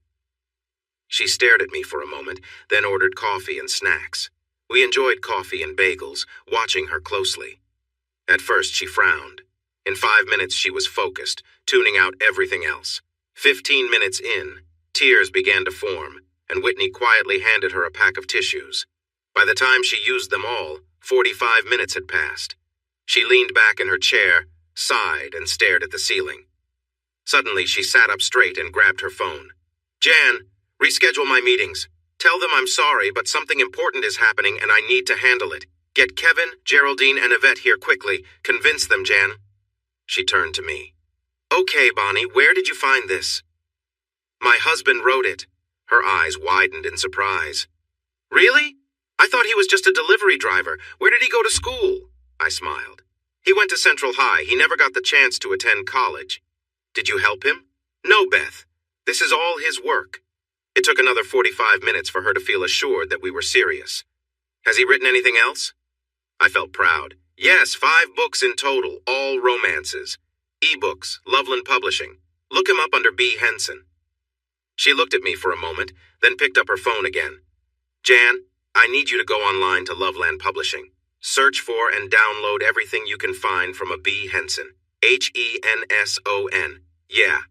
She stared at me for a moment, then ordered coffee and snacks. We enjoyed coffee and bagels, watching her closely. At first, she frowned. In 5 minutes, she was focused, tuning out everything else. 15 minutes in, tears began to form, and Whitney quietly handed her a pack of tissues. By the time she used them all, 45 minutes had passed. She leaned back in her chair, sighed, and stared at the ceiling. Suddenly, she sat up straight and grabbed her phone. Jan, reschedule my meetings. Tell them I'm sorry, but something important is happening and I need to handle it. Get Kevin, Geraldine, and Yvette here quickly. Convince them, Jan. She turned to me. Okay, Bonnie, where did you find this? My husband wrote it. Her eyes widened in surprise. Really? I thought he was just a delivery driver. Where did he go to school? I smiled. He went to Central High. He never got the chance to attend college. Did you help him? No, Beth. This is all his work. It took another 45 minutes for her to feel assured that we were serious. Has he written anything else? I felt proud. Yes, 5 books in total, all romances. E-books, Loveland Publishing. Look him up under B. Henson. She looked at me for a moment, then picked up her phone again. Jan, I need you to go online to Loveland Publishing. Search for and download everything you can find from a B. Henson. Henson. Yeah.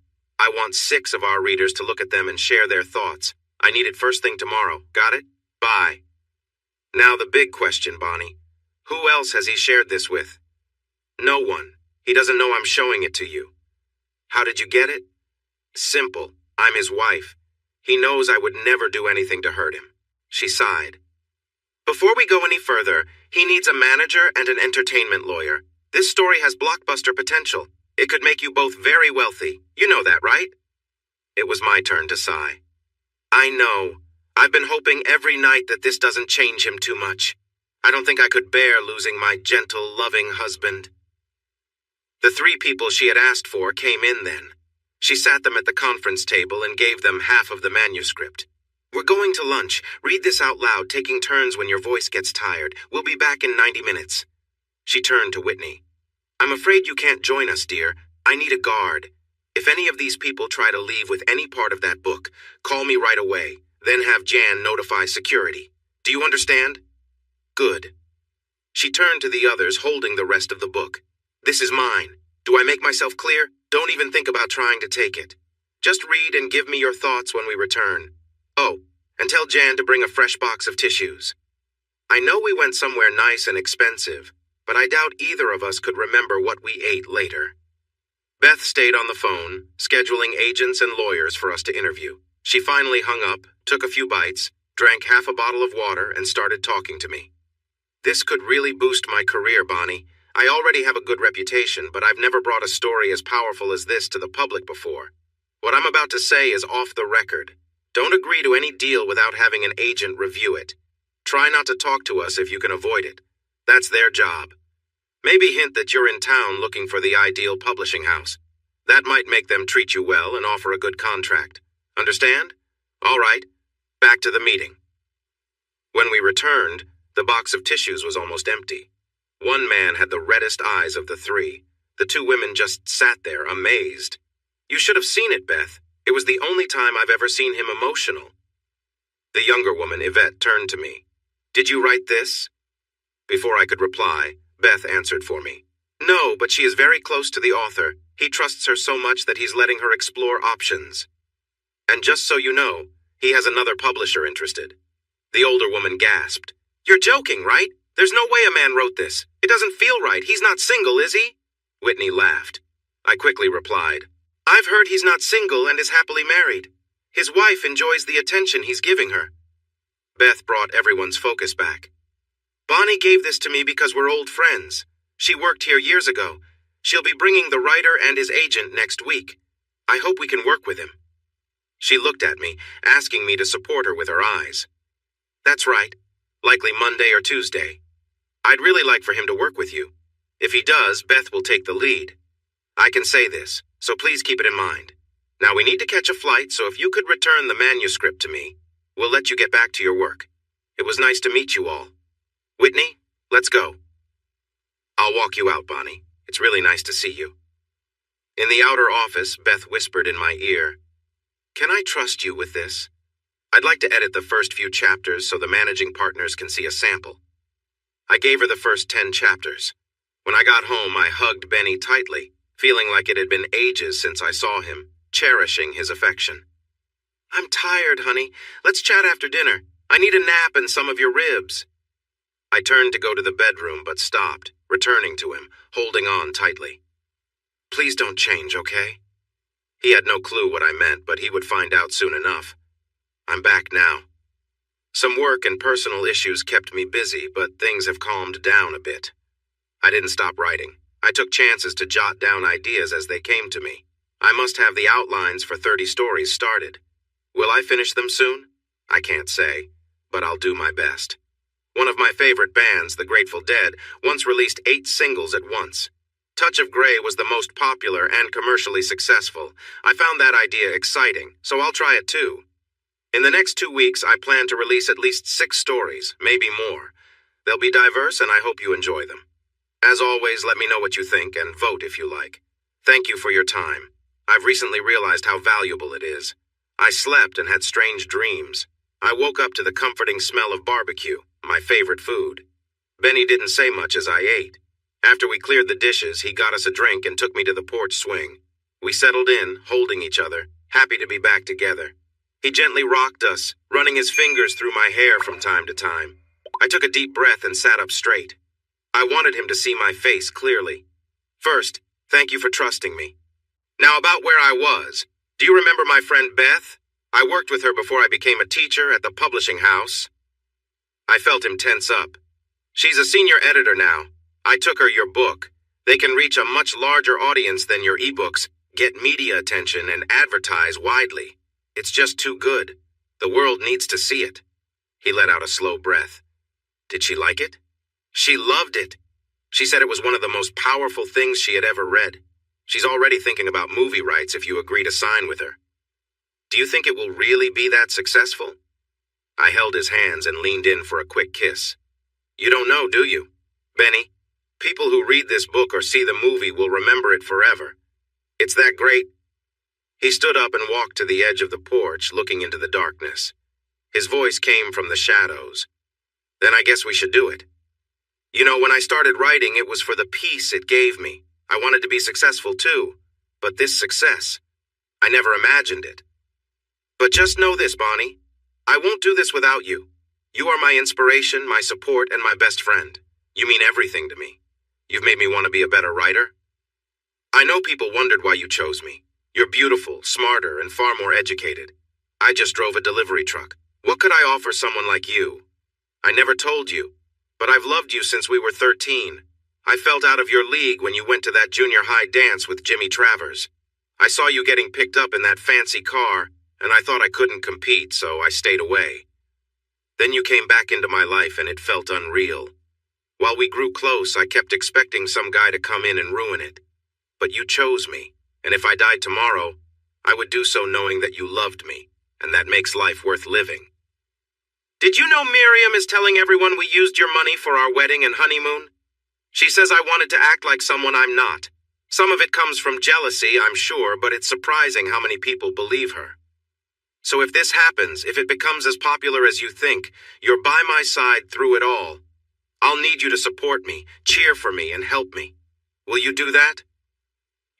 I want 6 of our readers to look at them and share their thoughts. I need it first thing tomorrow. Got it? Bye. Now the big question, Bonnie. Who else has he shared this with? No one. He doesn't know I'm showing it to you. How did you get it? Simple. I'm his wife. He knows I would never do anything to hurt him. She sighed. Before we go any further, he needs a manager and an entertainment lawyer. This story has blockbuster potential. It could make you both very wealthy. You know that, right? It was my turn to sigh. I know. I've been hoping every night that this doesn't change him too much. I don't think I could bear losing my gentle, loving husband. The 3 people she had asked for came in then. She sat them at the conference table and gave them half of the manuscript. We're going to lunch. Read this out loud, taking turns when your voice gets tired. We'll be back in 90 minutes. She turned to Whitney. I'm afraid you can't join us, dear. I need a guard. If any of these people try to leave with any part of that book, call me right away. Then have Jan notify security. Do you understand? Good. She turned to the others, holding the rest of the book. This is mine. Do I make myself clear? Don't even think about trying to take it. Just read and give me your thoughts when we return. Oh, and tell Jan to bring a fresh box of tissues. I know we went somewhere nice and expensive, but I doubt either of us could remember what we ate later. Beth stayed on the phone, scheduling agents and lawyers for us to interview. She finally hung up, took a few bites, drank half a bottle of water, and started talking to me. This could really boost my career, Bonnie. I already have a good reputation, but I've never brought a story as powerful as this to the public before. What I'm about to say is off the record. Don't agree to any deal without having an agent review it. Try not to talk to us if you can avoid it. That's their job. Maybe hint that you're in town looking for the ideal publishing house. That might make them treat you well and offer a good contract. Understand? All right. Back to the meeting. When we returned, the box of tissues was almost empty. One man had the reddest eyes of the 3. The 2 women just sat there, amazed. You should have seen it, Beth. It was the only time I've ever seen him emotional. The younger woman, Yvette, turned to me. Did you write this? Before I could reply, Beth answered for me. No, but she is very close to the author. He trusts her so much that he's letting her explore options. And just so you know, he has another publisher interested. The older woman gasped. You're joking, right? There's no way a man wrote this. It doesn't feel right. He's not single, is he? Whitney laughed. I quickly replied. I've heard he's not single and is happily married. His wife enjoys the attention he's giving her. Beth brought everyone's focus back. Bonnie gave this to me because we're old friends. She worked here years ago. She'll be bringing the writer and his agent next week. I hope we can work with him. She looked at me, asking me to support her with her eyes. That's right. Likely Monday or Tuesday. I'd really like for him to work with you. If he does, Beth will take the lead. I can say this, so please keep it in mind. Now we need to catch a flight, so if you could return the manuscript to me, we'll let you get back to your work. It was nice to meet you all. Whitney, let's go. I'll walk you out, Bonnie. It's really nice to see you. In the outer office, Beth whispered in my ear, Can I trust you with this? I'd like to edit the first few chapters so the managing partners can see a sample. I gave her the first 10 chapters. When I got home, I hugged Benny tightly, feeling like it had been ages since I saw him, cherishing his affection. I'm tired, honey. Let's chat after dinner. I need a nap and some of your ribs. I turned to go to the bedroom, but stopped, returning to him, holding on tightly. Please don't change, okay? He had no clue what I meant, but he would find out soon enough. I'm back now. Some work and personal issues kept me busy, but things have calmed down a bit. I didn't stop writing. I took chances to jot down ideas as they came to me. I must have the outlines for 30 stories started. Will I finish them soon? I can't say, but I'll do my best. One of my favorite bands, the Grateful Dead, once released 8 singles at once. Touch of Grey was the most popular and commercially successful. I found that idea exciting, so I'll try it too. In the next 2 weeks, I plan to release at least 6 stories, maybe more. They'll be diverse, and I hope you enjoy them. As always, let me know what you think and vote if you like. Thank you for your time. I've recently realized how valuable it is. I slept and had strange dreams. I woke up to the comforting smell of barbecue, my favorite food. Benny didn't say much as I ate. After we cleared the dishes, he got us a drink and took me to the porch swing. We settled in, holding each other, happy to be back together. He gently rocked us, running his fingers through my hair from time to time. I took a deep breath and sat up straight. I wanted him to see my face clearly. First, thank you for trusting me. Now about where I was. Do you remember my friend Beth? I worked with her before I became a teacher at the publishing house. I felt him tense up. She's a senior editor now. I took her your book. They can reach a much larger audience than your ebooks, get media attention, and advertise widely. It's just too good. The world needs to see it. He let out a slow breath. Did she like it? She loved it. She said it was one of the most powerful things she had ever read. She's already thinking about movie rights if you agree to sign with her. Do you think it will really be that successful? I held his hands and leaned in for a quick kiss. You don't know, do you? Benny, people who read this book or see the movie will remember it forever. It's that great. He stood up and walked to the edge of the porch, looking into the darkness. His voice came from the shadows. Then I guess we should do it. You know, when I started writing, it was for the peace it gave me. I wanted to be successful too. But this success, I never imagined it. But just know this, Bonnie. I won't do this without you. You are my inspiration, my support, and my best friend. You mean everything to me. You've made me want to be a better writer. I know people wondered why you chose me. You're beautiful, smarter, and far more educated. I just drove a delivery truck. What could I offer someone like you? I never told you, but I've loved you since we were 13. I felt out of your league when you went to that junior high dance with Jimmy Travers. I saw you getting picked up in that fancy car, and I thought I couldn't compete, so I stayed away. Then you came back into my life and it felt unreal. While we grew close, I kept expecting some guy to come in and ruin it. But you chose me, and if I died tomorrow, I would do so knowing that you loved me, and that makes life worth living. Did you know Miriam is telling everyone we used your money for our wedding and honeymoon? She says I wanted to act like someone I'm not. Some of it comes from jealousy, I'm sure, but it's surprising how many people believe her. So if this happens, if it becomes as popular as you think, you're by my side through it all. I'll need you to support me, cheer for me, and help me. Will you do that?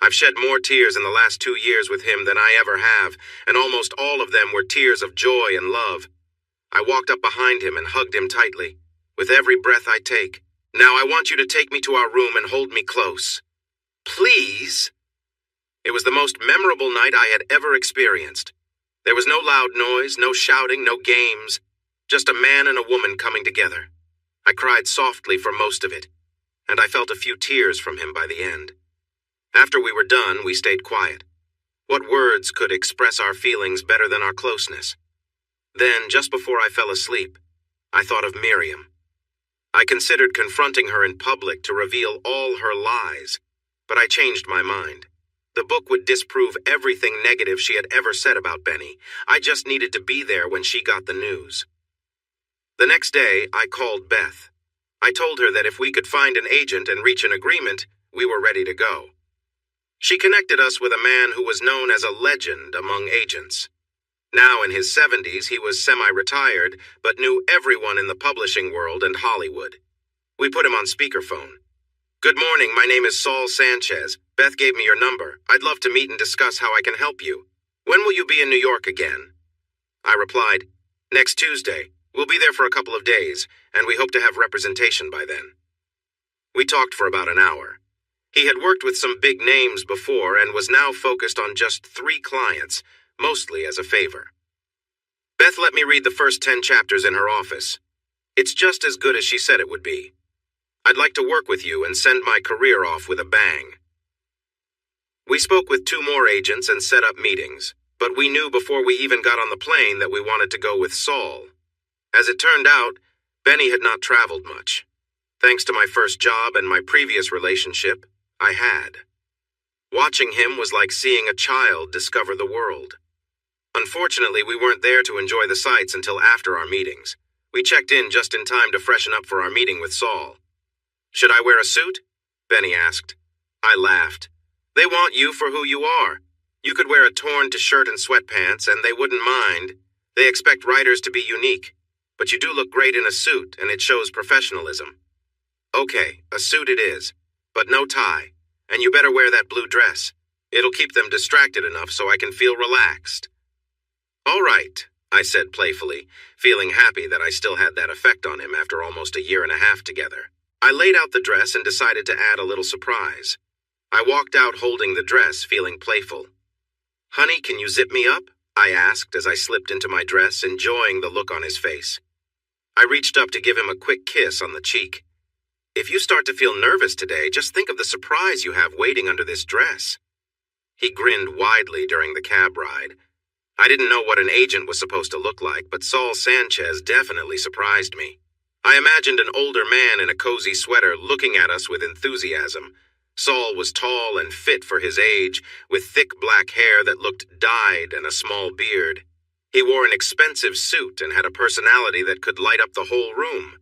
I've shed more tears in the last 2 years with him than I ever have, and almost all of them were tears of joy and love. I walked up behind him and hugged him tightly, with every breath I take. Now I want you to take me to our room and hold me close. Please? It was the most memorable night I had ever experienced. There was no loud noise, no shouting, no games, just a man and a woman coming together. I cried softly for most of it, and I felt a few tears from him by the end. After we were done, we stayed quiet. What words could express our feelings better than our closeness? Then, just before I fell asleep, I thought of Miriam. I considered confronting her in public to reveal all her lies, but I changed my mind. The book would disprove everything negative she had ever said about Benny. I just needed to be there when she got the news. The next day, I called Beth. I told her that if we could find an agent and reach an agreement, we were ready to go. She connected us with a man who was known as a legend among agents. Now in his 70s, he was semi-retired, but knew everyone in the publishing world and Hollywood. We put him on speakerphone. Good morning, my name is Saul Sanchez. Beth gave me your number. I'd love to meet and discuss how I can help you. When will you be in New York again? I replied, next Tuesday. We'll be there for a couple of days, and we hope to have representation by then. We talked for about an hour. He had worked with some big names before and was now focused on just 3 clients, mostly as a favor. Beth let me read the first 10 chapters in her office. It's just as good as she said it would be. I'd like to work with you and send my career off with a bang. We spoke with 2 more agents and set up meetings, but we knew before we even got on the plane that we wanted to go with Saul. As it turned out, Benny had not traveled much. Thanks to my first job and my previous relationship, I had. Watching him was like seeing a child discover the world. Unfortunately, we weren't there to enjoy the sights until after our meetings. We checked in just in time to freshen up for our meeting with Saul. Should I wear a suit? Benny asked. I laughed. They want you for who you are. You could wear a torn t-shirt and sweatpants, and they wouldn't mind. They expect writers to be unique. But you do look great in a suit, and it shows professionalism. Okay, a suit it is, but no tie, and you better wear that blue dress. It'll keep them distracted enough so I can feel relaxed. All right, I said playfully, feeling happy that I still had that effect on him after almost a year and a half together. I laid out the dress and decided to add a little surprise. I walked out holding the dress, feeling playful. Honey, can you zip me up? I asked as I slipped into my dress, enjoying the look on his face. I reached up to give him a quick kiss on the cheek. If you start to feel nervous today, just think of the surprise you have waiting under this dress. He grinned widely during the cab ride. I didn't know what an agent was supposed to look like, but Saul Sanchez definitely surprised me. I imagined an older man in a cozy sweater looking at us with enthusiasm. Saul was tall and fit for his age, with thick black hair that looked dyed and a small beard. He wore an expensive suit and had a personality that could light up the whole room.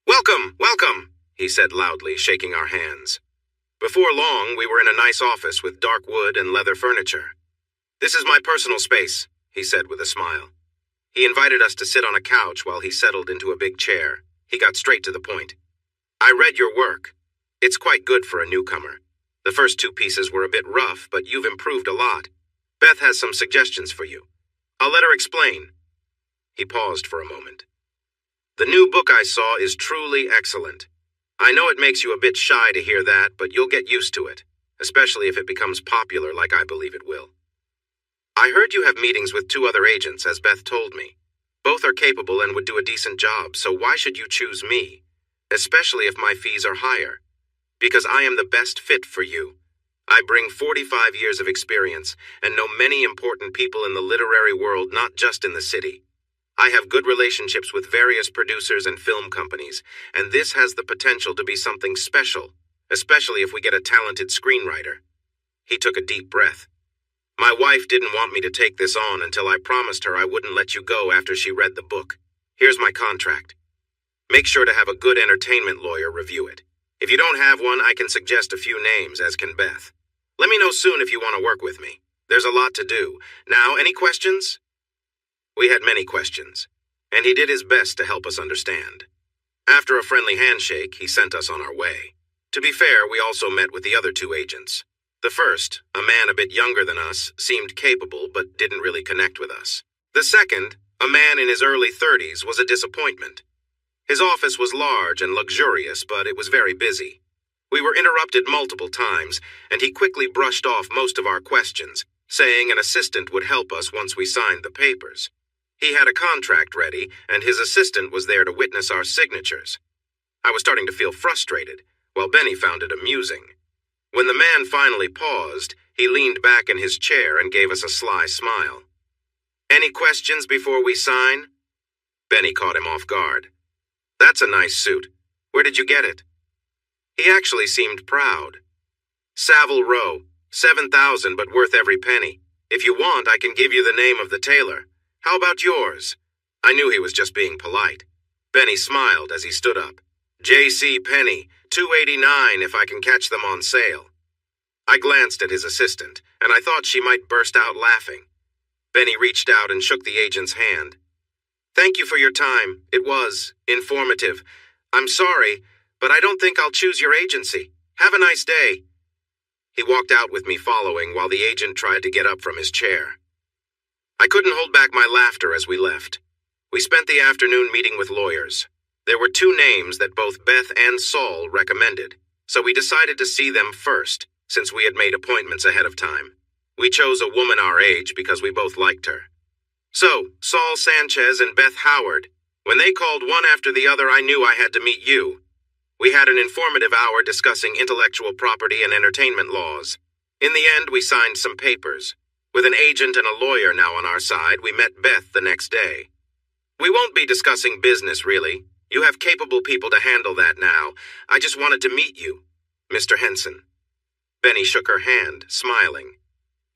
"Welcome, welcome," he said loudly, shaking our hands. Before long, we were in a nice office with dark wood and leather furniture. "This is my personal space," he said with a smile. He invited us to sit on a couch while he settled into a big chair. He got straight to the point. "I read your work. It's quite good for a newcomer. The first 2 pieces were a bit rough, but you've improved a lot. Beth has some suggestions for you. I'll let her explain." He paused for a moment. "The new book I saw is truly excellent. I know it makes you a bit shy to hear that, but you'll get used to it, especially if it becomes popular like I believe it will. I heard you have meetings with 2 other agents, as Beth told me. Both are capable and would do a decent job, so why should you choose me, especially if my fees are higher? Because I am the best fit for you. I bring 45 years of experience and know many important people in the literary world, not just in the city. I have good relationships with various producers and film companies, and this has the potential to be something special, especially if we get a talented screenwriter." He took a deep breath. "My wife didn't want me to take this on until I promised her I wouldn't let you go after she read the book. Here's my contract. Make sure to have a good entertainment lawyer review it. If you don't have one, I can suggest a few names, as can Beth. Let me know soon if you want to work with me. There's a lot to do. Now, any questions?" We had many questions, and he did his best to help us understand. After a friendly handshake, he sent us on our way. To be fair, we also met with the other 2 agents. The first, a man a bit younger than us, seemed capable but didn't really connect with us. The second, a man in his early 30s, was a disappointment. His office was large and luxurious, but it was very busy. We were interrupted multiple times, and he quickly brushed off most of our questions, saying an assistant would help us once we signed the papers. He had a contract ready, and his assistant was there to witness our signatures. I was starting to feel frustrated, while Benny found it amusing. When the man finally paused, he leaned back in his chair and gave us a sly smile. "Any questions before we sign?" Benny caught him off guard. "That's a nice suit. Where did you get it?" He actually seemed proud. "Savile Row, 7,000, but worth every penny. If you want, I can give you the name of the tailor. How about yours?" I knew he was just being polite. Benny smiled as he stood up. "J.C. Penney, $289 if I can catch them on sale." I glanced at his assistant, and I thought she might burst out laughing. Benny reached out and shook the agent's hand. "Thank you for your time. It was informative. I'm sorry, but I don't think I'll choose your agency. Have a nice day." He walked out with me following while the agent tried to get up from his chair. I couldn't hold back my laughter as we left. We spent the afternoon meeting with lawyers. There were 2 names that both Beth and Saul recommended, so we decided to see them first, since we had made appointments ahead of time. We chose a woman our age because we both liked her. So, Saul Sanchez and Beth Howard. When they called one after the other, I knew I had to meet you. We had an informative hour discussing intellectual property and entertainment laws. In the end, we signed some papers. With an agent and a lawyer now on our side, we met Beth the next day. "We won't be discussing business, really. You have capable people to handle that now. I just wanted to meet you, Mr. Henson." Benny shook her hand, smiling.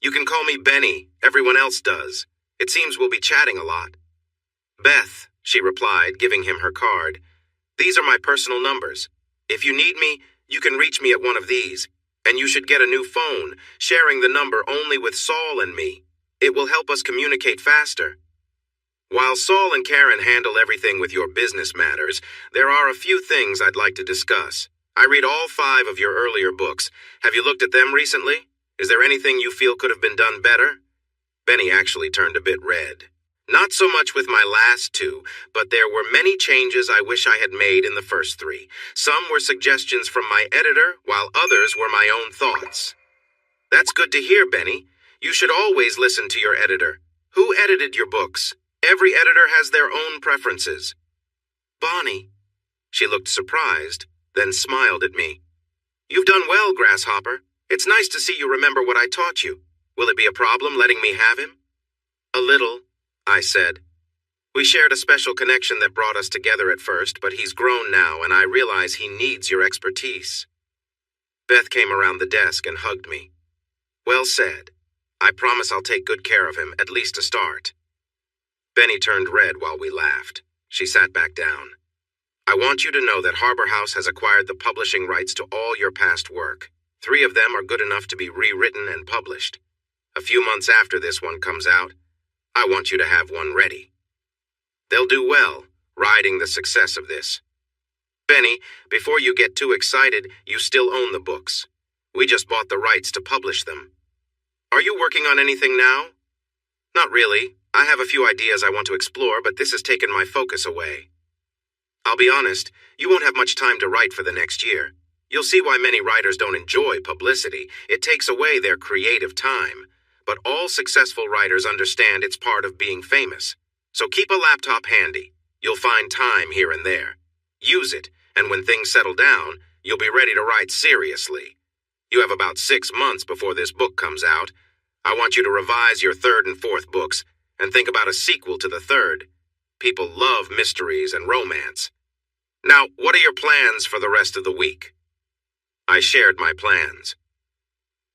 "You can call me Benny. Everyone else does. It seems we'll be chatting a lot." "Beth," she replied, giving him her card. "These are my personal numbers. If you need me, you can reach me at one of these. And you should get a new phone, sharing the number only with Saul and me. It will help us communicate faster. While Saul and Karen handle everything with your business matters, there are a few things I'd like to discuss. I read all 5 of your earlier books. Have you looked at them recently? Is there anything you feel could have been done better?" Benny actually turned a bit red. "Not so much with my last 2, but there were many changes I wish I had made in the first 3. Some were suggestions from my editor, while others were my own thoughts." "That's good to hear, Benny. You should always listen to your editor. Who edited your books? Every editor has their own preferences. Bonnie. She looked surprised, then smiled at me. You've done well, Grasshopper. It's nice to see you remember what I taught you. Will it be a problem letting me have him? A little, I said. We shared a special connection that brought us together at first, but he's grown now, and I realize he needs your expertise. Beth came around the desk and hugged me. Well said. I promise I'll take good care of him, at least to start. Benny turned red while we laughed. She sat back down. I want you to know that Harbor House has acquired the publishing rights to all your past work. 3 of them are good enough to be rewritten and published. A few months after this one comes out, I want you to have one ready. They'll do well, riding the success of this. Benny, before you get too excited, you still own the books. We just bought the rights to publish them. Are you working on anything now? Not really. I have a few ideas I want to explore, but this has taken my focus away. I'll be honest, you won't have much time to write for the next year. You'll see why many writers don't enjoy publicity. It takes away their creative time. But all successful writers understand it's part of being famous. So keep a laptop handy. You'll find time here and there. Use it, and when things settle down, you'll be ready to write seriously. You have about 6 months before this book comes out. I want you to revise your 3rd and 4th books and think about a sequel to the 3rd. People love mysteries and romance. Now, what are your plans for the rest of the week? I shared my plans.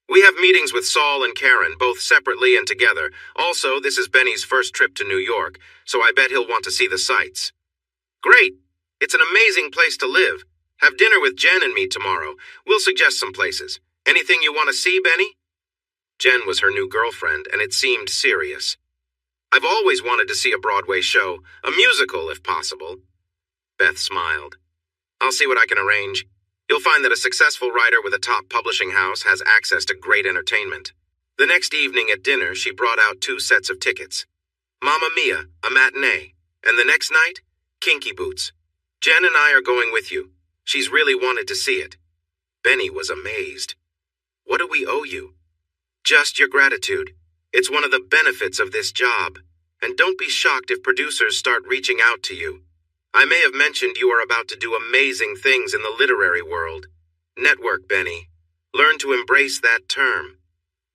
We have meetings with Saul and Karen, both separately and together. Also, this is Benny's first trip to New York, so I bet he'll want to see the sights. Great! It's an amazing place to live. Have dinner with Jen and me tomorrow. We'll suggest some places. Anything you want to see, Benny? Jen was her new girlfriend, and it seemed serious. I've always wanted to see a Broadway show, a musical if possible. Beth smiled. I'll see what I can arrange. You'll find that a successful writer with a top publishing house has access to great entertainment. The next evening at dinner, she brought out 2 sets of tickets. Mamma Mia, a matinee, and the next night, Kinky Boots. Jen and I are going with you. She's really wanted to see it. Benny was amazed. What do we owe you? Just your gratitude. It's one of the benefits of this job. And don't be shocked if producers start reaching out to you. I may have mentioned you are about to do amazing things in the literary world. Network, Benny. Learn to embrace that term.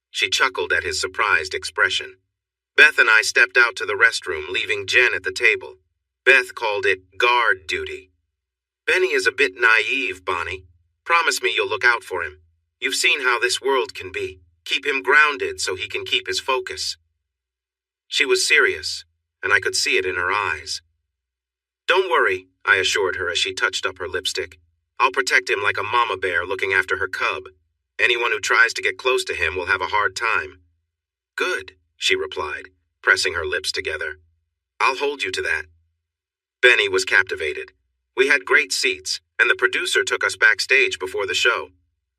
She chuckled at his surprised expression. Beth and I stepped out to the restroom, leaving Jen at the table. Beth called it guard duty. Benny is a bit naive, Bonnie. Promise me you'll look out for him. You've seen how this world can be. Keep him grounded so he can keep his focus. She was serious, and I could see it in her eyes. Don't worry, I assured her as she touched up her lipstick. I'll protect him like a mama bear looking after her cub. Anyone who tries to get close to him will have a hard time. Good, she replied, pressing her lips together. I'll hold you to that. Benny was captivated. We had great seats, and the producer took us backstage before the show.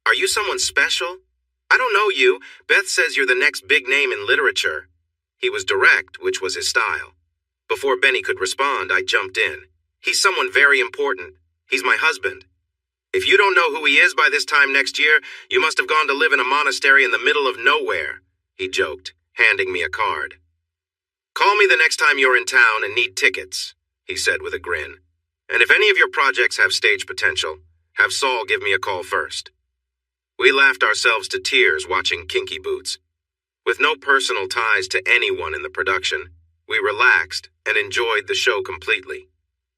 Are you someone special? I don't know you. Beth says you're the next big name in literature. He was direct, which was his style. Before Benny could respond, I jumped in. He's someone very important. He's my husband. If you don't know who he is by this time next year, you must have gone to live in a monastery in the middle of nowhere, he joked, handing me a card. Call me the next time you're in town and need tickets, he said with a grin. And if any of your projects have stage potential, have Saul give me a call first. We laughed ourselves to tears watching Kinky Boots. With no personal ties to anyone in the production, we relaxed and enjoyed the show completely.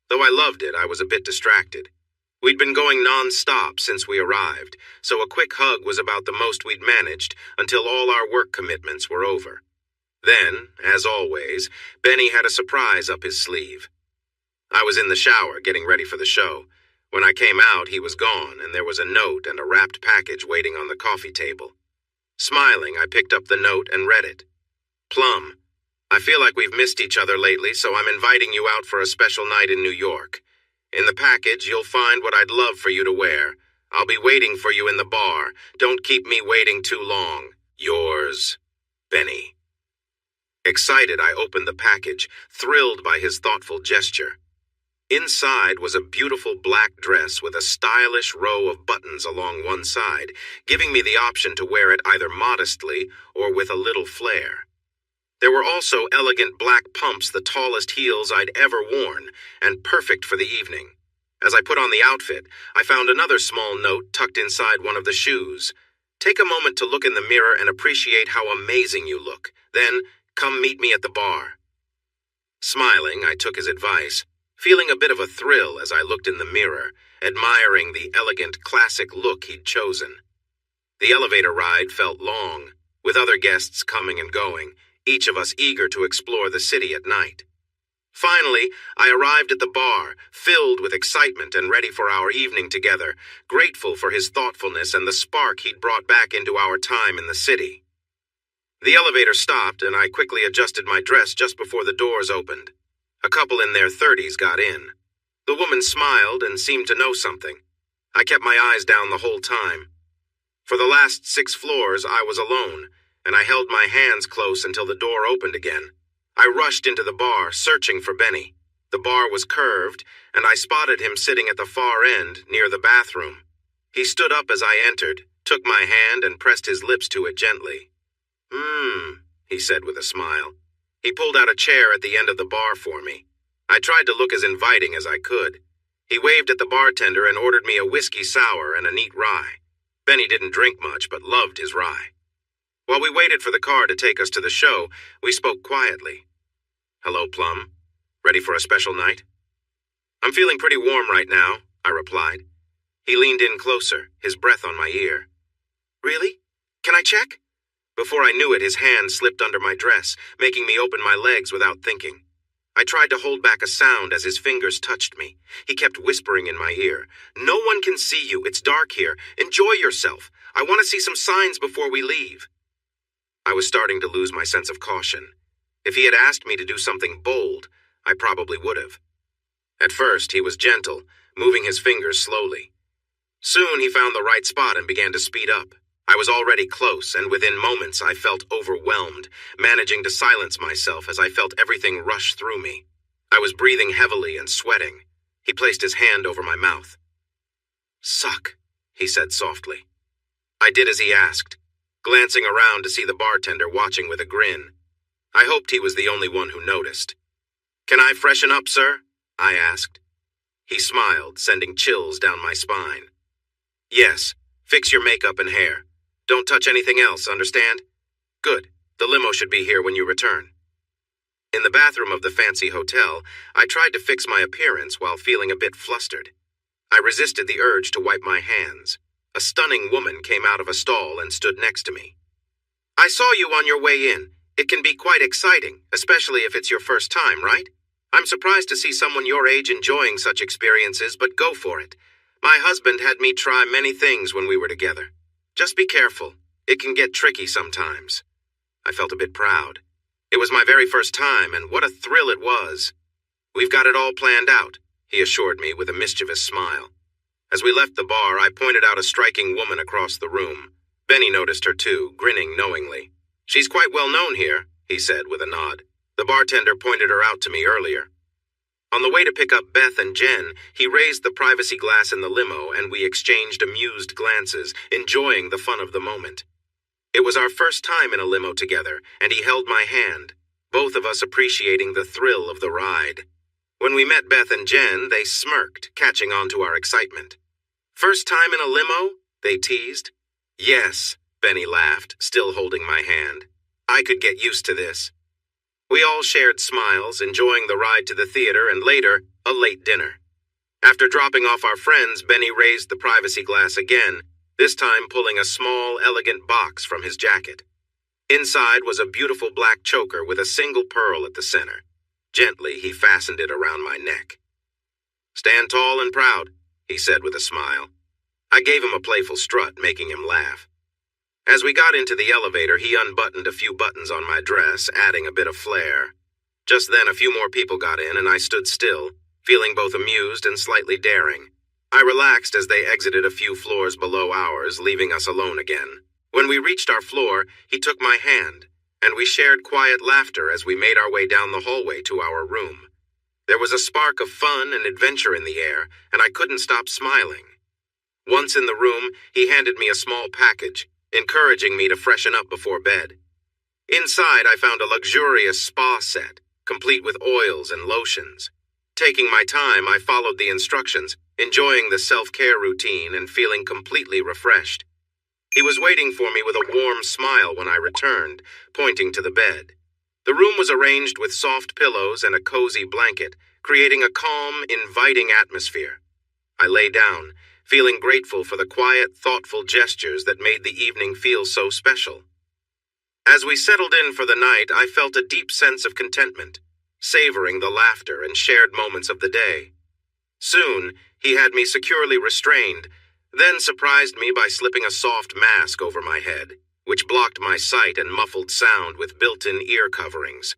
Though I loved it, I was a bit distracted. We'd been going non-stop since we arrived, so a quick hug was about the most we'd managed until all our work commitments were over. Then, as always, Benny had a surprise up his sleeve. I was in the shower getting ready for the show. When I came out, he was gone, and there was a note and a wrapped package waiting on the coffee table. Smiling, I picked up the note and read it. Plum, I feel like we've missed each other lately, so I'm inviting you out for a special night in New York. In the package, you'll find what I'd love for you to wear. I'll be waiting for you in the bar. Don't keep me waiting too long. Yours, Benny. Excited, I opened the package, thrilled by his thoughtful gesture. Inside was a beautiful black dress with a stylish row of buttons along one side, giving me the option to wear it either modestly or with a little flair. There were also elegant black pumps, the tallest heels I'd ever worn, and perfect for the evening. As I put on the outfit, I found another small note tucked inside one of the shoes. Take a moment to look in the mirror and appreciate how amazing you look. Then, come meet me at the bar. Smiling, I took his advice, feeling a bit of a thrill as I looked in the mirror, admiring the elegant, classic look he'd chosen. The elevator ride felt long, with other guests coming and going, each of us eager to explore the city at night. Finally, I arrived at the bar, filled with excitement and ready for our evening together, grateful for his thoughtfulness and the spark he'd brought back into our time in the city. The elevator stopped, and I quickly adjusted my dress just before the doors opened. A couple in their 30s got in. The woman smiled and seemed to know something. I kept my eyes down the whole time. For the last 6 floors, I was alone, and I held my hands close until the door opened again. I rushed into the bar, searching for Benny. The bar was curved, and I spotted him sitting at the far end, near the bathroom. He stood up as I entered, took my hand, and pressed his lips to it gently. He said with a smile. He pulled out a chair at the end of the bar for me. I tried to look as inviting as I could. He waved at the bartender and ordered me a whiskey sour and a neat rye. Benny didn't drink much, but loved his rye. While we waited for the car to take us to the show, we spoke quietly. "Hello, Plum. Ready for a special night?" "I'm feeling pretty warm right now," I replied. He leaned in closer, his breath on my ear. "Really? Can I check?" Before I knew it, his hand slipped under my dress, making me open my legs without thinking. I tried to hold back a sound as his fingers touched me. He kept whispering in my ear, "No one can see you. It's dark here. Enjoy yourself. I want to see some signs before we leave." I was starting to lose my sense of caution. If he had asked me to do something bold, I probably would have. At first, he was gentle, moving his fingers slowly. Soon, he found the right spot and began to speed up. I was already close, and within moments I felt overwhelmed, managing to silence myself as I felt everything rush through me. I was breathing heavily and sweating. He placed his hand over my mouth. "Suck," he said softly. I did as he asked, glancing around to see the bartender watching with a grin. I hoped he was the only one who noticed. "Can I freshen up, sir?" I asked. He smiled, sending chills down my spine. "Yes, fix your makeup and hair. Don't touch anything else, understand? Good. The limo should be here when you return." In the bathroom of the fancy hotel, I tried to fix my appearance while feeling a bit flustered. I resisted the urge to wipe my hands. A stunning woman came out of a stall and stood next to me. "I saw you on your way in. It can be quite exciting, especially if it's your first time, right? I'm surprised to see someone your age enjoying such experiences, but go for it. My husband had me try many things when we were together. Just be careful. It can get tricky sometimes." I felt a bit proud. It was my very first time, and what a thrill it was. "We've got it all planned out," he assured me with a mischievous smile. As we left the bar, I pointed out a striking woman across the room. Benny noticed her too, grinning knowingly. "She's quite well known here," he said with a nod. "The bartender pointed her out to me earlier." On the way to pick up Beth and Jen, he raised the privacy glass in the limo and we exchanged amused glances, enjoying the fun of the moment. It was our first time in a limo together, and he held my hand, both of us appreciating the thrill of the ride. When we met Beth and Jen, they smirked, catching on to our excitement. "First time in a limo?" they teased. "Yes," Benny laughed, still holding my hand. "I could get used to this." We all shared smiles, enjoying the ride to the theater and later, a late dinner. After dropping off our friends, Benny raised the privacy glass again, this time pulling a small, elegant box from his jacket. Inside was a beautiful black choker with a single pearl at the center. Gently, he fastened it around my neck. "Stand tall and proud," he said with a smile. I gave him a playful strut, making him laugh. As we got into the elevator, he unbuttoned a few buttons on my dress, adding a bit of flair. Just then, a few more people got in, and I stood still, feeling both amused and slightly daring. I relaxed as they exited a few floors below ours, leaving us alone again. When we reached our floor, he took my hand, and we shared quiet laughter as we made our way down the hallway to our room. There was a spark of fun and adventure in the air, and I couldn't stop smiling. Once in the room, he handed me a small package, encouraging me to freshen up before bed. Inside, I found a luxurious spa set, complete with oils and lotions. Taking my time, I followed the instructions, enjoying the self-care routine and feeling completely refreshed. He was waiting for me with a warm smile when I returned, pointing to the bed. The room was arranged with soft pillows and a cozy blanket, creating a calm, inviting atmosphere. I lay down, feeling grateful for the quiet, thoughtful gestures that made the evening feel so special. As we settled in for the night, I felt a deep sense of contentment, savoring the laughter and shared moments of the day. Soon, he had me securely restrained, then surprised me by slipping a soft mask over my head, which blocked my sight and muffled sound with built-in ear coverings.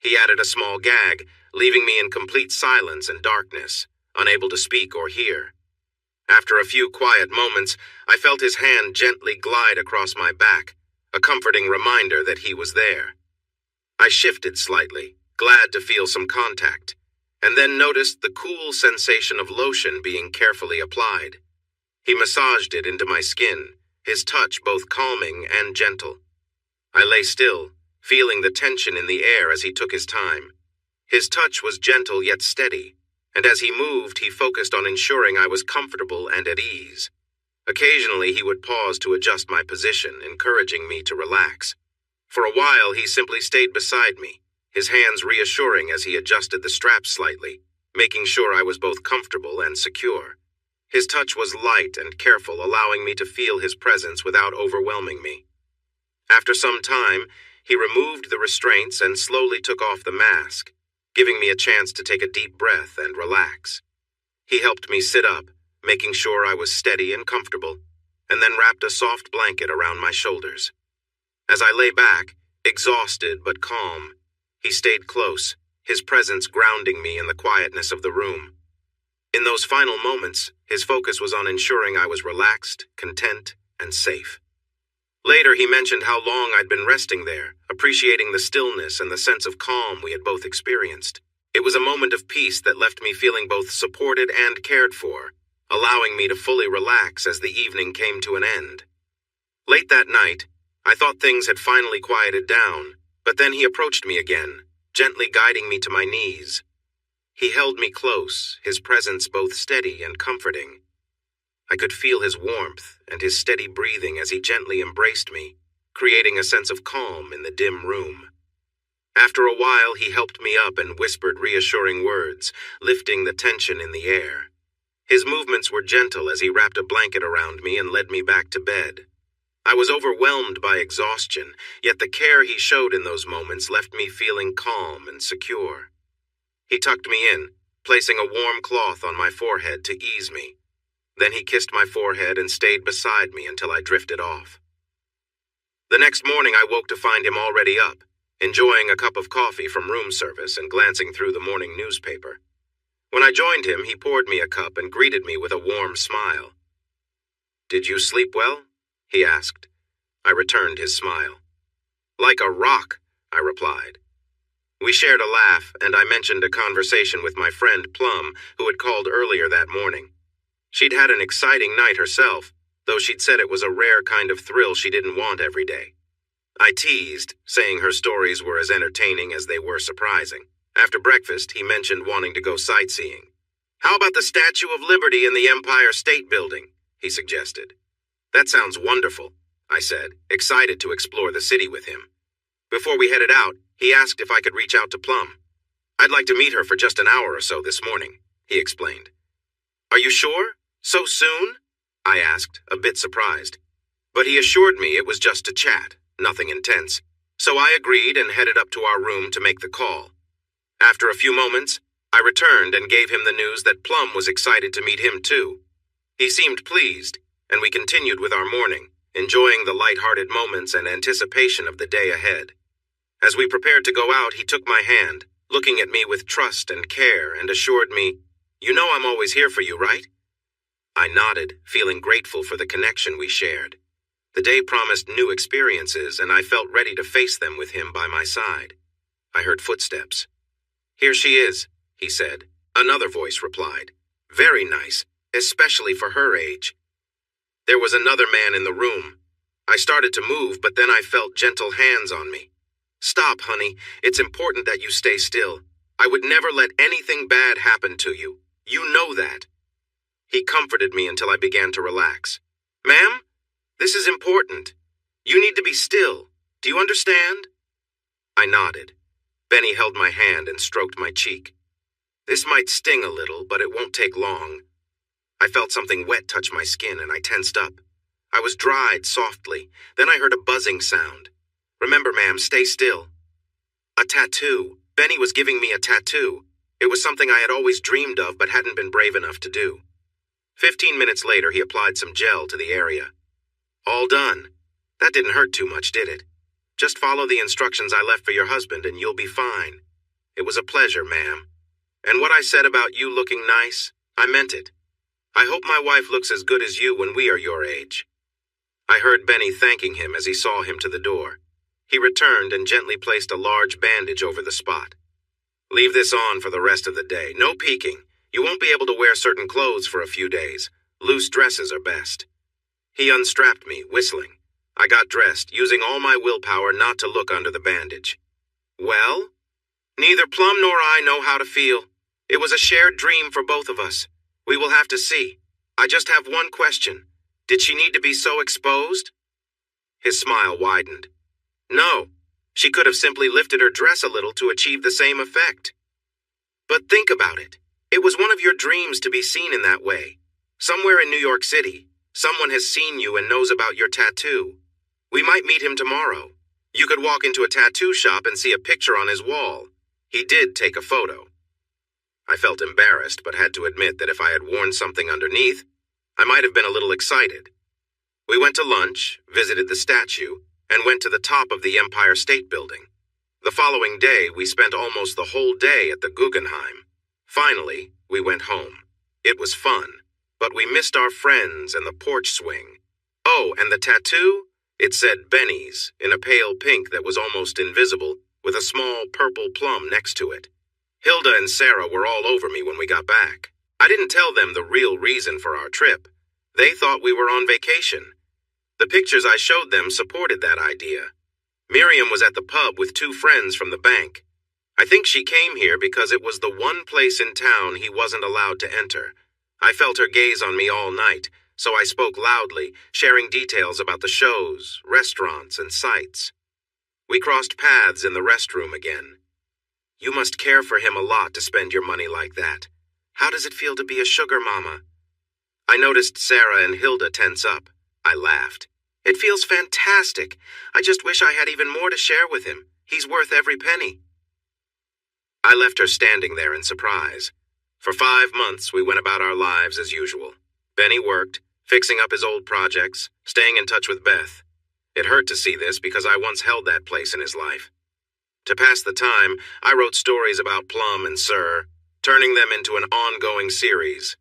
He added a small gag, leaving me in complete silence and darkness, unable to speak or hear. After a few quiet moments, I felt his hand gently glide across my back, a comforting reminder that he was there. I shifted slightly, glad to feel some contact, and then noticed the cool sensation of lotion being carefully applied. He massaged it into my skin, his touch both calming and gentle. I lay still, feeling the tension in the air as he took his time. His touch was gentle yet steady, and as he moved, he focused on ensuring I was comfortable and at ease. Occasionally, he would pause to adjust my position, encouraging me to relax. For a while, he simply stayed beside me, his hands reassuring as he adjusted the straps slightly, making sure I was both comfortable and secure. His touch was light and careful, allowing me to feel his presence without overwhelming me. After some time, he removed the restraints and slowly took off the mask, giving me a chance to take a deep breath and relax. He helped me sit up, making sure I was steady and comfortable, and then wrapped a soft blanket around my shoulders. As I lay back, exhausted but calm, he stayed close, his presence grounding me in the quietness of the room. In those final moments, his focus was on ensuring I was relaxed, content, and safe. Later, he mentioned how long I'd been resting there, appreciating the stillness and the sense of calm we had both experienced. It was a moment of peace that left me feeling both supported and cared for, allowing me to fully relax as the evening came to an end. Late that night, I thought things had finally quieted down, but then he approached me again, gently guiding me to my knees. He held me close, his presence both steady and comforting. I could feel his warmth and his steady breathing as he gently embraced me, creating a sense of calm in the dim room. After a while, he helped me up and whispered reassuring words, lifting the tension in the air. His movements were gentle as he wrapped a blanket around me and led me back to bed. I was overwhelmed by exhaustion, yet the care he showed in those moments left me feeling calm and secure. He tucked me in, placing a warm cloth on my forehead to ease me. Then he kissed my forehead and stayed beside me until I drifted off. The next morning I woke to find him already up, enjoying a cup of coffee from room service and glancing through the morning newspaper. When I joined him, he poured me a cup and greeted me with a warm smile. "Did you sleep well?" he asked. I returned his smile. "Like a rock," I replied. We shared a laugh, and I mentioned a conversation with my friend Plum, who had called earlier that morning. She'd had an exciting night herself, though she'd said it was a rare kind of thrill she didn't want every day. I teased, saying her stories were as entertaining as they were surprising. After breakfast, he mentioned wanting to go sightseeing. "How about the Statue of Liberty in the Empire State Building?" he suggested. "That sounds wonderful," I said, excited to explore the city with him. Before we headed out, he asked if I could reach out to Plum. "I'd like to meet her for just an hour or so this morning," he explained. "Are you sure? So soon?" I asked, a bit surprised. But he assured me it was just a chat, nothing intense. So I agreed and headed up to our room to make the call. After a few moments, I returned and gave him the news that Plum was excited to meet him too. He seemed pleased, and we continued with our morning, enjoying the light-hearted moments and anticipation of the day ahead. As we prepared to go out, he took my hand, looking at me with trust and care, and assured me, "You know I'm always here for you, right?" I nodded, feeling grateful for the connection we shared. The day promised new experiences, and I felt ready to face them with him by my side. I heard footsteps. "Here she is," he said. Another voice replied. Very nice, especially for her age. There was another man in the room. I started to move, but then I felt gentle hands on me. Stop, honey. It's important that you stay still. I would never let anything bad happen to you. You know that. He comforted me until I began to relax. Ma'am, this is important. You need to be still. Do you understand? I nodded. Benny held my hand and stroked my cheek. This might sting a little, but it won't take long. I felt something wet touch my skin and I tensed up. I was dried softly. Then I heard a buzzing sound. Remember, ma'am, stay still. A tattoo. Benny was giving me a tattoo. It was something I had always dreamed of but hadn't been brave enough to do. 15 minutes later, he applied some gel to the area. All done. That didn't hurt too much, did it? Just follow the instructions I left for your husband and you'll be fine. It was a pleasure, ma'am. And what I said about you looking nice, I meant it. I hope my wife looks as good as you when we are your age. I heard Benny thanking him as he saw him to the door. He returned and gently placed a large bandage over the spot. Leave this on for the rest of the day. No peeking. You won't be able to wear certain clothes for a few days. Loose dresses are best. He unstrapped me, whistling. I got dressed, using all my willpower not to look under the bandage. Well? Neither Plum nor I know how to feel. It was a shared dream for both of us. We will have to see. I just have one question. Did she need to be so exposed? His smile widened. No. She could have simply lifted her dress a little to achieve the same effect. But think about it. It was one of your dreams to be seen in that way. Somewhere in New York City, someone has seen you and knows about your tattoo. We might meet him tomorrow. You could walk into a tattoo shop and see a picture on his wall. He did take a photo. I felt embarrassed, but had to admit that if I had worn something underneath, I might have been a little excited. We went to lunch, visited the statue, and went to the top of the Empire State Building. The following day, we spent almost the whole day at the Guggenheim. Finally, we went home. It was fun, but we missed our friends and the porch swing. Oh, and the tattoo? It said Benny's in a pale pink that was almost invisible, with a small purple plum next to it. Hilda and Sarah were all over me when we got back. I didn't tell them the real reason for our trip. They thought we were on vacation. The pictures I showed them supported that idea. Miriam was at the pub with 2 friends from the bank. I think she came here because it was the one place in town he wasn't allowed to enter. I felt her gaze on me all night, so I spoke loudly, sharing details about the shows, restaurants, and sights. We crossed paths in the restroom again. You must care for him a lot to spend your money like that. How does it feel to be a sugar mama? I noticed Sarah and Hilda tense up. I laughed. It feels fantastic. I just wish I had even more to share with him. He's worth every penny. I left her standing there in surprise. For 5 months, we went about our lives as usual. Benny worked, fixing up his old projects, staying in touch with Beth. It hurt to see this because I once held that place in his life. To pass the time, I wrote stories about Plum and Sir, turning them into an ongoing series.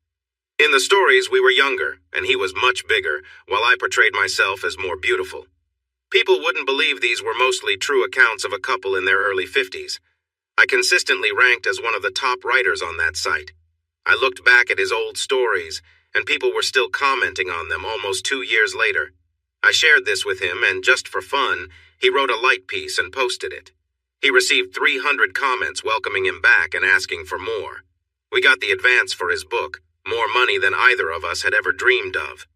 In the stories, we were younger, and he was much bigger, while I portrayed myself as more beautiful. People wouldn't believe these were mostly true accounts of a couple in their early 50s. I consistently ranked as one of the top writers on that site. I looked back at his old stories, and people were still commenting on them almost 2 years later. I shared this with him, and just for fun, he wrote a light piece and posted it. He received 300 comments welcoming him back and asking for more. We got the advance for his book, more money than either of us had ever dreamed of.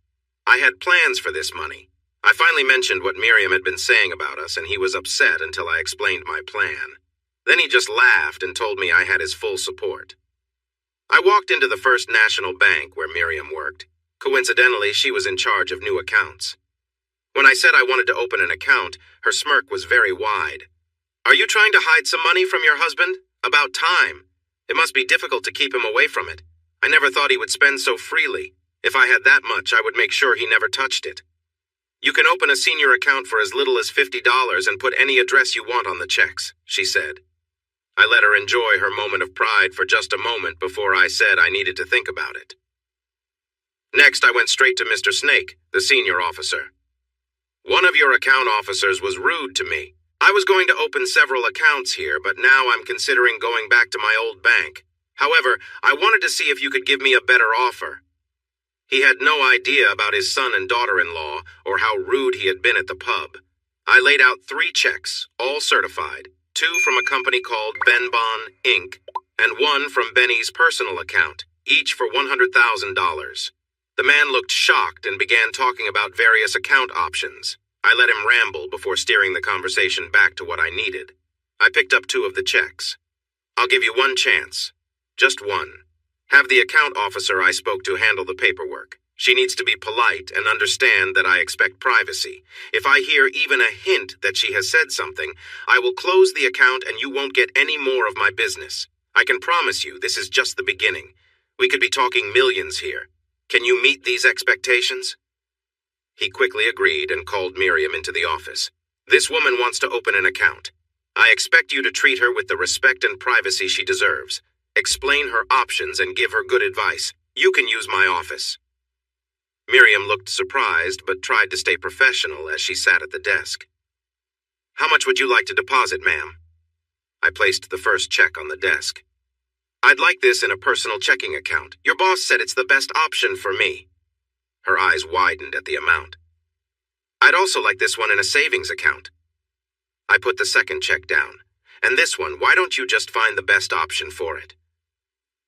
I had plans for this money. I finally mentioned what Miriam had been saying about us, and he was upset until I explained my plan. Then he just laughed and told me I had his full support. I walked into the First National Bank where Miriam worked. Coincidentally, she was in charge of new accounts. When I said I wanted to open an account, her smirk was very wide. Are you trying to hide some money from your husband? About time. It must be difficult to keep him away from it. I never thought he would spend so freely. If I had that much, I would make sure he never touched it. You can open a senior account for as little as $50 and put any address you want on the checks, she said. I let her enjoy her moment of pride for just a moment before I said I needed to think about it. Next, I went straight to Mr. Snake, the senior officer. One of your account officers was rude to me. I was going to open several accounts here, but now I'm considering going back to my old bank. However, I wanted to see if you could give me a better offer. He had no idea about his son and daughter-in-law or how rude he had been at the pub. I laid out 3 checks, all certified, 2 from a company called Benbon, Inc., and 1 from Benny's personal account, each for $100,000. The man looked shocked and began talking about various account options. I let him ramble before steering the conversation back to what I needed. I picked up 2 of the checks. I'll give you 1 chance. Just 1. Have the account officer I spoke to handle the paperwork. She needs to be polite and understand that I expect privacy. If I hear even a hint that she has said something, I will close the account and you won't get any more of my business. I can promise you this is just the beginning. We could be talking millions here. Can you meet these expectations? He quickly agreed and called Miriam into the office. This woman wants to open an account. I expect you to treat her with the respect and privacy she deserves. Explain her options and give her good advice. You can use my office. Miriam looked surprised but tried to stay professional as she sat at the desk. How much would you like to deposit, ma'am? I placed the first check on the desk. I'd like this in a personal checking account. Your boss said it's the best option for me. Her eyes widened at the amount. I'd also like this one in a savings account. I put the second check down. And this one, why don't you just find the best option for it?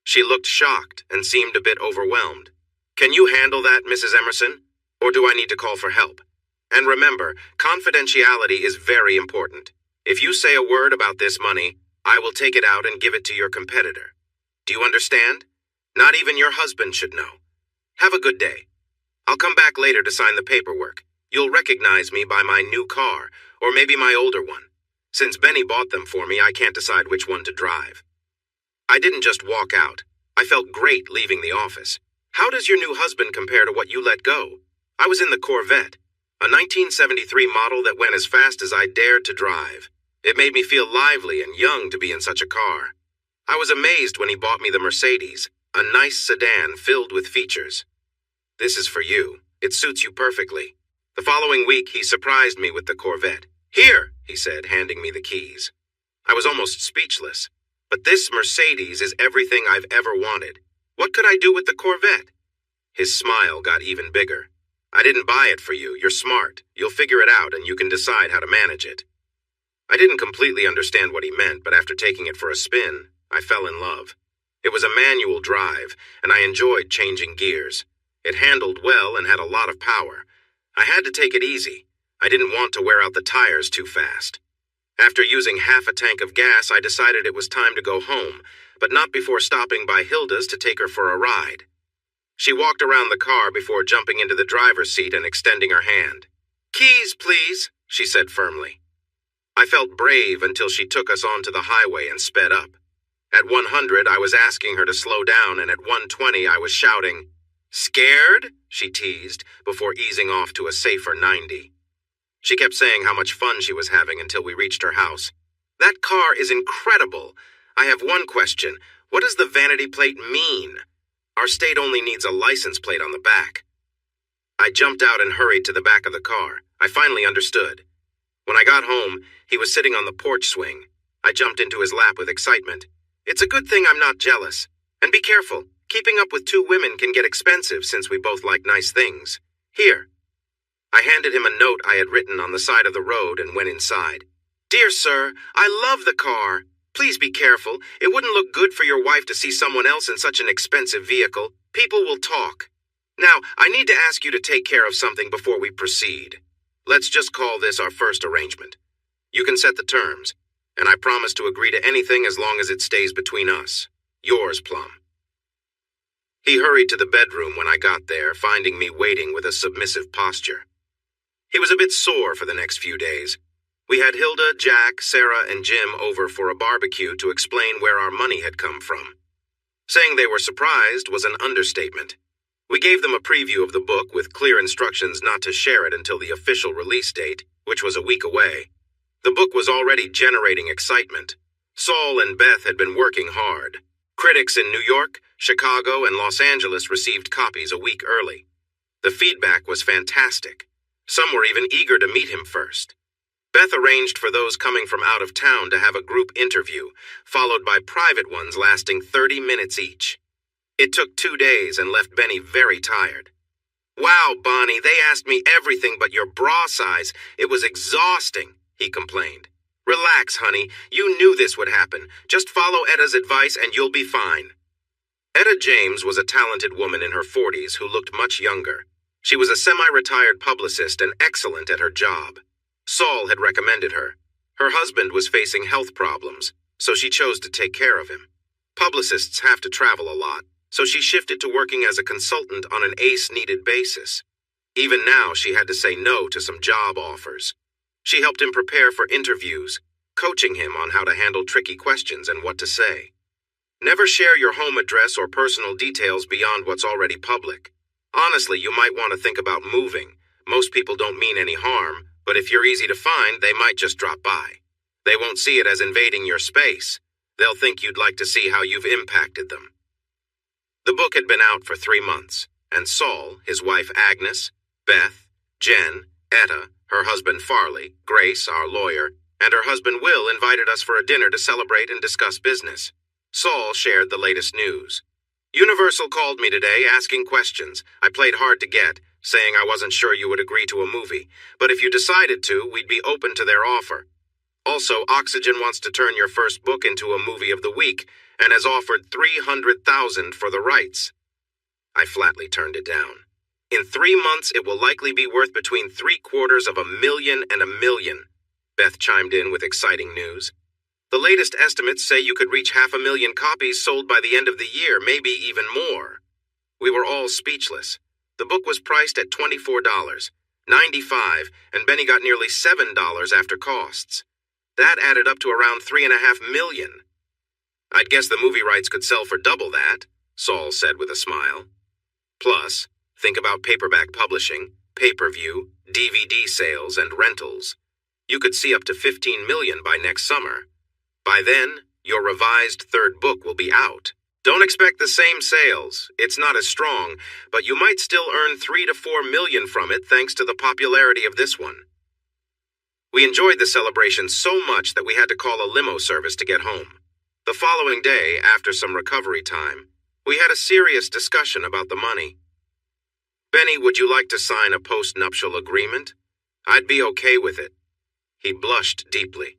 She looked shocked and seemed a bit overwhelmed. Can you handle that, Mrs. Emerson? Or do I need to call for help? And remember, confidentiality is very important. If you say a word about this money, I will take it out and give it to your competitor. Do you understand? Not even your husband should know. Have a good day. I'll come back later to sign the paperwork. You'll recognize me by my new car, or maybe my older one. Since Benny bought them for me, I can't decide which one to drive. I didn't just walk out. I felt great leaving the office. How does your new husband compare to what you let go? I was in the Corvette, a 1973 model that went as fast as I dared to drive. It made me feel lively and young to be in such a car. I was amazed when he bought me the Mercedes, a nice sedan filled with features. This is for you. It suits you perfectly. The following week, he surprised me with the Corvette. Here, he said, handing me the keys. I was almost speechless. But this Mercedes is everything I've ever wanted. What could I do with the Corvette? His smile got even bigger. I didn't buy it for you. You're smart. You'll figure it out and you can decide how to manage it. I didn't completely understand what he meant, but after taking it for a spin, I fell in love. It was a manual drive, and I enjoyed changing gears. It handled well and had a lot of power. I had to take it easy. I didn't want to wear out the tires too fast. After using half a tank of gas, I decided it was time to go home, but not before stopping by Hilda's to take her for a ride. She walked around the car before jumping into the driver's seat and extending her hand. "Keys, please," she said firmly. I felt brave until she took us onto the highway and sped up. At 100, I was asking her to slow down, and at 120, I was shouting, "Scared?" she teased, before easing off to a safer 90. She kept saying how much fun she was having until we reached her house. "That car is incredible. I have one question. What does the vanity plate mean? Our state only needs a license plate on the back." I jumped out and hurried to the back of the car. I finally understood. When I got home, he was sitting on the porch swing. I jumped into his lap with excitement. "It's a good thing I'm not jealous. And be careful. Keeping up with 2 women can get expensive since we both like nice things. Here." I handed him a note I had written on the side of the road and went inside. "Dear sir, I love the car. Please be careful. It wouldn't look good for your wife to see someone else in such an expensive vehicle. People will talk. Now, I need to ask you to take care of something before we proceed. Let's just call this our first arrangement. You can set the terms, and I promise to agree to anything as long as it stays between us. Yours, Plum." He hurried to the bedroom when I got there, finding me waiting with a submissive posture. He was a bit sore for the next few days. We had Hilda, Jack, Sarah, and Jim over for a barbecue to explain where our money had come from. Saying they were surprised was an understatement. We gave them a preview of the book with clear instructions not to share it until the official release date, which was a week away. The book was already generating excitement. Saul and Beth had been working hard. Critics in New York, Chicago, and Los Angeles received copies a week early. The feedback was fantastic. Some were even eager to meet him first. Beth arranged for those coming from out of town to have a group interview, followed by private ones lasting 30 minutes each. It took 2 days and left Benny very tired. "Wow, Bonnie, they asked me everything but your bra size. It was exhausting," he complained. "Relax, honey. You knew this would happen. Just follow Etta's advice and you'll be fine." Etta James was a talented woman in her 40s who looked much younger. She was a semi-retired publicist and excellent at her job. Saul had recommended her. Her husband was facing health problems, so she chose to take care of him. Publicists have to travel a lot, so she shifted to working as a consultant on an ace-needed basis. Even now, she had to say no to some job offers. She helped him prepare for interviews, coaching him on how to handle tricky questions and what to say. Never share your home address or personal details beyond what's already public. Honestly, you might want to think about moving. Most people don't mean any harm, but if you're easy to find, they might just drop by. They won't see it as invading your space. They'll think you'd like to see how you've impacted them. The book had been out for 3 months, and Saul, his wife Agnes, Beth, Jen, Etta, her husband Farley, Grace, our lawyer, and her husband Will invited us for a dinner to celebrate and discuss business. Saul shared the latest news. Universal called me today asking questions. I played hard to get, saying I wasn't sure you would agree to a movie, but if you decided to, we'd be open to their offer. Also, Oxygen wants to turn your first book into a movie of the week and has offered $300,000 for the rights. I flatly turned it down. In 3 months, it will likely be worth between $750,000 and $1 million. Beth chimed in with exciting news. The latest estimates say you could reach 500,000 copies sold by the end of the year, maybe even more. We were all speechless. The book was priced at $24, $95, and Benny got nearly $7 after costs. That added up to around $3.5 million. I'd guess the movie rights could sell for double that, Saul said with a smile. Plus, think about paperback publishing, pay-per-view, DVD sales, and rentals. You could see up to $15 million by next summer. By then, your revised third book will be out. Don't expect the same sales. It's not as strong, but you might still earn $3 to $4 million from it thanks to the popularity of this one. We enjoyed the celebration so much that we had to call a limo service to get home. The following day, after some recovery time, we had a serious discussion about the money. "Benny, would you like to sign a post-nuptial agreement? I'd be okay with it." He blushed deeply.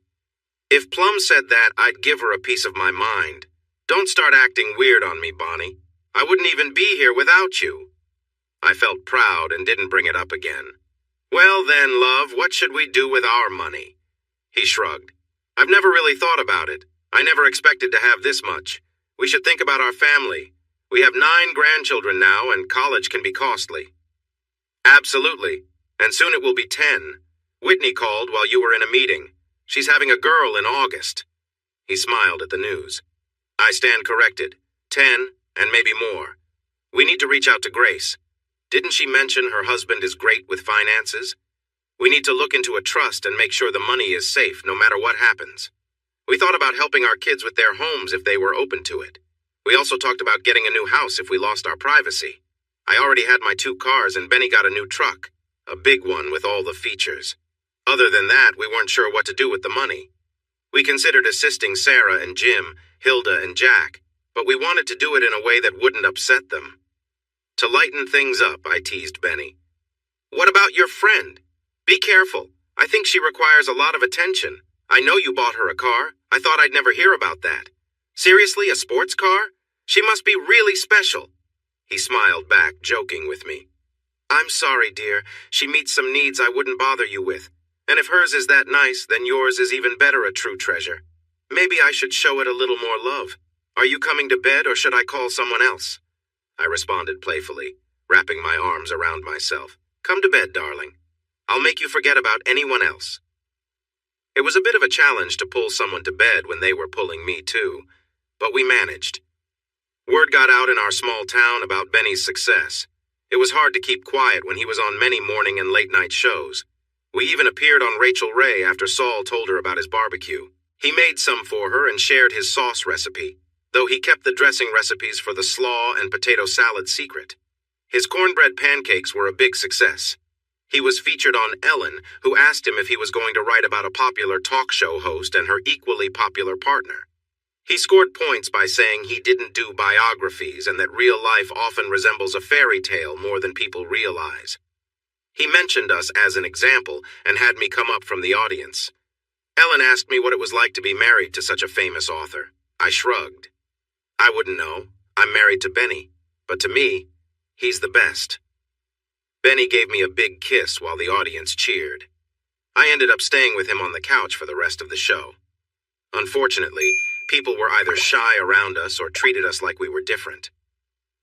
"If Plum said that, I'd give her a piece of my mind. Don't start acting weird on me, Bonnie. I wouldn't even be here without you." I felt proud and didn't bring it up again. "Well then, love, what should we do with our money?" He shrugged. "I've never really thought about it. I never expected to have this much. We should think about our family. We have 9 grandchildren now, and college can be costly." "Absolutely. And soon it will be 10. Whitney called while you were in a meeting. She's having a girl in August." He smiled at the news. "I stand corrected. 10, and maybe more. We need to reach out to Grace. Didn't she mention her husband is great with finances? We need to look into a trust and make sure the money is safe no matter what happens. We thought about helping our kids with their homes if they were open to it. We also talked about getting a new house if we lost our privacy. I already had my 2 cars and Benny got a new truck, a big one with all the features. Other than that, we weren't sure what to do with the money. We considered assisting Sarah and Jim, Hilda and Jack, but we wanted to do it in a way that wouldn't upset them. To lighten things up, I teased Benny. "What about your friend? Be careful. I think she requires a lot of attention. I know you bought her a car. I thought I'd never hear about that. Seriously, a sports car? She must be really special." He smiled back, joking with me. "I'm sorry, dear. She meets some needs I wouldn't bother you with. And if hers is that nice, then yours is even better a true treasure. Maybe I should show it a little more love. Are you coming to bed or should I call someone else?" I responded playfully, wrapping my arms around myself. "Come to bed, darling. I'll make you forget about anyone else." It was a bit of a challenge to pull someone to bed when they were pulling me too, but we managed. Word got out in our small town about Benny's success. It was hard to keep quiet when he was on many morning and late-night shows. We even appeared on Rachel Ray after Saul told her about his barbecue. He made some for her and shared his sauce recipe, though he kept the dressing recipes for the slaw and potato salad secret. His cornbread pancakes were a big success. He was featured on Ellen, who asked him if he was going to write about a popular talk show host and her equally popular partner. He scored points by saying he didn't do biographies and that real life often resembles a fairy tale more than people realize. He mentioned us as an example and had me come up from the audience. Ellen asked me what it was like to be married to such a famous author. I shrugged. I wouldn't know. I'm married to Benny, but to me, he's the best. Benny gave me a big kiss while the audience cheered. I ended up staying with him on the couch for the rest of the show. Unfortunately, people were either shy around us or treated us like we were different.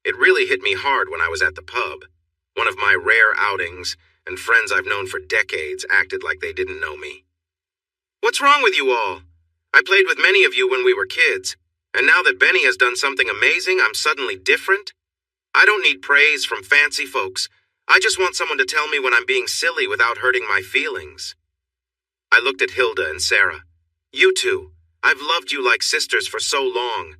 It really hit me hard when I was at the pub. One of my rare outings, and friends I've known for decades acted like they didn't know me. What's wrong with you all? I played with many of you when we were kids, and now that Benny has done something amazing, I'm suddenly different? I don't need praise from fancy folks. I just want someone to tell me when I'm being silly without hurting my feelings. I looked at Hilda and Sarah. You two, I've loved you like sisters for so long.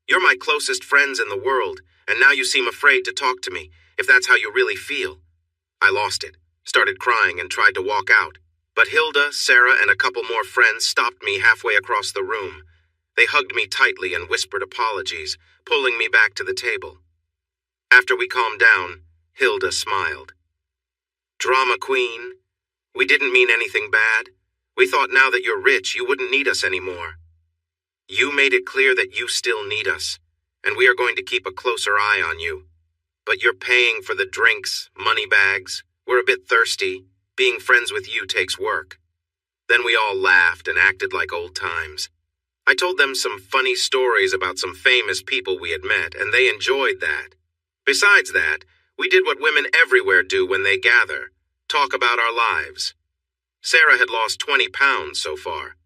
You're my closest friends in the world, and now you seem afraid to talk to me, if that's how you really feel. I lost it, started crying and tried to walk out. But Hilda, Sarah, and a couple more friends stopped me halfway across the room. They hugged me tightly and whispered apologies, pulling me back to the table. After we calmed down, Hilda smiled. Drama queen, we didn't mean anything bad. We thought now that you're rich, you wouldn't need us anymore. You made it clear that you still need us, and we are going to keep a closer eye on you. But you're paying for the drinks, money bags. We're a bit thirsty. Being friends with you takes work. Then we all laughed and acted like old times. I told them some funny stories about some famous people we had met, and they enjoyed that. Besides that, we did what women everywhere do when they gather, talk about our lives. Sarah had lost 20 pounds so far.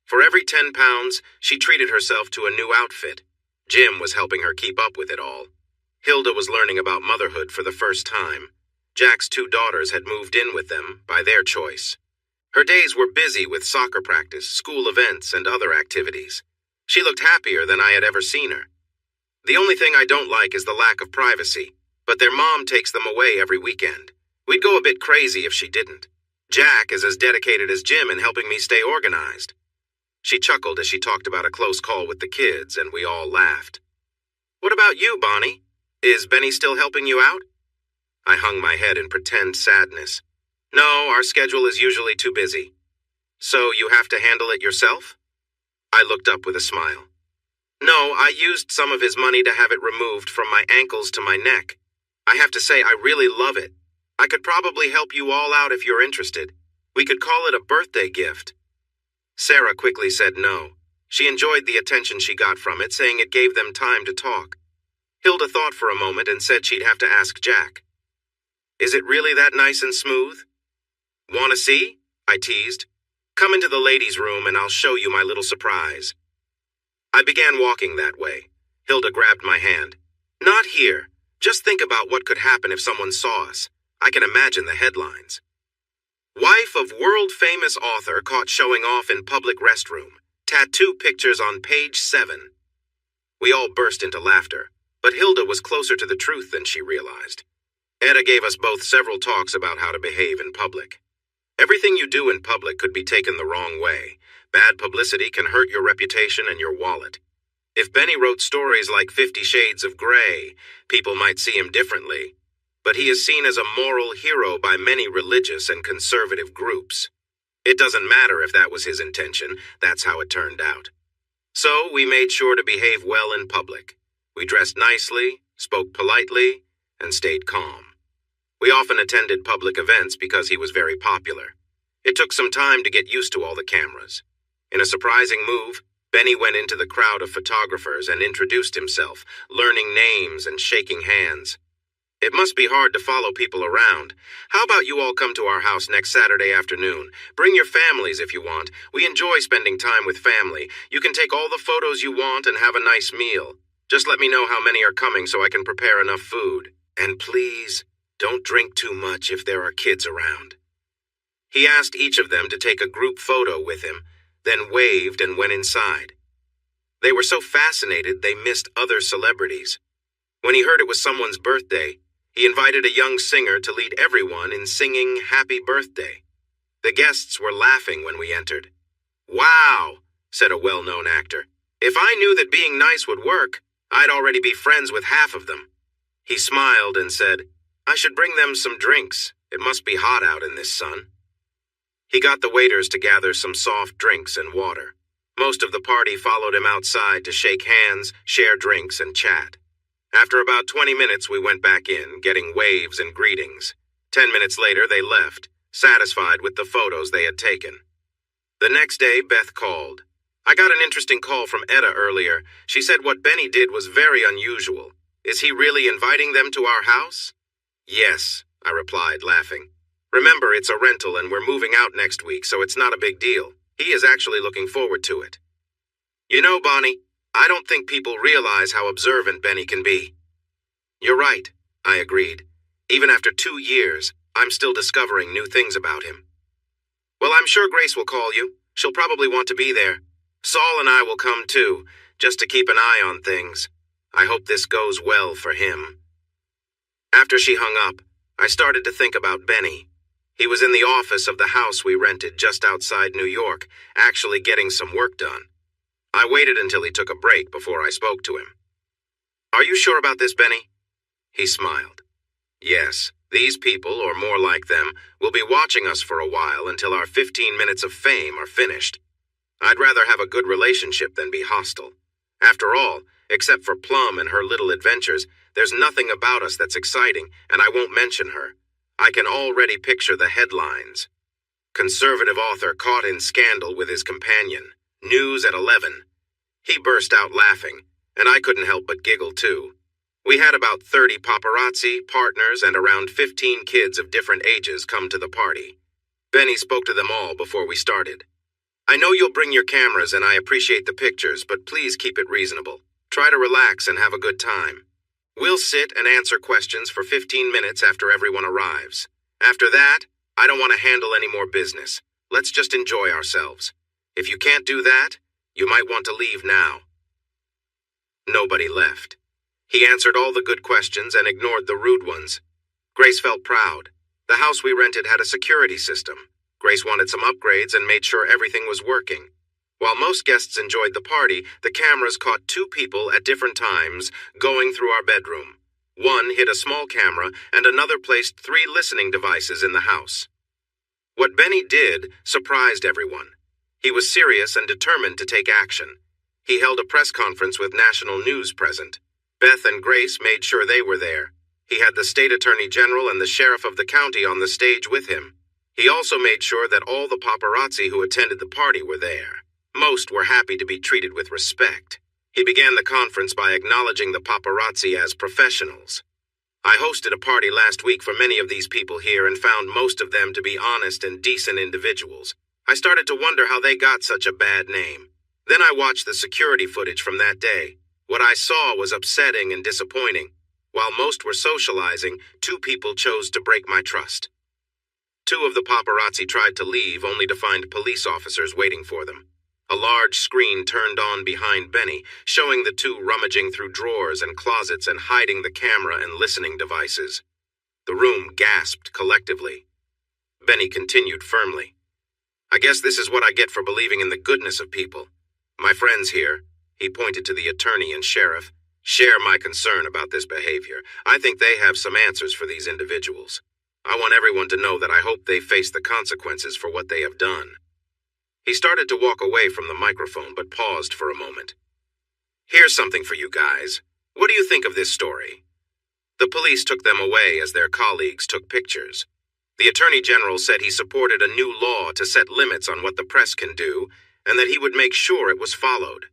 For every 10 pounds, she treated herself to a new outfit. Jim was helping her keep up with it all. Hilda was learning about motherhood for the first time. Jack's 2 daughters had moved in with them, by their choice. Her days were busy with soccer practice, school events, and other activities. She looked happier than I had ever seen her. The only thing I don't like is the lack of privacy, but their mom takes them away every weekend. We'd go a bit crazy if she didn't. Jack is as dedicated as Jim in helping me stay organized. She chuckled as she talked about a close call with the kids, and we all laughed. What about you, Bonnie? Is Benny still helping you out? I hung my head in pretend sadness. No, our schedule is usually too busy. So you have to handle it yourself? I looked up with a smile. No, I used some of his money to have it removed from my ankles to my neck. I have to say, I really love it. I could probably help you all out if you're interested. We could call it a birthday gift. Sarah quickly said no. She enjoyed the attention she got from it, saying it gave them time to talk. Hilda thought for a moment and said she'd have to ask Jack. Is it really that nice and smooth? Want to see? I teased. Come into the ladies' room and I'll show you my little surprise. I began walking that way. Hilda grabbed my hand. Not here. Just think about what could happen if someone saw us. I can imagine the headlines. Wife of world-famous author caught showing off in public restroom. Tattoo pictures on page 7. We all burst into laughter, but Hilda was closer to the truth than she realized. Etta gave us both several talks about how to behave in public. Everything you do in public could be taken the wrong way. Bad publicity can hurt your reputation and your wallet. If Benny wrote stories like 50 Shades of Grey, people might see him differently. But he is seen as a moral hero by many religious and conservative groups. It doesn't matter if that was his intention, that's how it turned out. So we made sure to behave well in public. We dressed nicely, spoke politely, and stayed calm. We often attended public events because he was very popular. It took some time to get used to all the cameras. In a surprising move, Benny went into the crowd of photographers and introduced himself, learning names and shaking hands. It must be hard to follow people around. How about you all come to our house next Saturday afternoon? Bring your families if you want. We enjoy spending time with family. You can take all the photos you want and have a nice meal. Just let me know how many are coming so I can prepare enough food. And please, don't drink too much if there are kids around. He asked each of them to take a group photo with him, then waved and went inside. They were so fascinated they missed other celebrities. When he heard it was someone's birthday, He invited a young singer to lead everyone in singing Happy Birthday. The guests were laughing when we entered. "Wow," said a well-known actor. "If I knew that being nice would work, I'd already be friends with half of them." He smiled and said, "I should bring them some drinks. It must be hot out in this sun." He got the waiters to gather some soft drinks and water. Most of the party followed him outside to shake hands, share drinks, and chat. After about 20 minutes, we went back in, getting waves and greetings. 10 minutes later, they left, satisfied with the photos they had taken. The next day, Beth called. "I got an interesting call from Etta earlier. She said what Benny did was very unusual. Is he really inviting them to our house?" "Yes," I replied, laughing. "Remember, it's a rental and we're moving out next week, so it's not a big deal. He is actually looking forward to it." "You know, Bonnie, I don't think people realize how observant Benny can be." "You're right," I agreed. "Even after 2 years, I'm still discovering new things about him." "Well, I'm sure Grace will call you. She'll probably want to be there. Saul and I will come too, just to keep an eye on things. I hope this goes well for him." After she hung up, I started to think about Benny. He was in the office of the house we rented just outside New York, actually getting some work done. I waited until he took a break before I spoke to him. "Are you sure about this, Benny?" He smiled. "Yes, these people, or more like them, will be watching us for a while until our 15 minutes of fame are finished. I'd rather have a good relationship than be hostile. After all, except for Plum and her little adventures, there's nothing about us that's exciting, and I won't mention her. I can already picture the headlines. Conservative author caught in scandal with his companion. News at 11. He burst out laughing, and I couldn't help but giggle too. We had about 30 paparazzi, partners, and around 15 kids of different ages come to the party. Benny spoke to them all before we started. "I know you'll bring your cameras and I appreciate the pictures, but please keep it reasonable. Try to relax and have a good time. We'll sit and answer questions for 15 minutes after everyone arrives. After that, I don't want to handle any more business. Let's just enjoy ourselves. If you can't do that, you might want to leave now." Nobody left. He answered all the good questions and ignored the rude ones. Grace felt proud. The house we rented had a security system. Grace wanted some upgrades and made sure everything was working. While most guests enjoyed the party, the cameras caught 2 people at different times going through our bedroom. One hid a small camera and another placed 3 listening devices in the house. What Benny did surprised everyone. He was serious and determined to take action. He held a press conference with national news present. Beth and Grace made sure they were there. He had the state attorney general and the sheriff of the county on the stage with him. He also made sure that all the paparazzi who attended the party were there. Most were happy to be treated with respect. He began the conference by acknowledging the paparazzi as professionals. "I hosted a party last week for many of these people here and found most of them to be honest and decent individuals. I started to wonder how they got such a bad name. Then I watched the security footage from that day. What I saw was upsetting and disappointing. While most were socializing, 2 people chose to break my trust. 2 of the paparazzi tried to leave only to find police officers waiting for them. A large screen turned on behind Benny, showing the 2 rummaging through drawers and closets and hiding the camera and listening devices. The room gasped collectively. Benny continued firmly. "I guess this is what I get for believing in the goodness of people. My friends here," he pointed to the attorney and sheriff, "share my concern about this behavior. I think they have some answers for these individuals. I want everyone to know that I hope they face the consequences for what they have done." He started to walk away from the microphone, but paused for a moment. "Here's something for you guys. What do you think of this story?" The police took them away as their colleagues took pictures. The Attorney General said he supported a new law to set limits on what the press can do, and that he would make sure it was followed.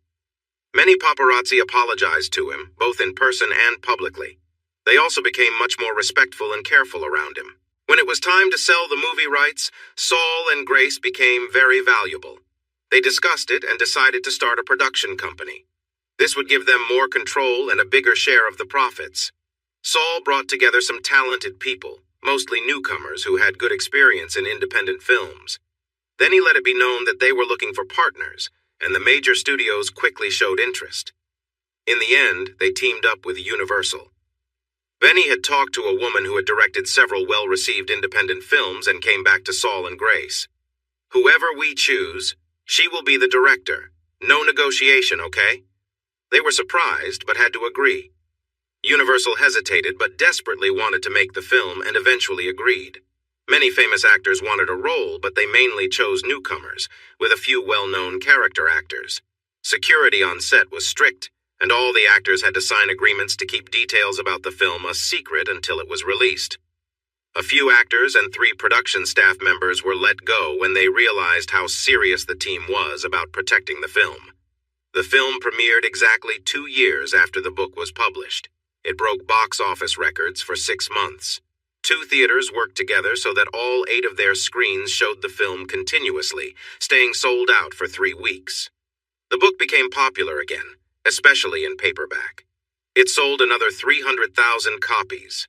Many paparazzi apologized to him, both in person and publicly. They also became much more respectful and careful around him. When it was time to sell the movie rights, Saul and Grace became very valuable. They discussed it and decided to start a production company. This would give them more control and a bigger share of the profits. Saul brought together some talented people, mostly newcomers who had good experience in independent films. Then he let it be known that they were looking for partners, and the major studios quickly showed interest. In the end, they teamed up with Universal. Benny had talked to a woman who had directed several well-received independent films and came back to Saul and Grace. "Whoever we choose, she will be the director. No negotiation, okay?" They were surprised, but had to agree. Universal hesitated, but desperately wanted to make the film and eventually agreed. Many famous actors wanted a role, but they mainly chose newcomers, with a few well-known character actors. Security on set was strict, and all the actors had to sign agreements to keep details about the film a secret until it was released. A few actors and 3 production staff members were let go when they realized how serious the team was about protecting the film. The film premiered exactly 2 years after the book was published. It broke box office records for 6 months. 2 theaters worked together so that all 8 of their screens showed the film continuously, staying sold out for 3 weeks. The book became popular again, especially in paperback. It sold another 300,000 copies.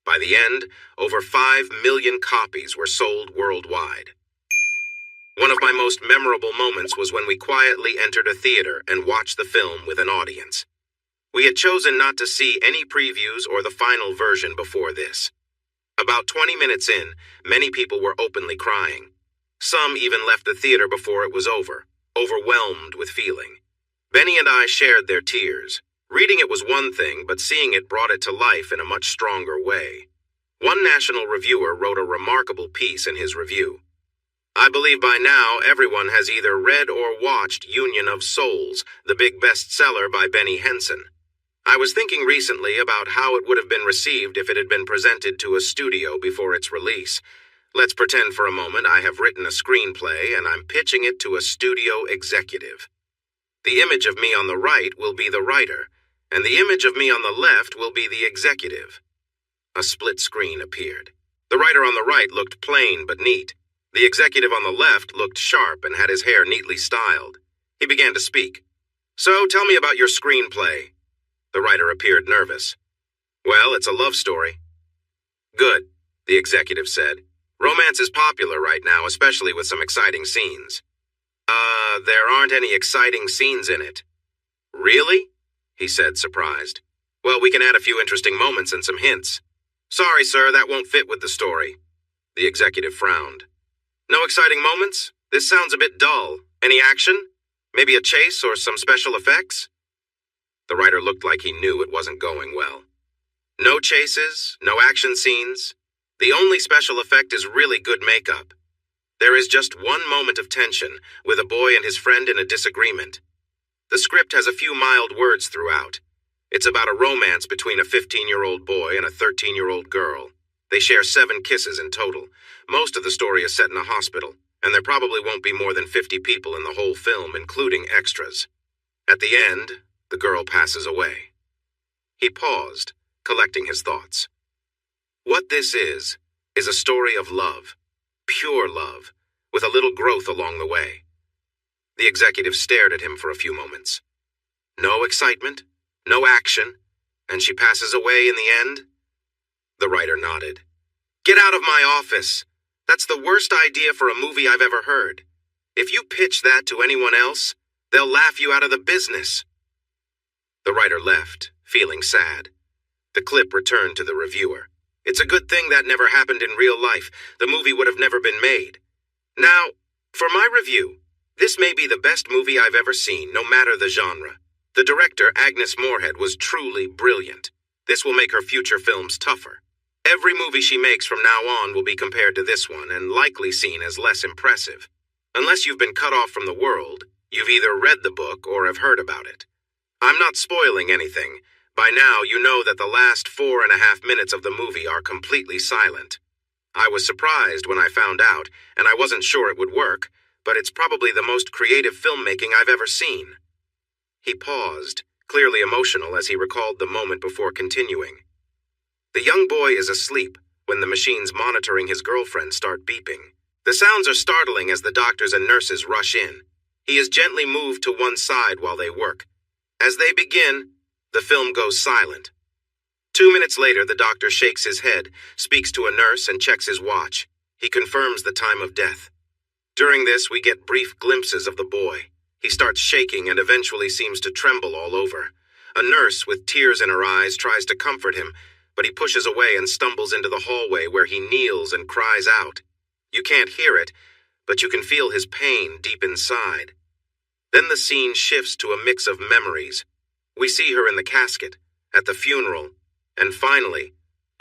By the end, over 5 million copies were sold worldwide. One of my most memorable moments was when we quietly entered a theater and watched the film with an audience. We had chosen not to see any previews or the final version before this. About 20 minutes in, many people were openly crying. Some even left the theater before it was over, overwhelmed with feeling. Benny and I shared their tears. Reading it was one thing, but seeing it brought it to life in a much stronger way. One national reviewer wrote a remarkable piece in his review. "I believe by now everyone has either read or watched Union of Souls, the big bestseller by Benny Henson. I was thinking recently about how it would have been received if it had been presented to a studio before its release. Let's pretend for a moment I have written a screenplay and I'm pitching it to a studio executive. The image of me on the right will be the writer, and the image of me on the left will be the executive." A split screen appeared. The writer on the right looked plain but neat. The executive on the left looked sharp and had his hair neatly styled. He began to speak. "So tell me about your screenplay." The writer appeared nervous. "Well, it's a love story." "Good," the executive said. "Romance is popular right now, especially with some exciting scenes." There aren't any exciting scenes in it." "Really?" he said, surprised. "Well, we can add a few interesting moments and some hints." "Sorry, sir, that won't fit with the story." The executive frowned. "No exciting moments? This sounds a bit dull. Any action? Maybe a chase or some special effects?" The writer looked like he knew it wasn't going well. "No chases, no action scenes. The only special effect is really good makeup. There is just one moment of tension, with a boy and his friend in a disagreement. The script has a few mild words throughout. It's about a romance between a 15-year-old boy and a 13-year-old girl. They share 7 kisses in total. Most of the story is set in a hospital, and there probably won't be more than 50 people in the whole film, including extras. At the end, the girl passes away." He paused, collecting his thoughts. "What this is a story of love. Pure love, with a little growth along the way." The executive stared at him for a few moments. "No excitement, no action, and she passes away in the end?" The writer nodded. "Get out of my office. That's the worst idea for a movie I've ever heard. If you pitch that to anyone else, they'll laugh you out of the business." The writer left, feeling sad. The clip returned to the reviewer. "It's a good thing that never happened in real life. The movie would have never been made. Now, for my review, this may be the best movie I've ever seen, no matter the genre. The director, Agnes Moorehead, was truly brilliant. This will make her future films tougher. Every movie she makes from now on will be compared to this one and likely seen as less impressive. Unless you've been cut off from the world, you've either read the book or have heard about it. I'm not spoiling anything. By now, you know that the last 4.5 minutes of the movie are completely silent. I was surprised when I found out, and I wasn't sure it would work, but it's probably the most creative filmmaking I've ever seen." He paused, clearly emotional as he recalled the moment before continuing. "The young boy is asleep when the machines monitoring his girlfriend start beeping. The sounds are startling as the doctors and nurses rush in. He is gently moved to one side while they work. As they begin, the film goes silent. 2 minutes later, the doctor shakes his head, speaks to a nurse, and checks his watch. He confirms the time of death. During this, we get brief glimpses of the boy. He starts shaking and eventually seems to tremble all over. A nurse with tears in her eyes tries to comfort him, but he pushes away and stumbles into the hallway where he kneels and cries out. You can't hear it, but you can feel his pain deep inside. Then the scene shifts to a mix of memories. We see her in the casket, at the funeral, and finally,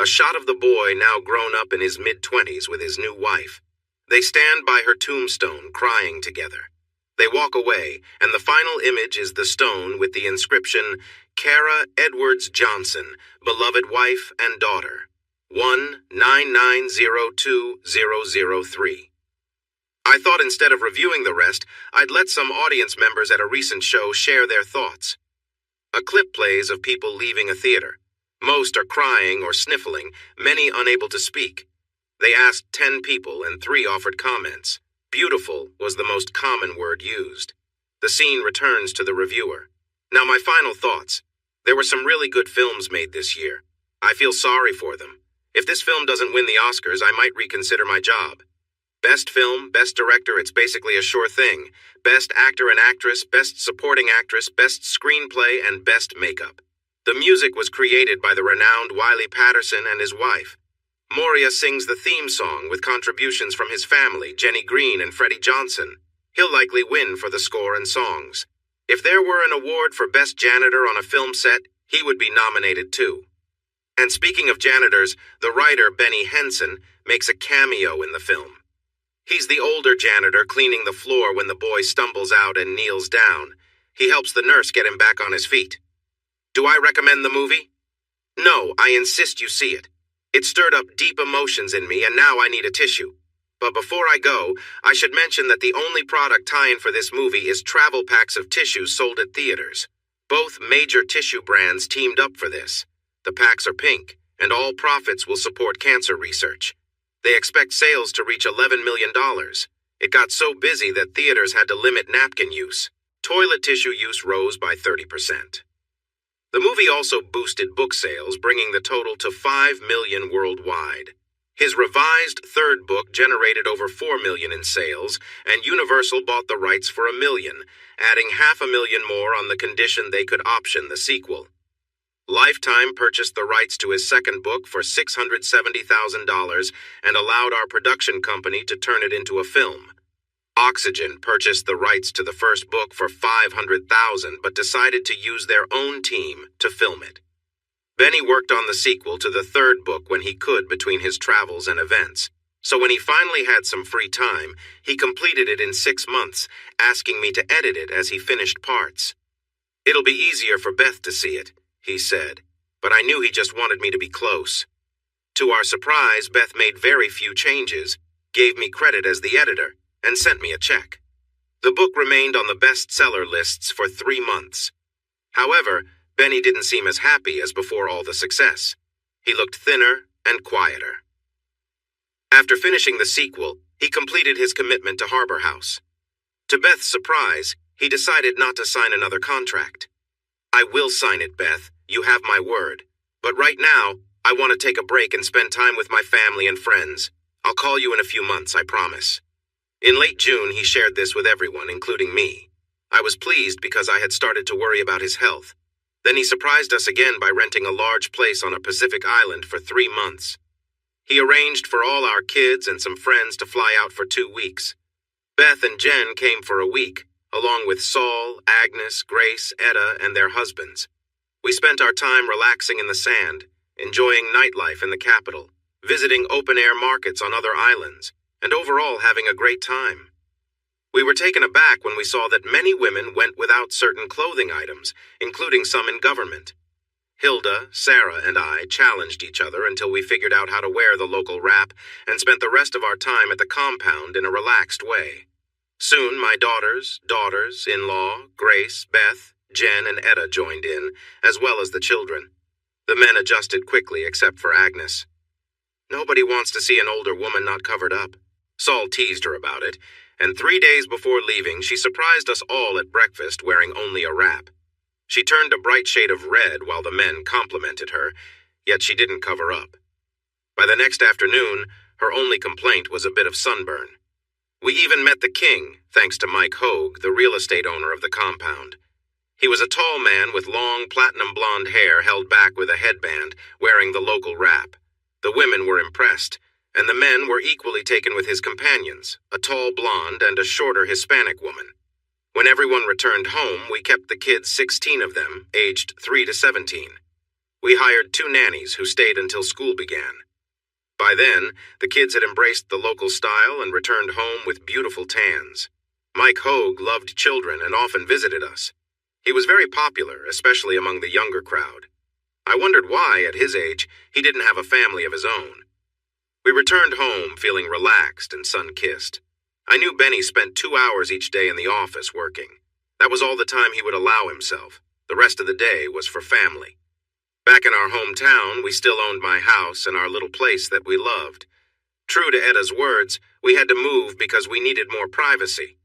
a shot of the boy now grown up in his mid-20s with his new wife. They stand by her tombstone, crying together. They walk away, and the final image is the stone with the inscription, Kara Edwards Johnson, beloved wife and daughter, 19902-003. I thought instead of reviewing the rest, I'd let some audience members at a recent show share their thoughts. A clip plays of people leaving a theater. Most are crying or sniffling, many unable to speak. They asked 10 people and 3 offered comments. Beautiful was the most common word used. The scene returns to the reviewer. Now my final thoughts. There were some really good films made this year. I feel sorry for them. If this film doesn't win the Oscars, I might reconsider my job. Best film, best director, it's basically a sure thing. Best actor and actress, best supporting actress, best screenplay, and best makeup. The music was created by the renowned Wiley Patterson and his wife. Moria sings the theme song with contributions from his family, Jenny Green and Freddie Johnson. He'll likely win for the score and songs. If there were an award for Best Janitor on a film set, he would be nominated too. And speaking of janitors, the writer Benny Henson makes a cameo in the film. He's the older janitor cleaning the floor when the boy stumbles out and kneels down. He helps the nurse get him back on his feet. Do I recommend the movie? No, I insist you see it. It stirred up deep emotions in me, and now I need a tissue. But before I go, I should mention that the only product tie-in for this movie is travel packs of tissues sold at theaters. Both major tissue brands teamed up for this. The packs are pink, and all profits will support cancer research. They expect sales to reach $11 million. It got so busy that theaters had to limit napkin use. Toilet tissue use rose by 30%. The movie also boosted book sales, bringing the total to 5 million worldwide. His revised third book generated over 4 million in sales, and Universal bought the rights for $1 million, adding $500,000 more on the condition they could option the sequel. Lifetime purchased the rights to his second book for $670,000 and allowed our production company to turn it into a film. Oxygen purchased the rights to the first book for $500,000 but decided to use their own team to film it. Benny worked on the sequel to the third book when he could between his travels and events. So when he finally had some free time, he completed it in 6 months, asking me to edit it as he finished parts. It'll be easier for Beth to see it, he said, but I knew he just wanted me to be close. To our surprise, Beth made very few changes, gave me credit as the editor, and sent me a check. The book remained on the bestseller lists for 3 months. However, Benny didn't seem as happy as before all the success. He looked thinner and quieter. After finishing the sequel, he completed his commitment to Harbor House. To Beth's surprise, he decided not to sign another contract. I will sign it, Beth. You have my word. But right now, I want to take a break and spend time with my family and friends. I'll call you in a few months, I promise. In late June, he shared this with everyone, including me. I was pleased because I had started to worry about his health. Then he surprised us again by renting a large place on a Pacific island for 3 months. He arranged for all our kids and some friends to fly out for 2 weeks. Beth and Jen came for a week, along with Saul, Agnes, Grace, Etta, and their husbands. We spent our time relaxing in the sand, enjoying nightlife in the capital, visiting open-air markets on other islands, and overall having a great time. We were taken aback when we saw that many women went without certain clothing items, including some in government. Hilda, Sarah, and I challenged each other until we figured out how to wear the local wrap and spent the rest of our time at the compound in a relaxed way. Soon my daughters, in-law, Grace, Beth, Jen, and Etta joined in, as well as the children. The men adjusted quickly except for Agnes. Nobody wants to see an older woman not covered up. Saul teased her about it, and 3 days before leaving, she surprised us all at breakfast wearing only a wrap. She turned a bright shade of red while the men complimented her, yet she didn't cover up. By the next afternoon, her only complaint was a bit of sunburn. We even met the king, thanks to Mike Hogue, the real estate owner of the compound. He was a tall man with long platinum blonde hair held back with a headband, wearing the local wrap. The women were impressed, and the men were equally taken with his companions, a tall blonde and a shorter Hispanic woman. When everyone returned home, we kept the kids, 16 of them, aged 3 to 17. We hired 2 nannies who stayed until school began. By then, the kids had embraced the local style and returned home with beautiful tans. Mike Hogue loved children and often visited us. He was very popular, especially among the younger crowd. I wondered why, at his age, he didn't have a family of his own. We returned home feeling relaxed and sun-kissed. I knew Benny spent 2 hours each day in the office working. That was all the time he would allow himself. The rest of the day was for family. Back in our hometown, we still owned my house and our little place that we loved. True to Etta's words, we had to move because we needed more privacy.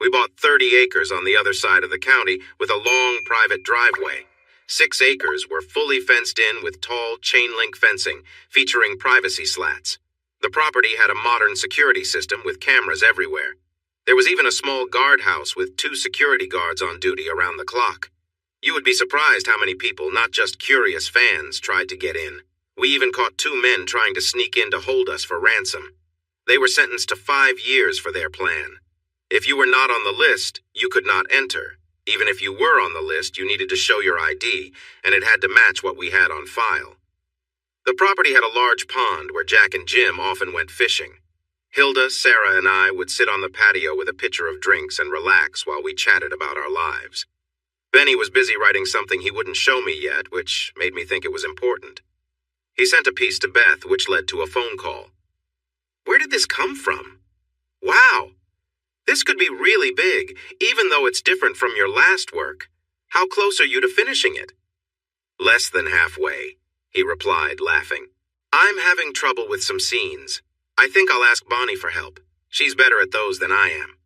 We bought 30 acres on the other side of the county with a long private driveway. 6 acres were fully fenced in with tall chain-link fencing featuring privacy slats. The property had a modern security system with cameras everywhere. There was even a small guardhouse with 2 security guards on duty around the clock. You would be surprised how many people, not just curious fans, tried to get in. We even caught 2 men trying to sneak in to hold us for ransom. They were sentenced to 5 years for their plan. If you were not on the list, you could not enter. Even if you were on the list, you needed to show your ID, and it had to match what we had on file. The property had a large pond where Jack and Jim often went fishing. Hilda, Sarah, and I would sit on the patio with a pitcher of drinks and relax while we chatted about our lives. Benny was busy writing something he wouldn't show me yet, which made me think it was important. He sent a piece to Beth, which led to a phone call. "Where did this come from? Wow! This could be really big, even though it's different from your last work. How close are you to finishing it?" "Less than halfway," he replied, laughing. "I'm having trouble with some scenes. I think I'll ask Bonnie for help. She's better at those than I am."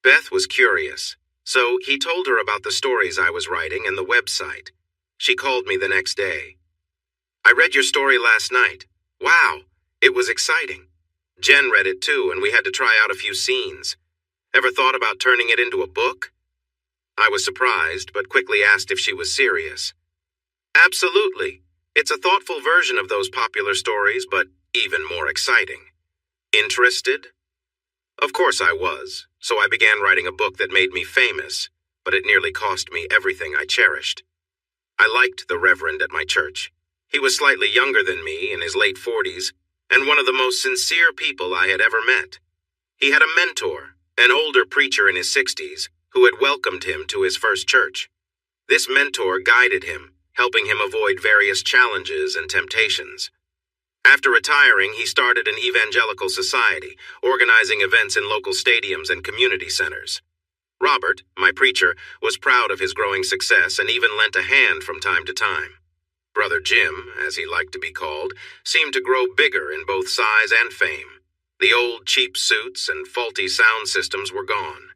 Beth was curious, so he told her about the stories I was writing and the website. She called me the next day. "I read your story last night. Wow, it was exciting. Jen read it too, and we had to try out a few scenes. Ever thought about turning it into a book?" I was surprised, but quickly asked if she was serious. "Absolutely. It's a thoughtful version of those popular stories, but even more exciting." Interested? Of course I was, so I began writing a book that made me famous, but it nearly cost me everything I cherished. I liked the Reverend at my church. He was slightly younger than me, in his late 40s, and one of the most sincere people I had ever met. He had a mentor, an older preacher in his 60s, who had welcomed him to his first church. This mentor guided him, helping him avoid various challenges and temptations. After retiring, he started an evangelical society, organizing events in local stadiums and community centers. Robert, my preacher, was proud of his growing success and even lent a hand from time to time. Brother Jim, as he liked to be called, seemed to grow bigger in both size and fame. The old cheap suits and faulty sound systems were gone.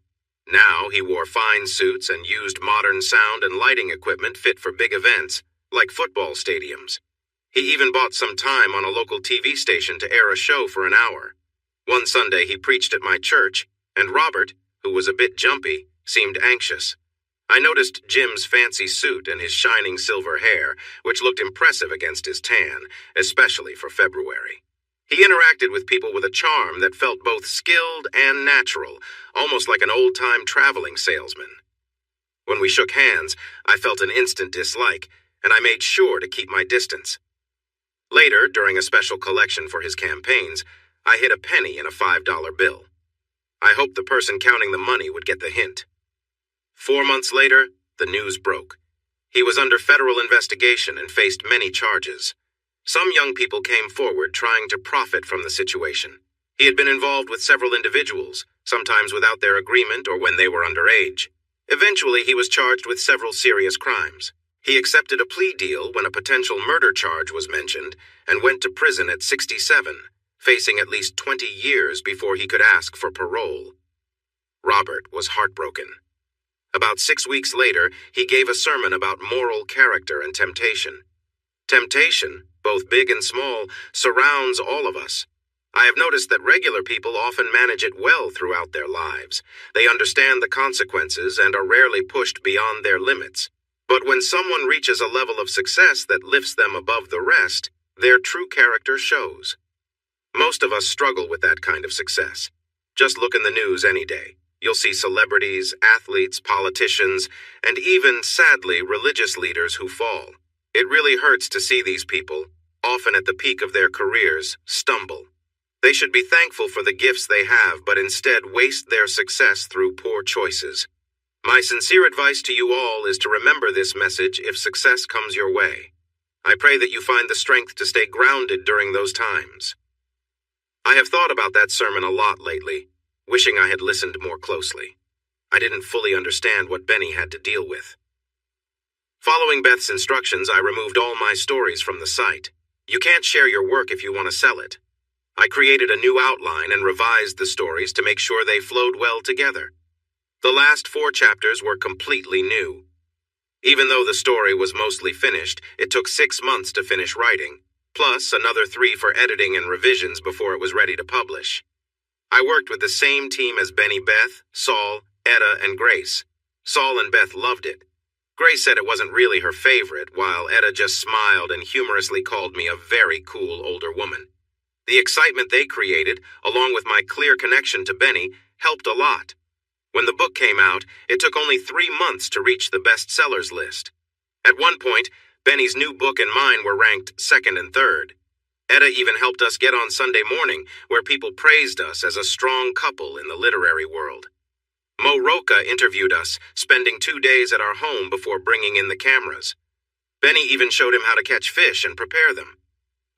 Now he wore fine suits and used modern sound and lighting equipment fit for big events, like football stadiums. He even bought some time on a local TV station to air a show for an hour. One Sunday he preached at my church, and Robert, who was a bit jumpy, seemed anxious. I noticed Jim's fancy suit and his shining silver hair, which looked impressive against his tan, especially for February. He interacted with people with a charm that felt both skilled and natural, almost like an old-time traveling salesman. When we shook hands, I felt an instant dislike, and I made sure to keep my distance. Later, during a special collection for his campaigns, I hid a penny in a $5 bill. I hoped the person counting the money would get the hint. 4 months later, the news broke. He was under federal investigation and faced many charges. Some young people came forward trying to profit from the situation. He had been involved with several individuals, sometimes without their agreement or when they were underage. Eventually, he was charged with several serious crimes. He accepted a plea deal when a potential murder charge was mentioned and went to prison at 67, facing at least 20 years before he could ask for parole. Robert was heartbroken. About 6 weeks later, he gave a sermon about moral character and temptation. Temptation, both big and small, surrounds all of us. I have noticed that regular people often manage it well throughout their lives. They understand the consequences and are rarely pushed beyond their limits. But when someone reaches a level of success that lifts them above the rest, their true character shows. Most of us struggle with that kind of success. Just look in the news any day. You'll see celebrities, athletes, politicians, and even, sadly, religious leaders who fall. It really hurts to see these people, often at the peak of their careers, stumble. They should be thankful for the gifts they have, but instead waste their success through poor choices. My sincere advice to you all is to remember this message if success comes your way. I pray that you find the strength to stay grounded during those times. I have thought about that sermon a lot lately, wishing I had listened more closely. I didn't fully understand what Benny had to deal with. Following Beth's instructions, I removed all my stories from the site. You can't share your work if you want to sell it. I created a new outline and revised the stories to make sure they flowed well together. The last 4 chapters were completely new. Even though the story was mostly finished, it took 6 months to finish writing, plus another 3 for editing and revisions before it was ready to publish. I worked with the same team as Benny, Beth, Saul, Etta, and Grace. Saul and Beth loved it. Grace said it wasn't really her favorite, while Etta just smiled and humorously called me a very cool older woman. The excitement they created, along with my clear connection to Benny, helped a lot. When the book came out, it took only 3 months to reach the bestsellers list. At one point, Benny's new book and mine were ranked 2nd and 3rd. Etta even helped us get on Sunday Morning, where people praised us as a strong couple in the literary world. Mo Roca interviewed us, spending 2 days at our home before bringing in the cameras. Benny even showed him how to catch fish and prepare them.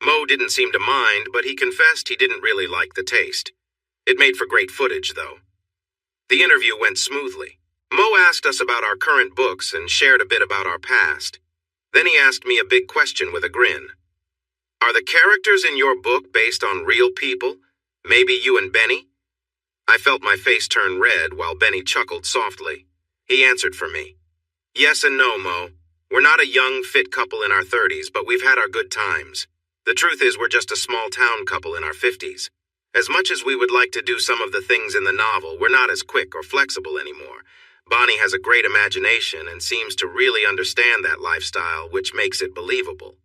Mo didn't seem to mind, but he confessed he didn't really like the taste. It made for great footage, though. The interview went smoothly. Mo asked us about our current books and shared a bit about our past. Then he asked me a big question with a grin. Are the characters in your book based on real people? Maybe you and Benny? I felt my face turn red while Benny chuckled softly. He answered for me. Yes and no, Mo. We're not a young, fit couple in our 30s, but we've had our good times. The truth is we're just a small-town couple in our 50s. As much as we would like to do some of the things in the novel, we're not as quick or flexible anymore. Bonnie has a great imagination and seems to really understand that lifestyle, which makes it believable.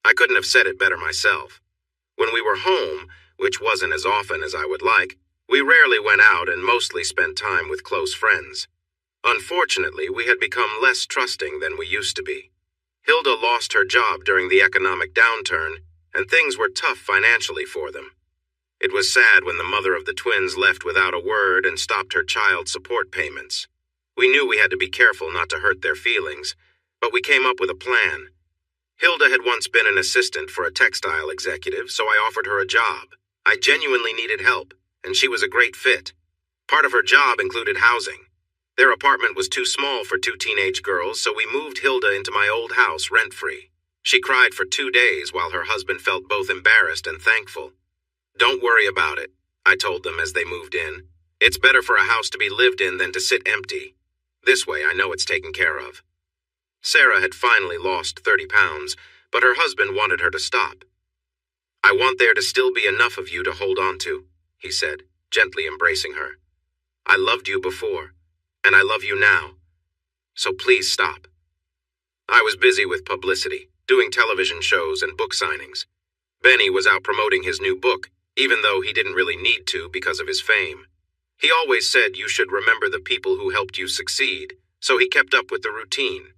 I couldn't have said it better myself. When we were home, which wasn't as often as I would like, we rarely went out and mostly spent time with close friends. Unfortunately, we had become less trusting than we used to be. Hilda lost her job during the economic downturn, and things were tough financially for them. It was sad when the mother of the twins left without a word and stopped her child support payments. We knew we had to be careful not to hurt their feelings, but we came up with a plan. Hilda had once been an assistant for a textile executive, so I offered her a job. I genuinely needed help, and she was a great fit. Part of her job included housing. Their apartment was too small for 2 teenage girls, so we moved Hilda into my old house rent-free. She cried for 2 days while her husband felt both embarrassed and thankful. Don't worry about it, I told them as they moved in. It's better for a house to be lived in than to sit empty. This way I know it's taken care of. Sarah had finally lost 30 pounds, but her husband wanted her to stop. I want there to still be enough of you to hold on to, he said, gently embracing her. I loved you before, and I love you now. So please stop. I was busy with publicity, doing television shows and book signings. Benny was out promoting his new book, even though he didn't really need to because of his fame. He always said you should remember the people who helped you succeed, so he kept up with the routine.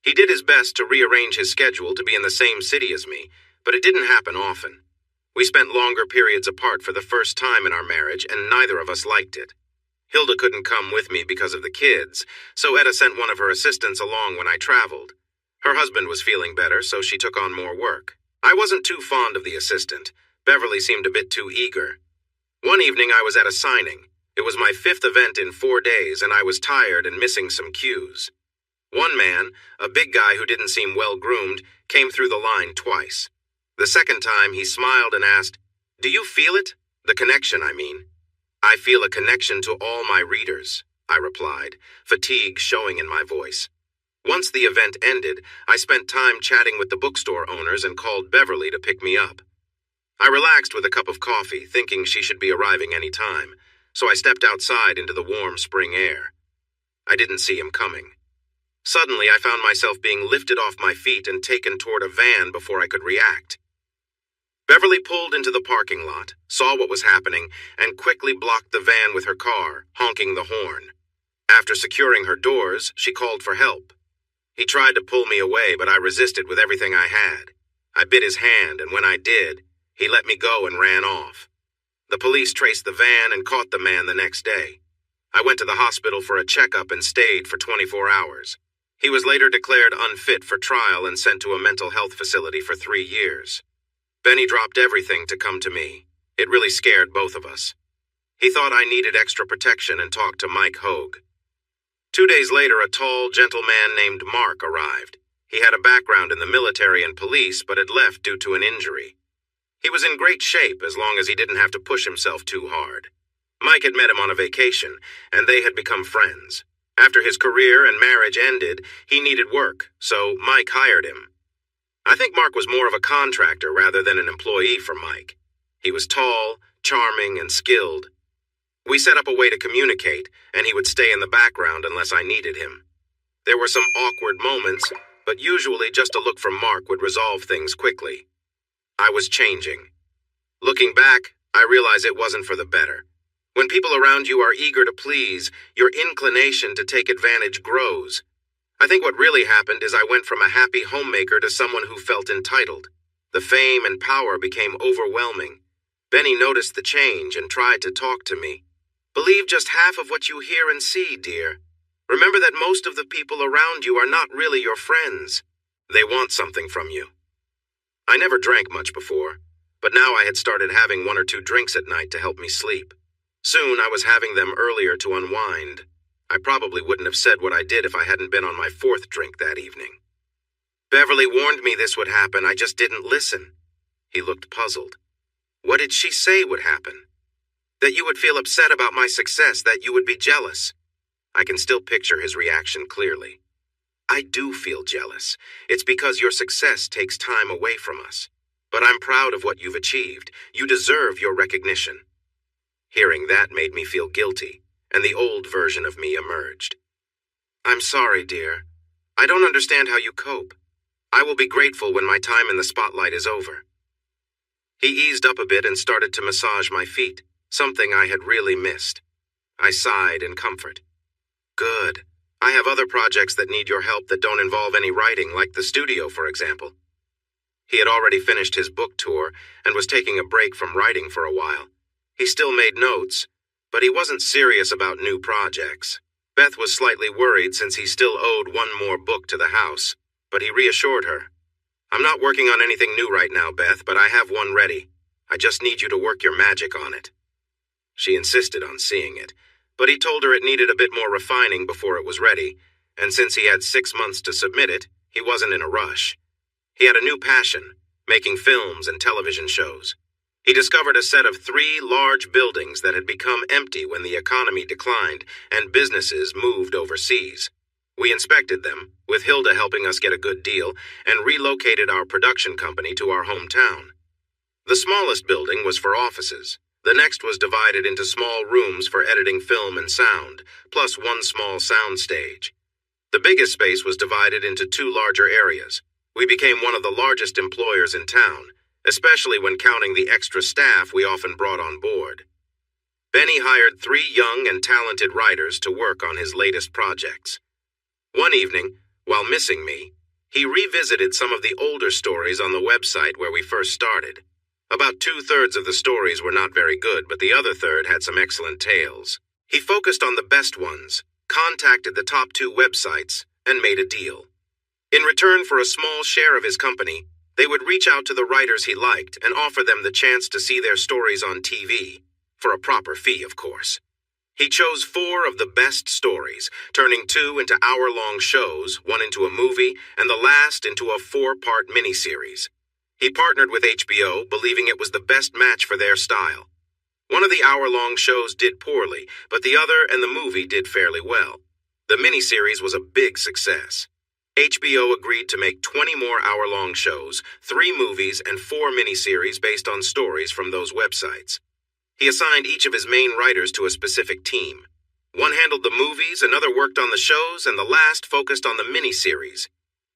He did his best to rearrange his schedule to be in the same city as me, but it didn't happen often. We spent longer periods apart for the first time in our marriage, and neither of us liked it. Hilda couldn't come with me because of the kids, so Etta sent one of her assistants along when I traveled. Her husband was feeling better, so she took on more work. I wasn't too fond of the assistant. Beverly seemed a bit too eager. One evening I was at a signing. It was my 5th event in 4 days, and I was tired and missing some cues. One man, a big guy who didn't seem well-groomed, came through the line twice. The second time he smiled and asked, "Do you feel it? The connection, I mean." "I feel a connection to all my readers," I replied, fatigue showing in my voice. Once the event ended, I spent time chatting with the bookstore owners and called Beverly to pick me up. I relaxed with a cup of coffee, thinking she should be arriving any time, so I stepped outside into the warm spring air. I didn't see him coming. Suddenly, I found myself being lifted off my feet and taken toward a van before I could react. Beverly pulled into the parking lot, saw what was happening, and quickly blocked the van with her car, honking the horn. After securing her doors, she called for help. He tried to pull me away, but I resisted with everything I had. I bit his hand, and when I did, he let me go and ran off. The police traced the van and caught the man the next day. I went to the hospital for a checkup and stayed for 24 hours. He was later declared unfit for trial and sent to a mental health facility for 3 years. Benny dropped everything to come to me. It really scared both of us. He thought I needed extra protection and talked to Mike Hogue. 2 days later, a tall, gentle man named Mark arrived. He had a background in the military and police, but had left due to an injury. He was in great shape as long as he didn't have to push himself too hard. Mike had met him on a vacation, and they had become friends. After his career and marriage ended, he needed work, so Mike hired him. I think Mark was more of a contractor rather than an employee for Mike. He was tall, charming, and skilled. We set up a way to communicate, and he would stay in the background unless I needed him. There were some awkward moments, but usually just a look from Mark would resolve things quickly. I was changing. Looking back, I realize it wasn't for the better. When people around you are eager to please, your inclination to take advantage grows. I think what really happened is I went from a happy homemaker to someone who felt entitled. The fame and power became overwhelming. Benny noticed the change and tried to talk to me. Believe just half of what you hear and see, dear. Remember that most of the people around you are not really your friends. They want something from you. I never drank much before, but now I had started having 1 or 2 drinks at night to help me sleep. Soon I was having them earlier to unwind. I probably wouldn't have said what I did if I hadn't been on my 4th drink that evening. Beverly warned me this would happen, I just didn't listen. He looked puzzled. What did she say would happen? That you would feel upset about my success, that you would be jealous. I can still picture his reaction clearly. I do feel jealous. It's because your success takes time away from us. But I'm proud of what you've achieved. You deserve your recognition. Hearing that made me feel guilty, and the old version of me emerged. I'm sorry, dear. I don't understand how you cope. I will be grateful when my time in the spotlight is over. He eased up a bit and started to massage my feet, something I had really missed. I sighed in comfort. Good. I have other projects that need your help that don't involve any writing, like the studio, for example. He had already finished his book tour and was taking a break from writing for a while. He still made notes, but he wasn't serious about new projects. Beth was slightly worried since he still owed 1 more book to the house, but he reassured her. I'm not working on anything new right now, Beth, but I have one ready. I just need you to work your magic on it. She insisted on seeing it, but he told her it needed a bit more refining before it was ready, and since he had 6 months to submit it, he wasn't in a rush. He had a new passion, making films and television shows. He discovered a set of 3 large buildings that had become empty when the economy declined and businesses moved overseas. We inspected them, with Hilda helping us get a good deal, and relocated our production company to our hometown. The smallest building was for offices. The next was divided into small rooms for editing film and sound, plus 1 small sound stage. The biggest space was divided into 2 larger areas. We became one of the largest employers in town, especially when counting the extra staff we often brought on board. Benny hired 3 young and talented writers to work on his latest projects. One evening, while missing me, he revisited some of the older stories on the website where we first started. About 2/3 of the stories were not very good, but the other third had some excellent tales. He focused on the best ones, contacted the top 2 websites, and made a deal. In return for a small share of his company, they would reach out to the writers he liked and offer them the chance to see their stories on TV, for a proper fee, of course. He chose 4 of the best stories, turning 2 into hour-long shows, 1 into a movie, and the last into a 4-part miniseries. He partnered with HBO, believing it was the best match for their style. One of the hour-long shows did poorly, but the other and the movie did fairly well. The miniseries was a big success. HBO agreed to make 20 more hour-long shows, 3 movies, and 4 miniseries based on stories from those websites. He assigned each of his main writers to a specific team. One handled the movies, another worked on the shows, and the last focused on the miniseries.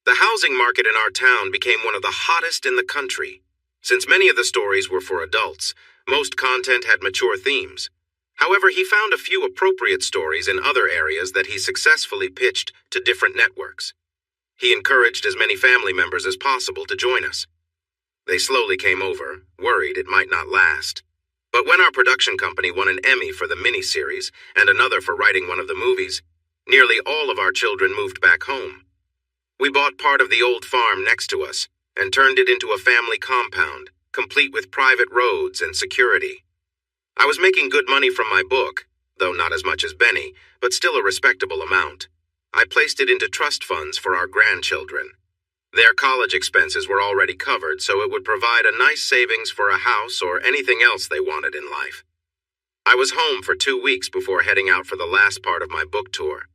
The housing market in our town became one of the hottest in the country. Since many of the stories were for adults, most content had mature themes. However, he found a few appropriate stories in other areas that he successfully pitched to different networks. He encouraged as many family members as possible to join us. They slowly came over, worried it might not last. But when our production company won an Emmy for the miniseries and another for writing one of the movies, nearly all of our children moved back home. We bought part of the old farm next to us and turned it into a family compound, complete with private roads and security. I was making good money from my book, though not as much as Benny, but still a respectable amount. I placed it into trust funds for our grandchildren. Their college expenses were already covered, so it would provide a nice savings for a house or anything else they wanted in life. I was home for 2 weeks before heading out for the last part of my book tour.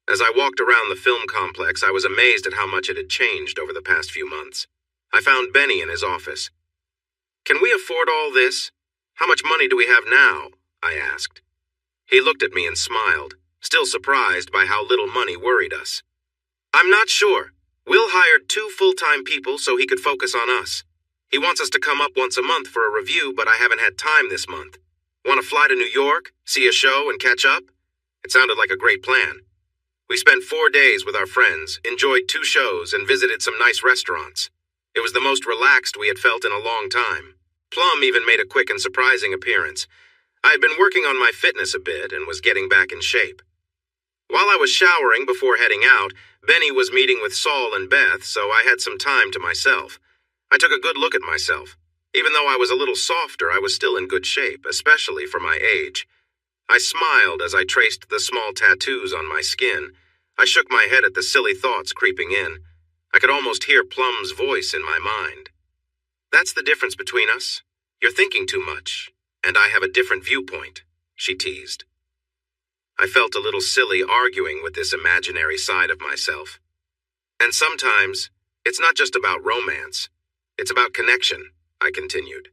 As I walked around the film complex, I was amazed at how much it had changed over the past few months. I found Benny in his office. "Can we afford all this? How much money do we have now?" I asked. He looked at me and smiled, still surprised by how little money worried us. "I'm not sure. Will hired 2 full-time people so he could focus on us. He wants us to come up once a month for a review, but I haven't had time this month. Want to fly to New York, see a show, and catch up?" It sounded like a great plan. We spent 4 days with our friends, enjoyed 2 shows, and visited some nice restaurants. It was the most relaxed we had felt in a long time. Plum even made a quick and surprising appearance. I had been working on my fitness a bit and was getting back in shape. While I was showering before heading out, Benny was meeting with Saul and Beth, so I had some time to myself. I took a good look at myself. Even though I was a little softer, I was still in good shape, especially for my age. I smiled as I traced the small tattoos on my skin. I shook my head at the silly thoughts creeping in. I could almost hear Plum's voice in my mind. "That's the difference between us. You're thinking too much, and I have a different viewpoint," she teased. I felt a little silly arguing with this imaginary side of myself. "And sometimes, it's not just about romance. It's about connection," I continued.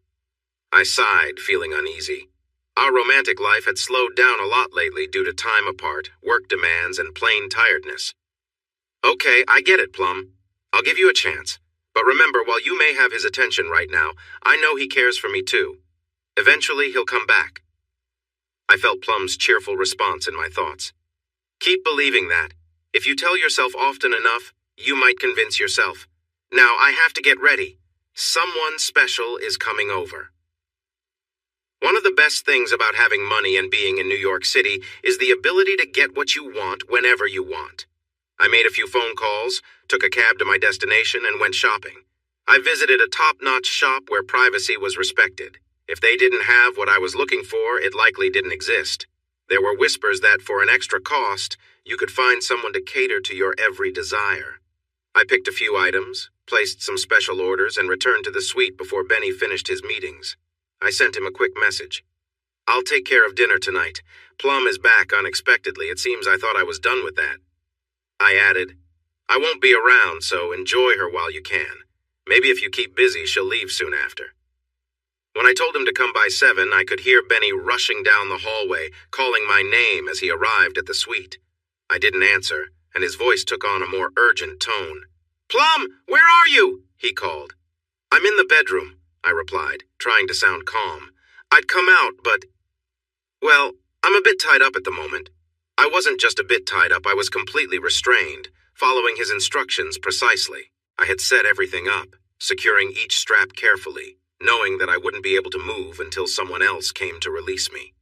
I sighed, feeling uneasy. Our romantic life had slowed down a lot lately due to time apart, work demands, and plain tiredness. "Okay, I get it, Plum. I'll give you a chance. But remember, while you may have his attention right now, I know he cares for me too. Eventually, he'll come back." I felt Plum's cheerful response in my thoughts. "Keep believing that. If you tell yourself often enough, you might convince yourself. Now, I have to get ready. Someone special is coming over." One of the best things about having money and being in New York City is the ability to get what you want whenever you want. I made a few phone calls, took a cab to my destination, and went shopping. I visited a top-notch shop where privacy was respected. If they didn't have what I was looking for, it likely didn't exist. There were whispers that for an extra cost, you could find someone to cater to your every desire. I picked a few items, placed some special orders, and returned to the suite before Benny finished his meetings. I sent him a quick message. "I'll take care of dinner tonight. Plum is back unexpectedly. It seems I thought I was done with that." I added, "I won't be around, so enjoy her while you can. Maybe if you keep busy, she'll leave soon after." When I told him to come by 7, I could hear Benny rushing down the hallway, calling my name as he arrived at the suite. I didn't answer, and his voice took on a more urgent tone. "Plum, where are you?" he called. "I'm in the bedroom," I replied, trying to sound calm. "I'd come out, but... well, I'm a bit tied up at the moment." I wasn't just a bit tied up, I was completely restrained, following his instructions precisely. I had set everything up, securing each strap carefully, knowing that I wouldn't be able to move until someone else came to release me.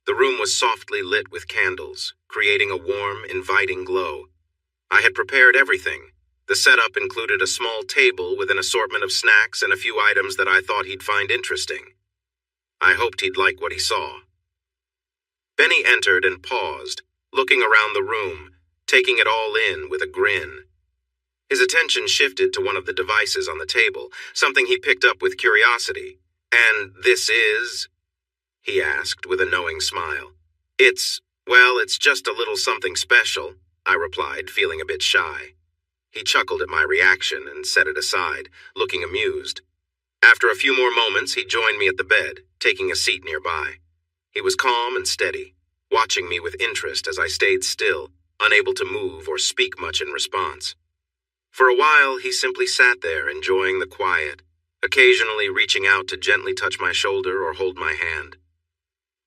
The room was softly lit with candles, creating a warm, inviting glow. I had prepared everything. The setup included a small table with an assortment of snacks and a few items that I thought he'd find interesting. I hoped he'd like what he saw. Benny entered and paused, looking around the room, taking it all in with a grin. His attention shifted to one of the devices on the table, something he picked up with curiosity. "And this is?" he asked with a knowing smile. It's just a little something special," I replied, feeling a bit shy. He chuckled at my reaction and set it aside, looking amused. After a few more moments, he joined me at the bed, taking a seat nearby. He was calm and steady, watching me with interest as I stayed still, unable to move or speak much in response. For a while, he simply sat there, enjoying the quiet, occasionally reaching out to gently touch my shoulder or hold my hand.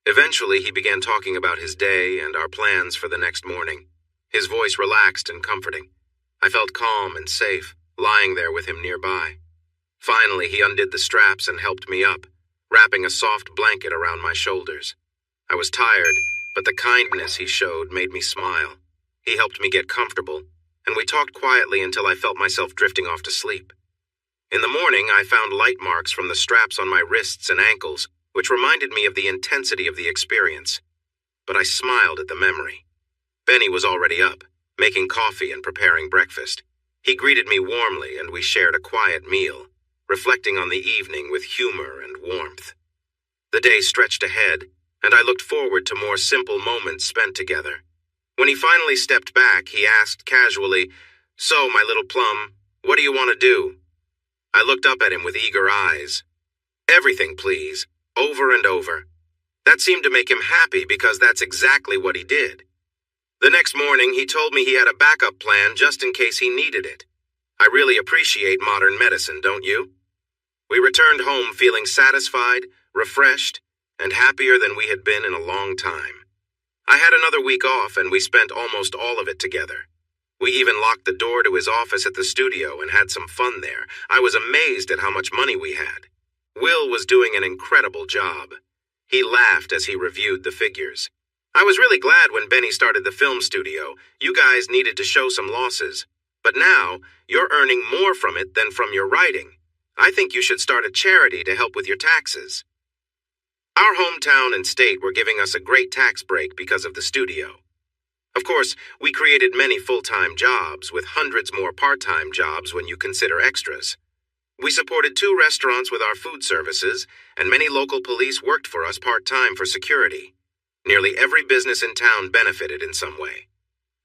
Eventually, he began talking about his day and our plans for the next morning. His voice relaxed and comforting. I felt calm and safe, lying there with him nearby. Finally, he undid the straps and helped me up, wrapping a soft blanket around my shoulders. I was tired, but the kindness he showed made me smile. He helped me get comfortable, and we talked quietly until I felt myself drifting off to sleep. In the morning, I found light marks from the straps on my wrists and ankles, which reminded me of the intensity of the experience. But I smiled at the memory. Benny was already up, making coffee and preparing breakfast. He greeted me warmly, and we shared a quiet meal, reflecting on the evening with humor and warmth. The day stretched ahead, and I looked forward to more simple moments spent together. When he finally stepped back, he asked casually, "So, my little plum, what do you want to do?" I looked up at him with eager eyes. "Everything, please," over and over. That seemed to make him happy because that's exactly what he did. The next morning, he told me he had a backup plan just in case he needed it. I really appreciate modern medicine, don't you? We returned home feeling satisfied, refreshed, and happier than we had been in a long time. I had another week off, and we spent almost all of it together. We even locked the door to his office at the studio and had some fun there. I was amazed at how much money we had. Will was doing an incredible job. He laughed as he reviewed the figures. I was really glad when Benny started the film studio. You guys needed to show some losses. But now, you're earning more from it than from your writing. I think you should start a charity to help with your taxes. Our hometown and state were giving us a great tax break because of the studio. Of course, we created many full-time jobs, with hundreds more part-time jobs when you consider extras. We supported 2 restaurants with our food services, and many local police worked for us part-time for security. Nearly every business in town benefited in some way.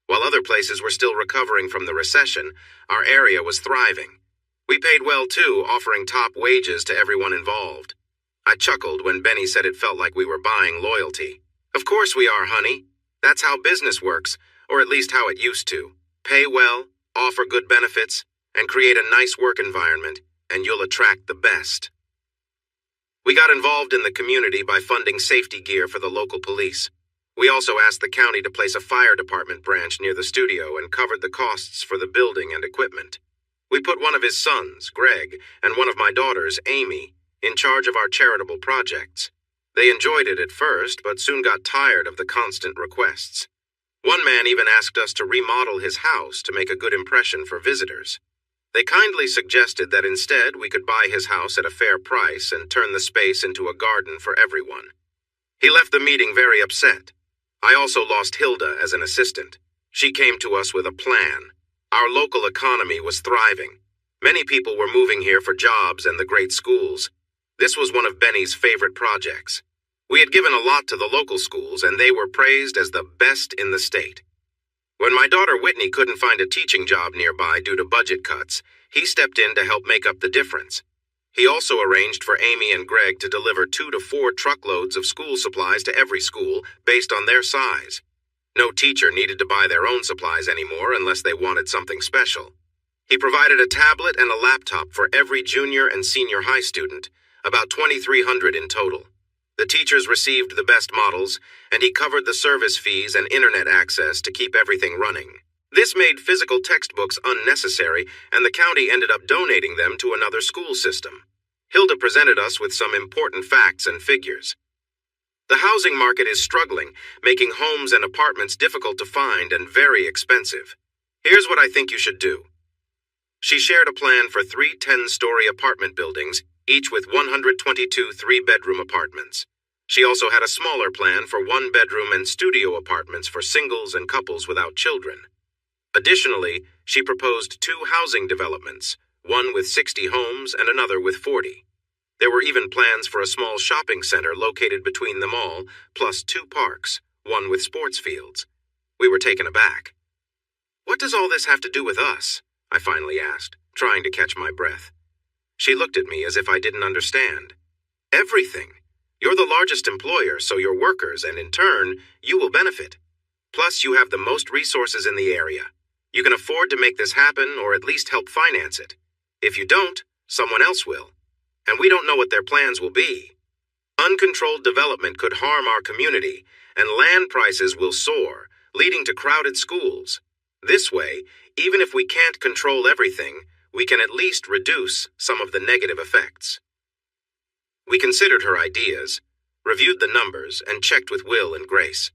While other places were still recovering from the recession, our area was thriving. We paid well, too, offering top wages to everyone involved. I chuckled when Benny said it felt like we were buying loyalty. Of course we are, honey. That's how business works, or at least how it used to. Pay well, offer good benefits, and create a nice work environment, and you'll attract the best. We got involved in the community by funding safety gear for the local police. We also asked the county to place a fire department branch near the studio and covered the costs for the building and equipment. We put one of his sons, Greg, and one of my daughters, Amy, in charge of our charitable projects. They enjoyed it at first, but soon got tired of the constant requests. One man even asked us to remodel his house to make a good impression for visitors. They kindly suggested that instead we could buy his house at a fair price and turn the space into a garden for everyone. He left the meeting very upset. I also lost Hilda as an assistant. She came to us with a plan. Our local economy was thriving. Many people were moving here for jobs and the great schools. This was one of Benny's favorite projects. We had given a lot to the local schools, and they were praised as the best in the state. When my daughter Whitney couldn't find a teaching job nearby due to budget cuts, he stepped in to help make up the difference. He also arranged for Amy and Greg to deliver 2 to 4 truckloads of school supplies to every school based on their size. No teacher needed to buy their own supplies anymore unless they wanted something special. He provided a tablet and a laptop for every junior and senior high student, about 2,300 in total. The teachers received the best models, and he covered the service fees and internet access to keep everything running. This made physical textbooks unnecessary, and the county ended up donating them to another school system. Hilda presented us with some important facts and figures. The housing market is struggling, making homes and apartments difficult to find and very expensive. Here's what I think you should do. She shared a plan for 3 10-story apartment buildings, each with 122 3-bedroom apartments. She also had a smaller plan for 1-bedroom and studio apartments for singles and couples without children. Additionally, she proposed 2 housing developments, one with 60 homes and another with 40. There were even plans for a small shopping center located between them all, plus 2 parks, one with sports fields. We were taken aback. What does all this have to do with us? I finally asked, trying to catch my breath. She looked at me as if I didn't understand. Everything. You're the largest employer, so your workers, and in turn, you will benefit. Plus, you have the most resources in the area. You can afford to make this happen or at least help finance it. If you don't, someone else will. And we don't know what their plans will be. Uncontrolled development could harm our community, and land prices will soar, leading to crowded schools. This way, even if we can't control everything, we can at least reduce some of the negative effects. We considered her ideas, reviewed the numbers, and checked with Will and Grace.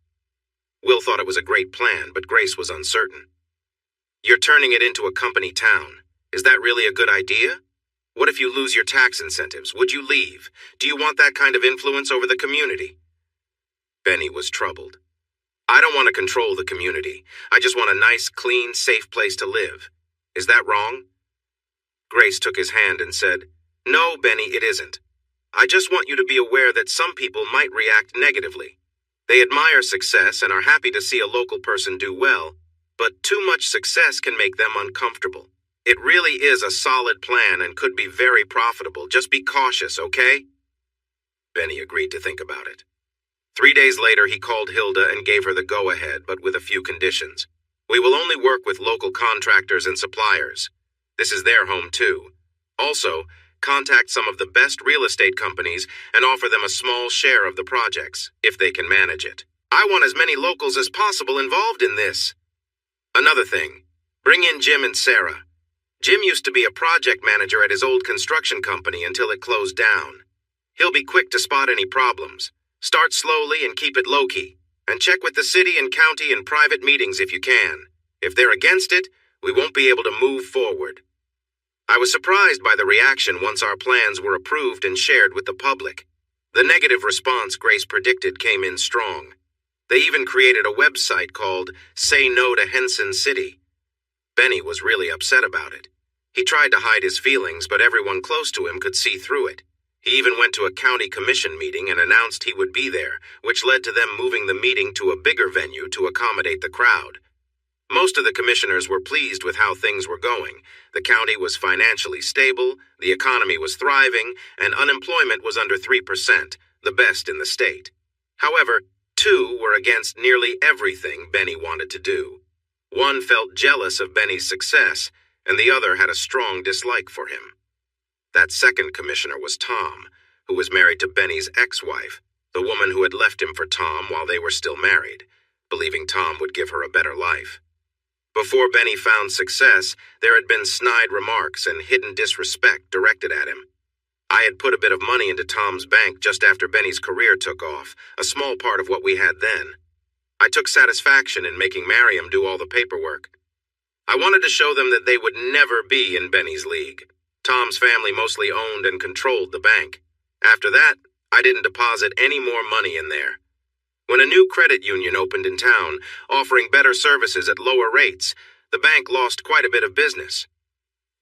Will thought it was a great plan, but Grace was uncertain. You're turning it into a company town. Is that really a good idea? What if you lose your tax incentives? Would you leave? Do you want that kind of influence over the community? Benny was troubled. I don't want to control the community. I just want a nice, clean, safe place to live. Is that wrong? Grace took his hand and said, No, Benny, it isn't. I just want you to be aware that some people might react negatively. They admire success and are happy to see a local person do well, but too much success can make them uncomfortable. It really is a solid plan and could be very profitable. Just be cautious, okay? Benny agreed to think about it. 3 days later, he called Hilda and gave her the go-ahead, but with a few conditions. We will only work with local contractors and suppliers. This is their home, too. Also, contact some of the best real estate companies and offer them a small share of the projects, if they can manage it. I want as many locals as possible involved in this. Another thing, bring in Jim and Sarah. Jim used to be a project manager at his old construction company until it closed down. He'll be quick to spot any problems. Start slowly and keep it low-key. And check with the city and county in private meetings if you can. If they're against it, we won't be able to move forward. I was surprised by the reaction once our plans were approved and shared with the public. The negative response Grace predicted came in strong. They even created a website called Say No to Henson City. Benny was really upset about it. He tried to hide his feelings, but everyone close to him could see through it. He even went to a county commission meeting and announced he would be there, which led to them moving the meeting to a bigger venue to accommodate the crowd. Most of the commissioners were pleased with how things were going. The county was financially stable, the economy was thriving, and unemployment was under 3%, the best in the state. However, 2 were against nearly everything Benny wanted to do. One felt jealous of Benny's success, and the other had a strong dislike for him. That second commissioner was Tom, who was married to Benny's ex-wife, the woman who had left him for Tom while they were still married, believing Tom would give her a better life. Before Benny found success, there had been snide remarks and hidden disrespect directed at him. I had put a bit of money into Tom's bank just after Benny's career took off, a small part of what we had then. I took satisfaction in making Mariam do all the paperwork. I wanted to show them that they would never be in Benny's league. Tom's family mostly owned and controlled the bank. After that, I didn't deposit any more money in there. When a new credit union opened in town, offering better services at lower rates, the bank lost quite a bit of business.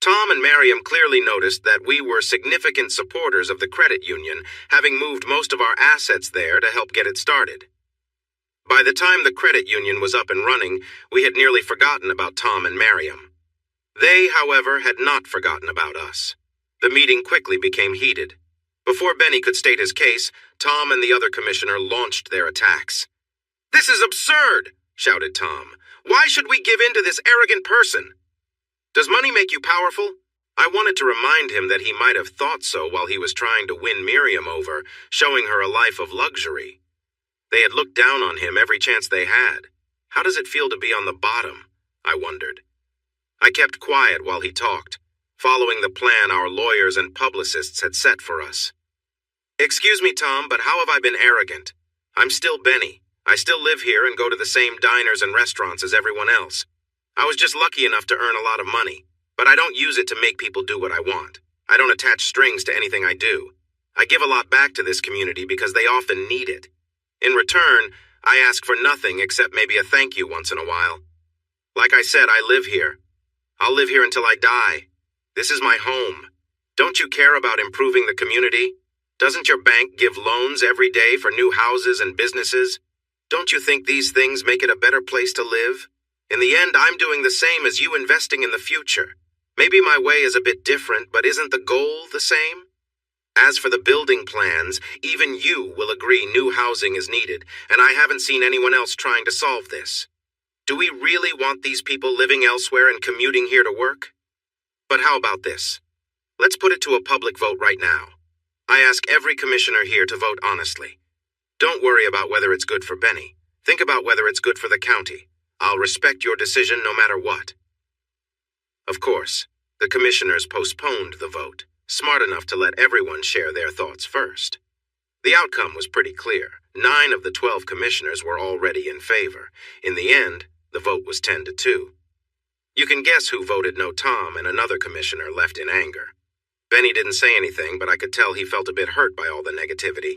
Tom and Mariam clearly noticed that we were significant supporters of the credit union, having moved most of our assets there to help get it started. By the time the credit union was up and running, we had nearly forgotten about Tom and Mariam. They, however, had not forgotten about us. The meeting quickly became heated. Before Benny could state his case, Tom and the other commissioner launched their attacks. "This is absurd," shouted Tom. "Why should we give in to this arrogant person? Does money make you powerful?" I wanted to remind him that he might have thought so while he was trying to win Miriam over, showing her a life of luxury. They had looked down on him every chance they had. How does it feel to be on the bottom? I wondered. I kept quiet while he talked, following the plan our lawyers and publicists had set for us. "Excuse me, Tom, but how have I been arrogant? I'm still Benny. I still live here and go to the same diners and restaurants as everyone else. I was just lucky enough to earn a lot of money, but I don't use it to make people do what I want. I don't attach strings to anything I do. I give a lot back to this community because they often need it. In return, I ask for nothing except maybe a thank you once in a while. Like I said, I live here. I'll live here until I die. This is my home. Don't you care about improving the community? Doesn't your bank give loans every day for new houses and businesses? Don't you think these things make it a better place to live? In the end, I'm doing the same as you investing in the future. Maybe my way is a bit different, but isn't the goal the same? As for the building plans, even you will agree new housing is needed, and I haven't seen anyone else trying to solve this. Do we really want these people living elsewhere and commuting here to work? But how about this? Let's put it to a public vote right now. I ask every commissioner here to vote honestly. Don't worry about whether it's good for Benny. Think about whether it's good for the county. I'll respect your decision no matter what. Of course, the commissioners postponed the vote, smart enough to let everyone share their thoughts first. The outcome was pretty clear. 9 of the 12 commissioners were already in favor. In the end, the vote was 10-2. You can guess who voted no. Tom and another commissioner left in anger. Benny didn't say anything, but I could tell he felt a bit hurt by all the negativity.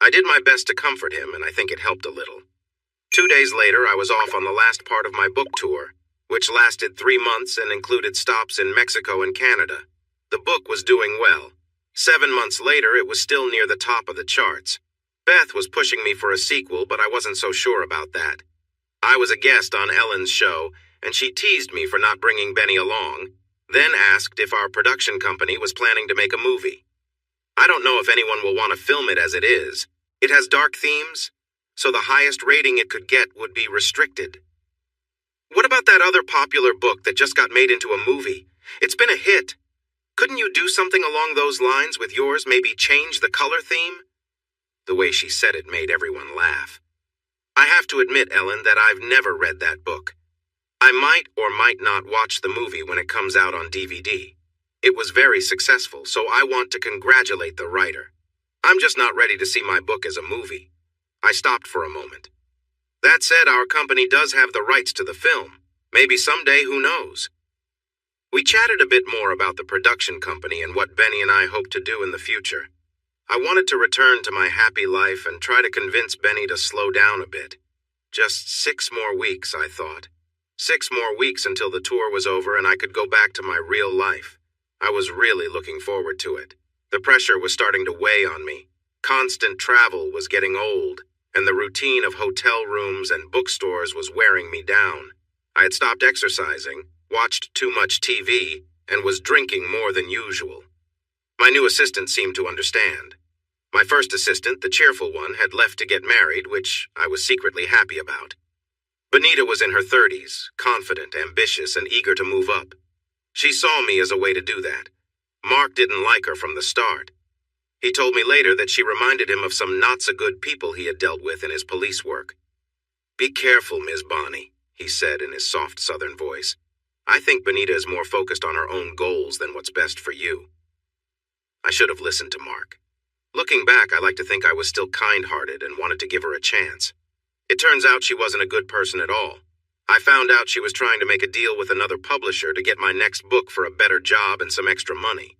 I did my best to comfort him, and I think it helped a little. 2 days later, I was off on the last part of my book tour, which lasted 3 months and included stops in Mexico and Canada. The book was doing well. 7 months later, it was still near the top of the charts. Beth was pushing me for a sequel, but I wasn't so sure about that. I was a guest on Ellen's show, and she teased me for not bringing Benny along, then asked if our production company was planning to make a movie. I don't know if anyone will want to film it as it is. It has dark themes, so the highest rating it could get would be restricted. What about that other popular book that just got made into a movie? It's been a hit. Couldn't you do something along those lines with yours, maybe change the color theme? The way she said it made everyone laugh. I have to admit, Ellen, that I've never read that book. I might or might not watch the movie when it comes out on DVD. It was very successful, so I want to congratulate the writer. I'm just not ready to see my book as a movie. I stopped for a moment. That said, our company does have the rights to the film. Maybe someday, who knows? We chatted a bit more about the production company and what Benny and I hope to do in the future. I wanted to return to my happy life and try to convince Benny to slow down a bit. Just 6 more weeks, I thought. 6 more weeks until the tour was over and I could go back to my real life. I was really looking forward to it. The pressure was starting to weigh on me. Constant travel was getting old, and the routine of hotel rooms and bookstores was wearing me down. I had stopped exercising, watched too much TV, and was drinking more than usual. My new assistant seemed to understand. My first assistant, the cheerful one, had left to get married, which I was secretly happy about. Benita was in her 30s, confident, ambitious, and eager to move up. She saw me as a way to do that. Mark didn't like her from the start. He told me later that she reminded him of some not-so-good people he had dealt with in his police work. "Be careful, Ms. Bonney," he said in his soft southern voice. "I think Benita is more focused on her own goals than what's best for you." I should have listened to Mark. Looking back, I like to think I was still kind-hearted and wanted to give her a chance. It turns out she wasn't a good person at all. I found out she was trying to make a deal with another publisher to get my next book for a better job and some extra money.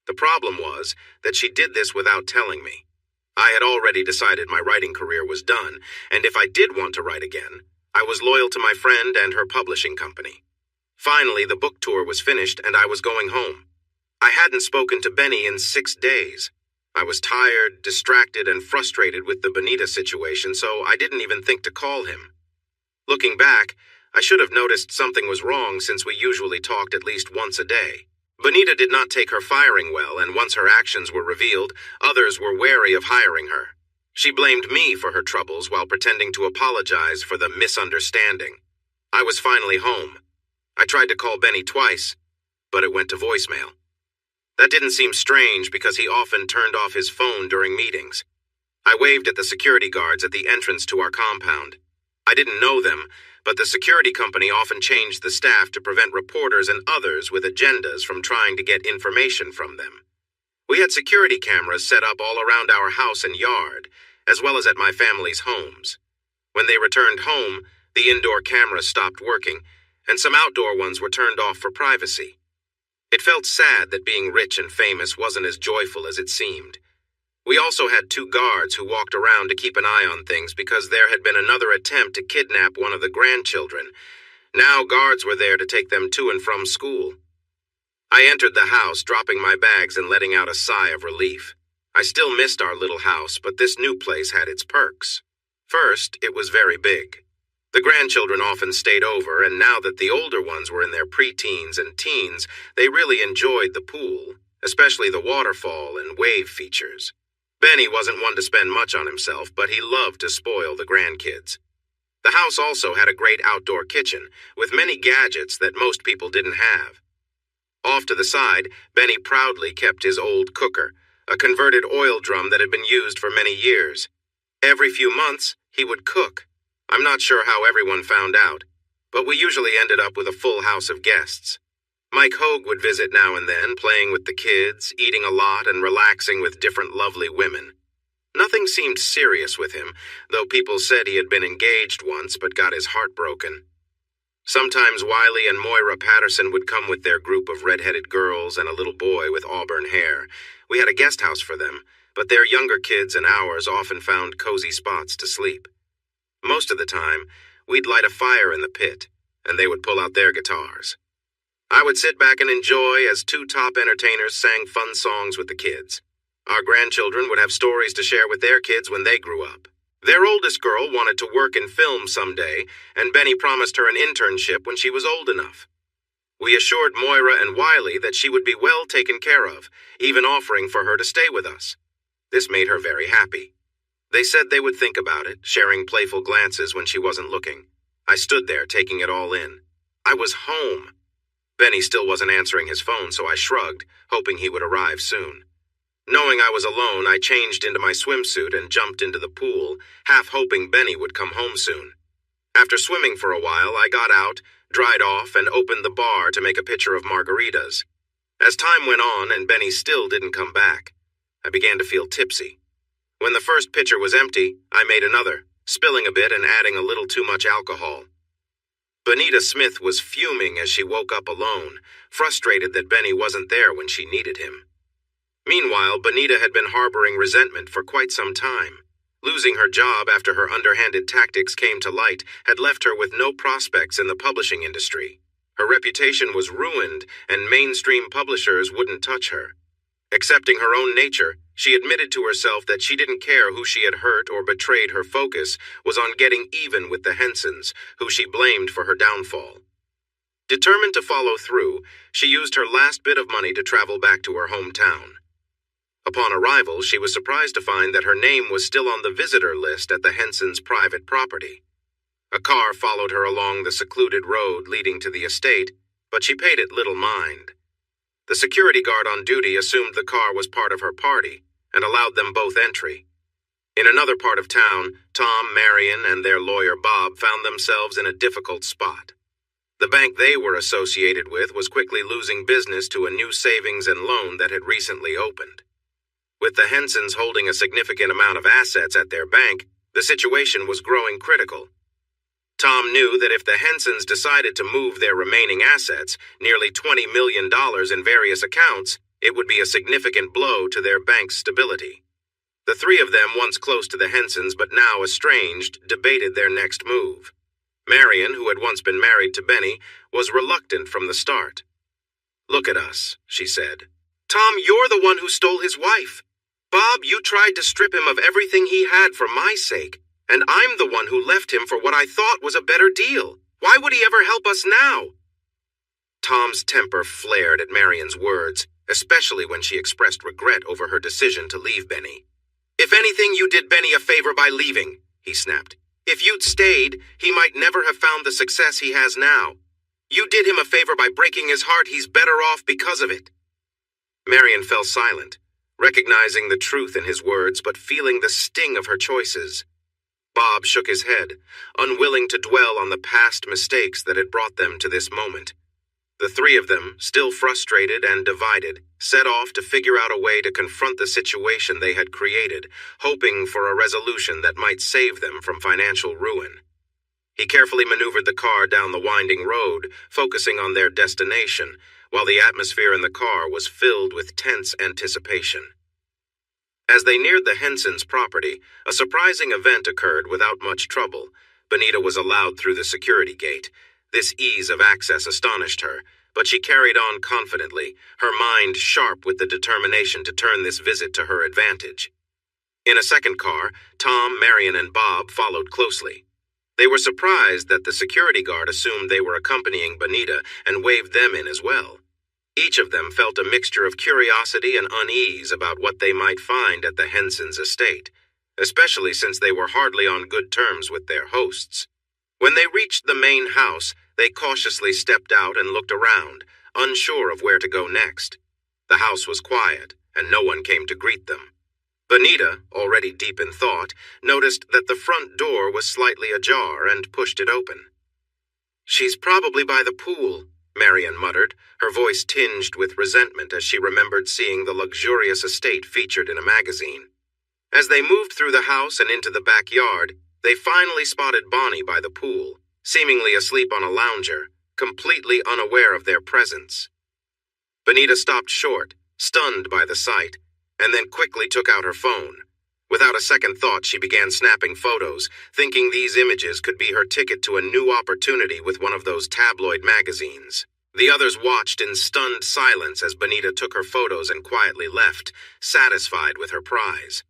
The problem was that she did this without telling me. I had already decided my writing career was done, and if I did want to write again, I was loyal to my friend and her publishing company. Finally, the book tour was finished and I was going home. I hadn't spoken to Benny in 6 days. I was tired, distracted, and frustrated with the Benita situation, so I didn't even think to call him. Looking back, I should have noticed something was wrong since we usually talked at least once a day. Benita did not take her firing well, and once her actions were revealed, others were wary of hiring her. She blamed me for her troubles while pretending to apologize for the misunderstanding. I was finally home. I tried to call Benny twice, but it went to voicemail. That didn't seem strange because he often turned off his phone during meetings. I waved at the security guards at the entrance to our compound. I didn't know them, but the security company often changed the staff to prevent reporters and others with agendas from trying to get information from them. We had security cameras set up all around our house and yard, as well as at my family's homes. When they returned home, the indoor cameras stopped working, and some outdoor ones were turned off for privacy. It felt sad that being rich and famous wasn't as joyful as it seemed. We also had 2 guards who walked around to keep an eye on things because there had been another attempt to kidnap one of the grandchildren. Now guards were there to take them to and from school. I entered the house, dropping my bags and letting out a sigh of relief. I still missed our little house, but this new place had its perks. First, it was very big. The grandchildren often stayed over, and now that the older ones were in their preteens and teens, they really enjoyed the pool, especially the waterfall and wave features. Benny wasn't one to spend much on himself, but he loved to spoil the grandkids. The house also had a great outdoor kitchen, with many gadgets that most people didn't have. Off to the side, Benny proudly kept his old cooker, a converted oil drum that had been used for many years. Every few months, he would cook. I'm not sure how everyone found out, but we usually ended up with a full house of guests. Mike Hogue would visit now and then, playing with the kids, eating a lot, and relaxing with different lovely women. Nothing seemed serious with him, though people said he had been engaged once but got his heart broken. Sometimes Wiley and Moira Patterson would come with their group of red-headed girls and a little boy with auburn hair. We had a guest house for them, but their younger kids and ours often found cozy spots to sleep. Most of the time, we'd light a fire in the pit, and they would pull out their guitars. I would sit back and enjoy as two top entertainers sang fun songs with the kids. Our grandchildren would have stories to share with their kids when they grew up. Their oldest girl wanted to work in film someday, and Benny promised her an internship when she was old enough. We assured Moira and Wiley that she would be well taken care of, even offering for her to stay with us. This made her very happy. They said they would think about it, sharing playful glances when she wasn't looking. I stood there, taking it all in. I was home. Benny still wasn't answering his phone, so I shrugged, hoping he would arrive soon. Knowing I was alone, I changed into my swimsuit and jumped into the pool, half hoping Benny would come home soon. After swimming for a while, I got out, dried off, and opened the bar to make a pitcher of margaritas. As time went on and Benny still didn't come back, I began to feel tipsy. When the first pitcher was empty, I made another, spilling a bit and adding a little too much alcohol. Benita Smith was fuming as she woke up alone, frustrated that Benny wasn't there when she needed him. Meanwhile, Benita had been harboring resentment for quite some time. Losing her job after her underhanded tactics came to light had left her with no prospects in the publishing industry. Her reputation was ruined, and mainstream publishers wouldn't touch her. Accepting her own nature, she admitted to herself that she didn't care who she had hurt or betrayed. Her focus was on getting even with the Hensons, who she blamed for her downfall. Determined to follow through, she used her last bit of money to travel back to her hometown. Upon arrival, she was surprised to find that her name was still on the visitor list at the Hensons' private property. A car followed her along the secluded road leading to the estate, but she paid it little mind. The security guard on duty assumed the car was part of her party and allowed them both entry. In another part of town, Tom, Marion, and their lawyer Bob found themselves in a difficult spot. The bank they were associated with was quickly losing business to a new savings and loan that had recently opened. With the Hensons holding a significant amount of assets at their bank, the situation was growing critical. Tom knew that if the Hensons decided to move their remaining assets, nearly $20 million in various accounts, it would be a significant blow to their bank's stability. The three of them, once close to the Hensons but now estranged, debated their next move. Marion, who had once been married to Benny, was reluctant from the start. "Look at us," she said. "Tom, you're the one who stole his wife. Bob, you tried to strip him of everything he had for my sake. And I'm the one who left him for what I thought was a better deal. Why would he ever help us now?" Tom's temper flared at Marion's words, especially when she expressed regret over her decision to leave Benny. "If anything, you did Benny a favor by leaving," he snapped. "If you'd stayed, he might never have found the success he has now. You did him a favor by breaking his heart. He's better off because of it." Marion fell silent, recognizing the truth in his words but feeling the sting of her choices. Bob shook his head, unwilling to dwell on the past mistakes that had brought them to this moment. The three of them, still frustrated and divided, set off to figure out a way to confront the situation they had created, hoping for a resolution that might save them from financial ruin. He carefully maneuvered the car down the winding road, focusing on their destination, while the atmosphere in the car was filled with tense anticipation. As they neared the Hensons' property, a surprising event occurred without much trouble. Benita was allowed through the security gate. This ease of access astonished her, but she carried on confidently, her mind sharp with the determination to turn this visit to her advantage. In a second car, Tom, Marion, and Bob followed closely. They were surprised that the security guard assumed they were accompanying Bonita and waved them in as well. Each of them felt a mixture of curiosity and unease about what they might find at the Hensons' estate, especially since they were hardly on good terms with their hosts. When they reached the main house, they cautiously stepped out and looked around, unsure of where to go next. The house was quiet, and no one came to greet them. Bonita, already deep in thought, noticed that the front door was slightly ajar and pushed it open. "She's probably by the pool," Marian muttered, her voice tinged with resentment as she remembered seeing the luxurious estate featured in a magazine. As they moved through the house and into the backyard, they finally spotted Bonnie by the pool, seemingly asleep on a lounger, completely unaware of their presence. Bonita stopped short, stunned by the sight, and then quickly took out her phone. Without a second thought, she began snapping photos, thinking these images could be her ticket to a new opportunity with one of those tabloid magazines. The others watched in stunned silence as Bonita took her photos and quietly left, satisfied with her prize.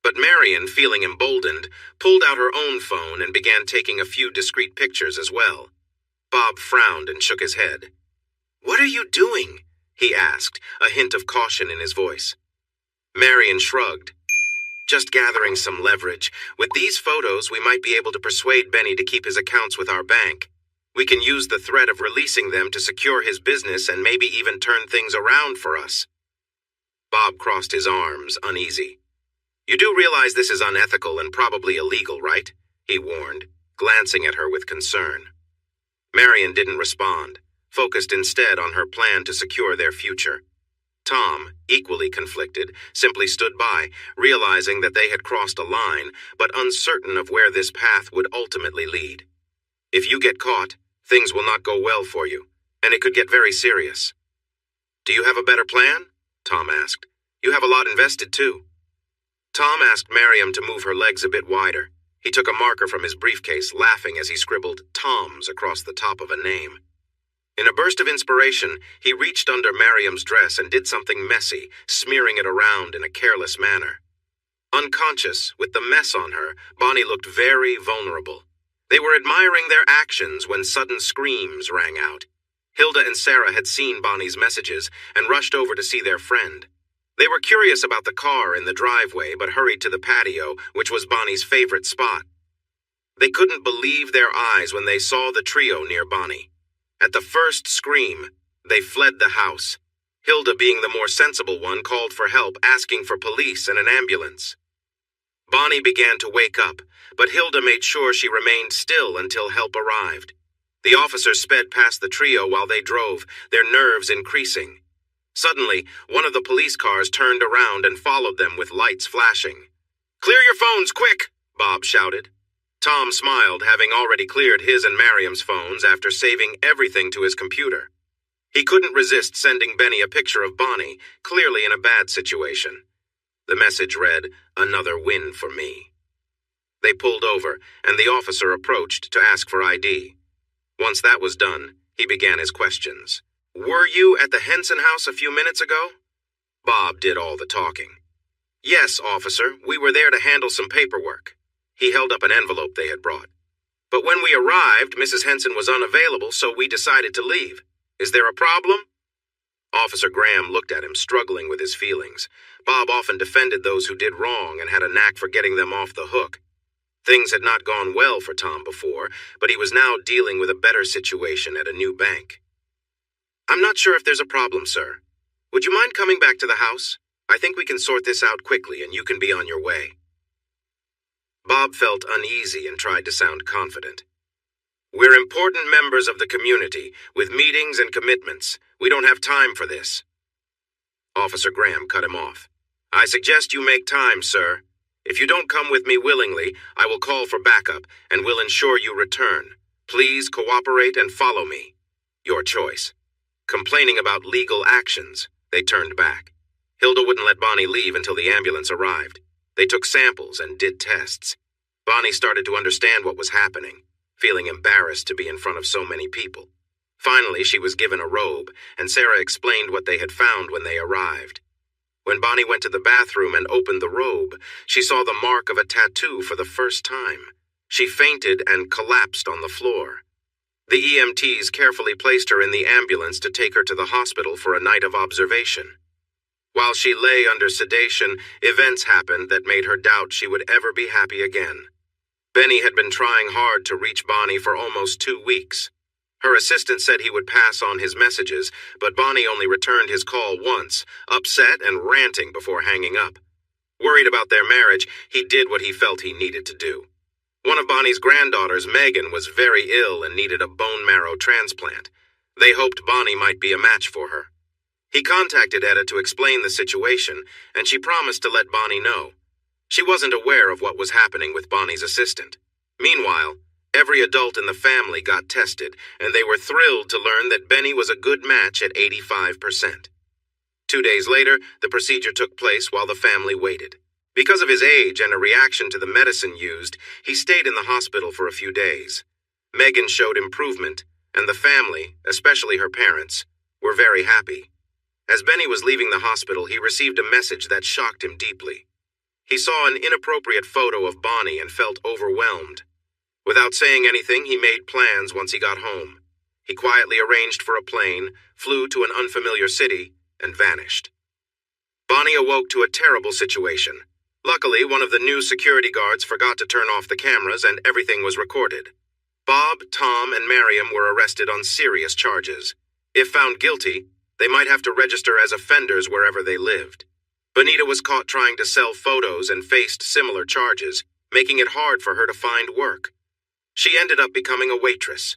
But Marian, feeling emboldened, pulled out her own phone and began taking a few discreet pictures as well. Bob frowned and shook his head. "What are you doing?" he asked, a hint of caution in his voice. Marian shrugged. "Just gathering some leverage. With these photos, we might be able to persuade Benny to keep his accounts with our bank. We can use the threat of releasing them to secure his business and maybe even turn things around for us." Bob crossed his arms, uneasy. "You do realize this is unethical and probably illegal, right?" he warned, glancing at her with concern. Marian didn't respond, focused instead on her plan to secure their future. Tom, equally conflicted, simply stood by, realizing that they had crossed a line, but uncertain of where this path would ultimately lead. "If you get caught, things will not go well for you, and it could get very serious." "Do you have a better plan?" Tom asked. "You have a lot invested, too." Tom asked Mariam to move her legs a bit wider. He took a marker from his briefcase, laughing as he scribbled Tom's across the top of a name. In a burst of inspiration, he reached under Mariam's dress and did something messy, smearing it around in a careless manner. Unconscious, with the mess on her, Bonnie looked very vulnerable. They were admiring their actions when sudden screams rang out. Hilda and Sarah had seen Bonnie's messages and rushed over to see their friend. They were curious about the car in the driveway but hurried to the patio, which was Bonnie's favorite spot. They couldn't believe their eyes when they saw the trio near Bonnie. At the first scream, they fled the house. Hilda, being the more sensible one, called for help, asking for police and an ambulance. Bonnie began to wake up, but Hilda made sure she remained still until help arrived. The officers sped past the trio while they drove, their nerves increasing. Suddenly, one of the police cars turned around and followed them with lights flashing. "Clear your phones, quick!" Bob shouted. Tom smiled, having already cleared his and Mariam's phones after saving everything to his computer. He couldn't resist sending Benny a picture of Bonnie, clearly in a bad situation. The message read, "Another win for me." They pulled over, and the officer approached to ask for ID. Once that was done, he began his questions. "Were you at the Henson house a few minutes ago?" Bob did all the talking. "Yes, officer, we were there to handle some paperwork." He held up an envelope they had brought. "But when we arrived, Mrs. Henson was unavailable, so we decided to leave. Is there a problem?" Officer Graham looked at him, struggling with his feelings. Bob often defended those who did wrong and had a knack for getting them off the hook. Things had not gone well for Tom before, but he was now dealing with a better situation at a new bank. "I'm not sure if there's a problem, sir. Would you mind coming back to the house? I think we can sort this out quickly and you can be on your way." Bob felt uneasy and tried to sound confident. "We're important members of the community, with meetings and commitments. We don't have time for this." Officer Graham cut him off. "I suggest you make time, sir. If you don't come with me willingly, I will call for backup and will ensure you return. Please cooperate and follow me. Your choice." Complaining about legal actions, they turned back. Hilda wouldn't let Bonnie leave until the ambulance arrived. They took samples and did tests. Bonnie started to understand what was happening, feeling embarrassed to be in front of so many people. Finally, she was given a robe, and Sarah explained what they had found when they arrived. When Bonnie went to the bathroom and opened the robe, she saw the mark of a tattoo for the first time. She fainted and collapsed on the floor. The EMTs carefully placed her in the ambulance to take her to the hospital for a night of observation. While she lay under sedation, events happened that made her doubt she would ever be happy again. Benny had been trying hard to reach Bonnie for almost 2 weeks. Her assistant said he would pass on his messages, but Bonnie only returned his call once, upset and ranting before hanging up. Worried about their marriage, he did what he felt he needed to do. One of Bonnie's granddaughters, Megan, was very ill and needed a bone marrow transplant. They hoped Bonnie might be a match for her. He contacted Etta to explain the situation, and she promised to let Bonnie know. She wasn't aware of what was happening with Bonnie's assistant. Meanwhile, every adult in the family got tested, and they were thrilled to learn that Benny was a good match at 85%. 2 days later, the procedure took place while the family waited. Because of his age and a reaction to the medicine used, he stayed in the hospital for a few days. Megan showed improvement, and the family, especially her parents, were very happy. As Benny was leaving the hospital, he received a message that shocked him deeply. He saw an inappropriate photo of Bonnie and felt overwhelmed. Without saying anything, he made plans once he got home. He quietly arranged for a plane, flew to an unfamiliar city, and vanished. Bonnie awoke to a terrible situation. Luckily, one of the new security guards forgot to turn off the cameras and everything was recorded. Bob, Tom, and Miriam were arrested on serious charges. If found guilty, they might have to register as offenders wherever they lived. Bonita was caught trying to sell photos and faced similar charges, making it hard for her to find work. She ended up becoming a waitress.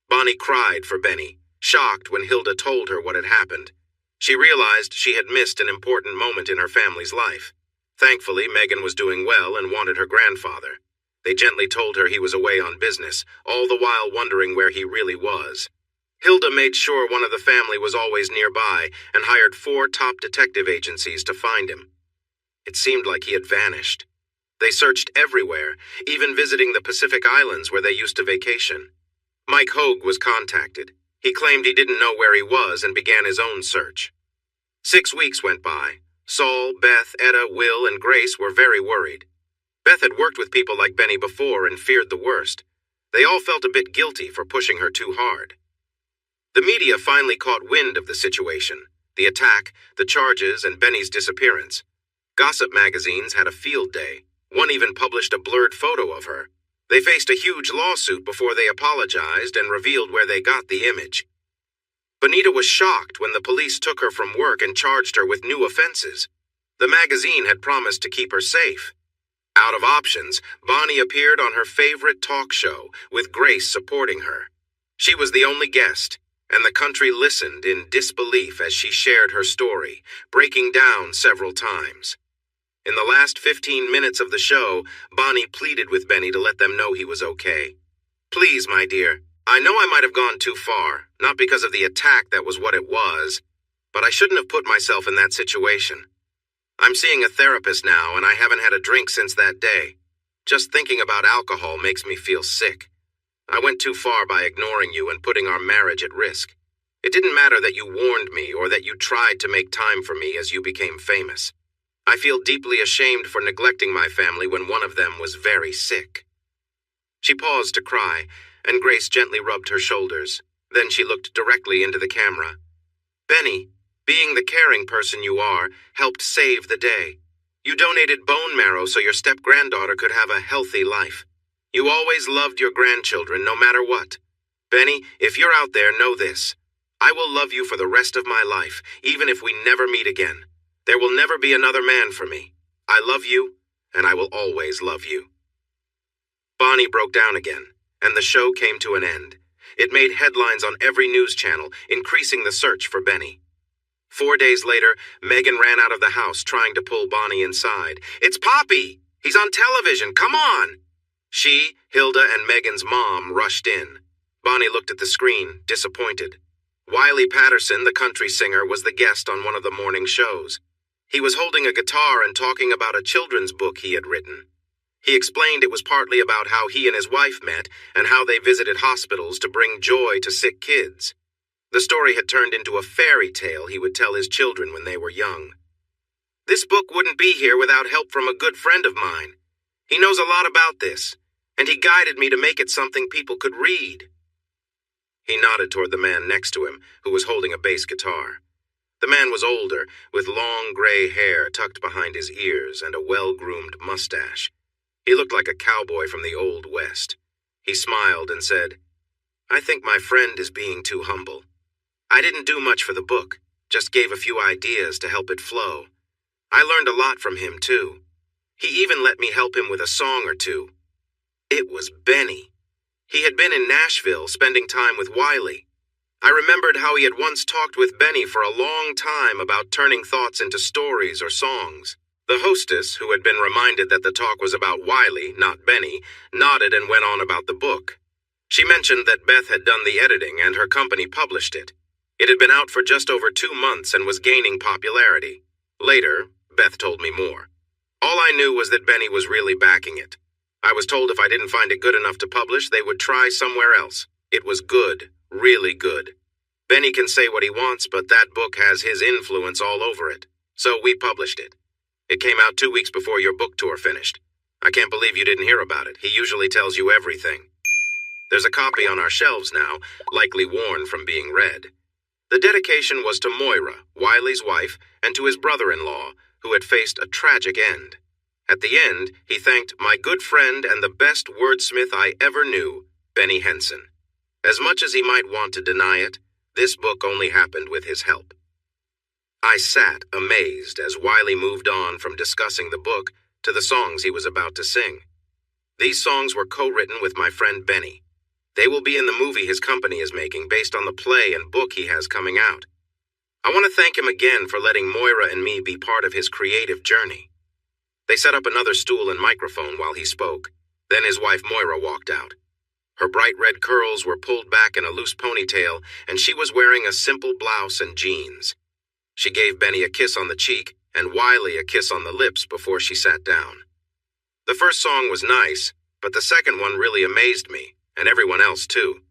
Bonnie cried for Benny, shocked when Hilda told her what had happened. She realized she had missed an important moment in her family's life. Thankfully, Megan was doing well and wanted her grandfather. They gently told her he was away on business, all the while wondering where he really was. Hilda made sure one of the family was always nearby and hired 4 top detective agencies to find him. It seemed like he had vanished. They searched everywhere, even visiting the Pacific Islands where they used to vacation. Mike Hogue was contacted. He claimed he didn't know where he was and began his own search. 6 weeks went by. Saul, Beth, Etta, Will, and Grace were very worried. Beth had worked with people like Benny before and feared the worst. They all felt a bit guilty for pushing her too hard. The media finally caught wind of the situation, the attack, the charges, and Benny's disappearance. Gossip magazines had a field day. One even published a blurred photo of her. They faced a huge lawsuit before they apologized and revealed where they got the image. Bonita was shocked when the police took her from work and charged her with new offenses. The magazine had promised to keep her safe. Out of options, Bonnie appeared on her favorite talk show, with Grace supporting her. She was the only guest, and the country listened in disbelief as she shared her story, breaking down several times. In the last 15 minutes of the show, Bonnie pleaded with Benny to let them know he was okay. "Please, my dear, I know I might have gone too far, not because of the attack that was what it was, but I shouldn't have put myself in that situation. I'm seeing a therapist now, and I haven't had a drink since that day. Just thinking about alcohol makes me feel sick. I went too far by ignoring you and putting our marriage at risk. It didn't matter that you warned me or that you tried to make time for me as you became famous. I feel deeply ashamed for neglecting my family when one of them was very sick." She paused to cry, and Grace gently rubbed her shoulders. Then she looked directly into the camera. "Benny, being the caring person you are, helped save the day. You donated bone marrow so your step-granddaughter could have a healthy life. You always loved your grandchildren, no matter what. Benny, if you're out there, know this. I will love you for the rest of my life, even if we never meet again. There will never be another man for me. I love you, and I will always love you." Bonnie broke down again, and the show came to an end. It made headlines on every news channel, increasing the search for Benny. 4 days later, Megan ran out of the house trying to pull Bonnie inside. "It's Poppy! He's on television! Come on!" She, Hilda, and Megan's mom rushed in. Bonnie looked at the screen, disappointed. Wiley Patterson, the country singer, was the guest on one of the morning shows. He was holding a guitar and talking about a children's book he had written. He explained it was partly about how he and his wife met and how they visited hospitals to bring joy to sick kids. The story had turned into a fairy tale he would tell his children when they were young. "This book wouldn't be here without help from a good friend of mine. He knows a lot about this. and he guided me to make it something people could read." He nodded toward the man next to him, who was holding a bass guitar. The man was older, with long gray hair tucked behind his ears and a well-groomed mustache. He looked like a cowboy from the Old West. He smiled and said, "I think my friend is being too humble. I didn't do much for the book, just gave a few ideas to help it flow. I learned a lot from him, too. He even let me help him with a song or two." It was Benny. He had been in Nashville spending time with Wiley. I remembered how he had once talked with Benny for a long time about turning thoughts into stories or songs. The hostess, who had been reminded that the talk was about Wiley, not Benny, nodded and went on about the book. She mentioned that Beth had done the editing and her company published it. It had been out for just over 2 months and was gaining popularity. Later, Beth told me more. All I knew was that Benny was really backing it. I was told if I didn't find it good enough to publish, they would try somewhere else. It was good, really good. Benny can say what he wants, but that book has his influence all over it. So we published it. It came out 2 weeks before your book tour finished. I can't believe you didn't hear about it. He usually tells you everything. There's a copy on our shelves now, likely worn from being read. The dedication was to Moira, Wiley's wife, and to his brother-in-law, who had faced a tragic end. At the end, he thanked "my good friend and the best wordsmith I ever knew, Benny Henson." As much as he might want to deny it, this book only happened with his help. I sat amazed as Wiley moved on from discussing the book to the songs he was about to sing. These songs were co-written with my friend Benny. They will be in the movie his company is making based on the play and book he has coming out. I want to thank him again for letting Moira and me be part of his creative journey. They set up another stool and microphone while he spoke. Then his wife Moira walked out. Her bright red curls were pulled back in a loose ponytail, and she was wearing a simple blouse and jeans. She gave Benny a kiss on the cheek and Wiley a kiss on the lips before she sat down. The first song was nice, but the second one really amazed me, and everyone else too.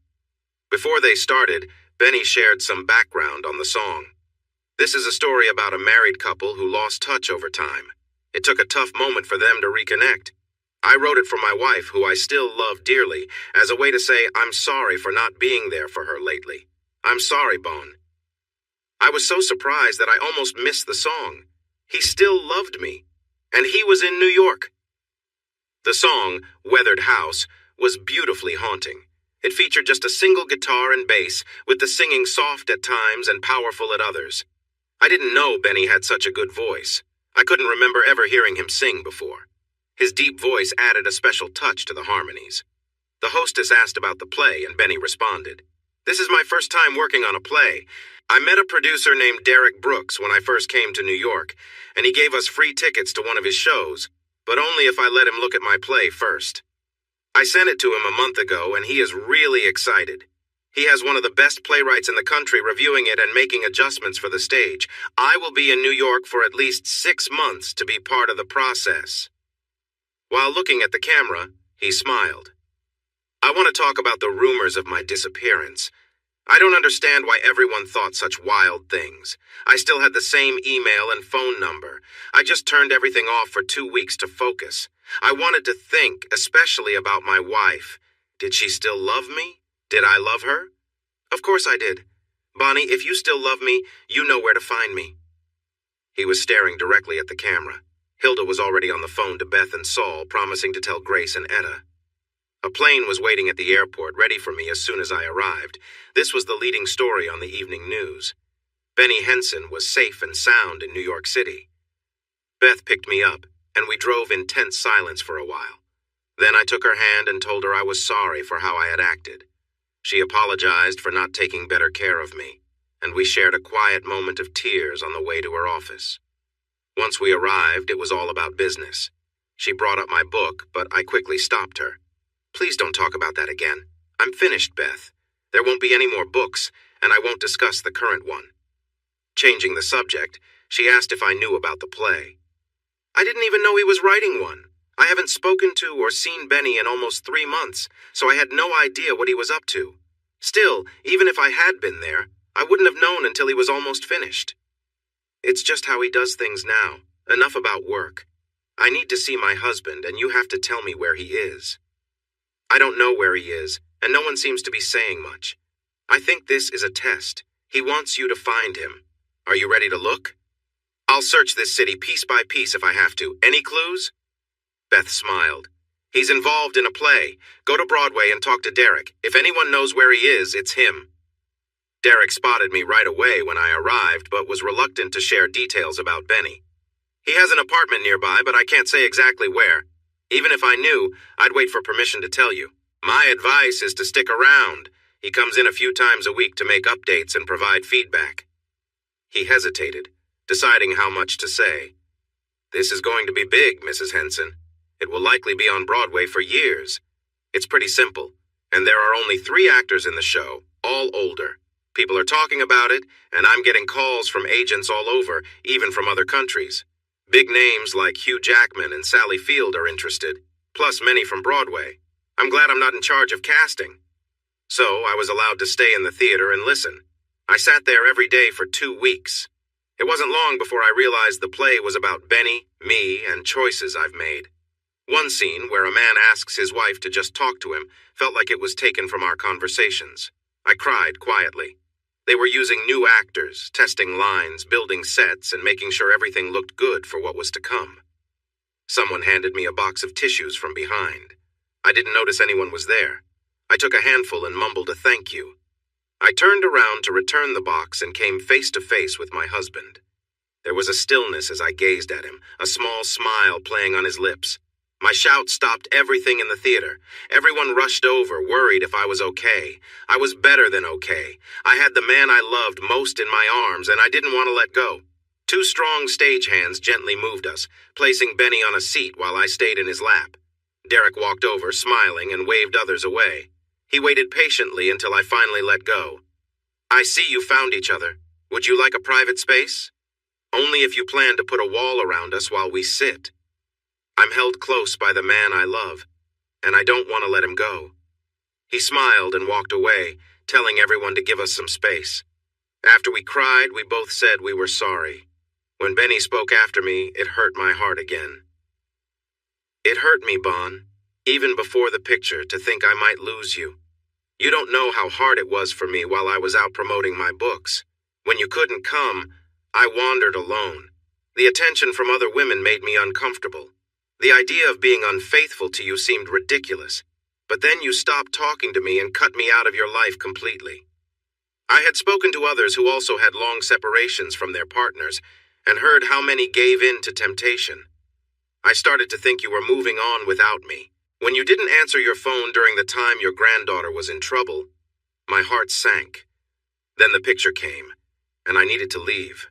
Before they started, Benny shared some background on the song. This is a story about a married couple who lost touch over time. It took a tough moment for them to reconnect. I wrote it for my wife, who I still love dearly, as a way to say I'm sorry for not being there for her lately. I'm sorry, Bone. I was so surprised that I almost missed the song. He still loved me, and he was in New York. The song, "Weathered House," was beautifully haunting. It featured just a single guitar and bass, with the singing soft at times and powerful at others. I didn't know Benny had such a good voice. I couldn't remember ever hearing him sing before. His deep voice added a special touch to the harmonies. The hostess asked about the play, and Benny responded, "This is my first time working on a play. I met a producer named Derek Brooks when I first came to New York, and he gave us free tickets to one of his shows, but only if I let him look at my play first. I sent it to him a month ago, and he is really excited. He has one of the best playwrights in the country reviewing it and making adjustments for the stage. I will be in New York for at least 6 months to be part of the process." While looking at the camera, he smiled. "I want to talk about the rumors of my disappearance. I don't understand why everyone thought such wild things. I still had the same email and phone number. I just turned everything off for 2 weeks to focus. I wanted to think, especially about my wife. Did she still love me? Did I love her? Of course I did. Bonnie, if you still love me, you know where to find me." He was staring directly at the camera. Hilda was already on the phone to Beth and Saul, promising to tell Grace and Etta. A plane was waiting at the airport, ready for me as soon as I arrived. This was the leading story on the evening news. Benny Henson was safe and sound in New York City. Beth picked me up, and we drove in tense silence for a while. Then I took her hand and told her I was sorry for how I had acted. She apologized for not taking better care of me, and we shared a quiet moment of tears on the way to her office. Once we arrived, it was all about business. She brought up my book, but I quickly stopped her. "Please don't talk about that again. I'm finished, Beth. There won't be any more books, and I won't discuss the current one." Changing the subject, she asked if I knew about the play. "I didn't even know he was writing one. I haven't spoken to or seen Benny in almost 3 months, so I had no idea what he was up to. Still, even if I had been there, I wouldn't have known until he was almost finished. It's just how he does things now. Enough about work. I need to see my husband, and you have to tell me where he is." I don't know where he is, and no one seems to be saying much. I think this is a test. He wants you to find him. Are you ready to look? I'll search this city piece by piece if I have to. Any clues? Beth smiled. He's involved in a play. Go to Broadway and talk to Derek. If anyone knows where he is, it's him. Derek spotted me right away when I arrived, but was reluctant to share details about Benny. He has an apartment nearby, but I can't say exactly where. Even if I knew, I'd wait for permission to tell you. My advice is to stick around. He comes in a few times a week to make updates and provide feedback. He hesitated, deciding how much to say. This is going to be big, Mrs. Henson. It will likely be on Broadway for years. It's pretty simple, and there are only 3 actors in the show, all older. People are talking about it, and I'm getting calls from agents all over, even from other countries. Big names like Hugh Jackman and Sally Field are interested, plus many from Broadway. I'm glad I'm not in charge of casting. So I was allowed to stay in the theater and listen. I sat there every day for 2 weeks. It wasn't long before I realized the play was about Benny, me, and choices I've made. One scene, where a man asks his wife to just talk to him, felt like it was taken from our conversations. I cried quietly. They were using new actors, testing lines, building sets, and making sure everything looked good for what was to come. Someone handed me a box of tissues from behind. I didn't notice anyone was there. I took a handful and mumbled a thank you. I turned around to return the box and came face to face with my husband. There was a stillness as I gazed at him, a small smile playing on his lips. My shout stopped everything in the theater. Everyone rushed over, worried if I was okay. I was better than okay. I had the man I loved most in my arms, and I didn't want to let go. 2 strong stagehands gently moved us, placing Benny on a seat while I stayed in his lap. Derek walked over, smiling, and waved others away. He waited patiently until I finally let go. I see you found each other. Would you like a private space? Only if you plan to put a wall around us while we sit. I'm held close by the man I love, and I don't want to let him go. He smiled and walked away, telling everyone to give us some space. After we cried, we both said we were sorry. When Benny spoke after me, it hurt my heart again. It hurt me, Bon, even before the picture, to think I might lose you. You don't know how hard it was for me while I was out promoting my books. When you couldn't come, I wandered alone. The attention from other women made me uncomfortable. The idea of being unfaithful to you seemed ridiculous, but then you stopped talking to me and cut me out of your life completely. I had spoken to others who also had long separations from their partners and heard how many gave in to temptation. I started to think you were moving on without me. When you didn't answer your phone during the time your granddaughter was in trouble, my heart sank. Then the picture came, and I needed to leave.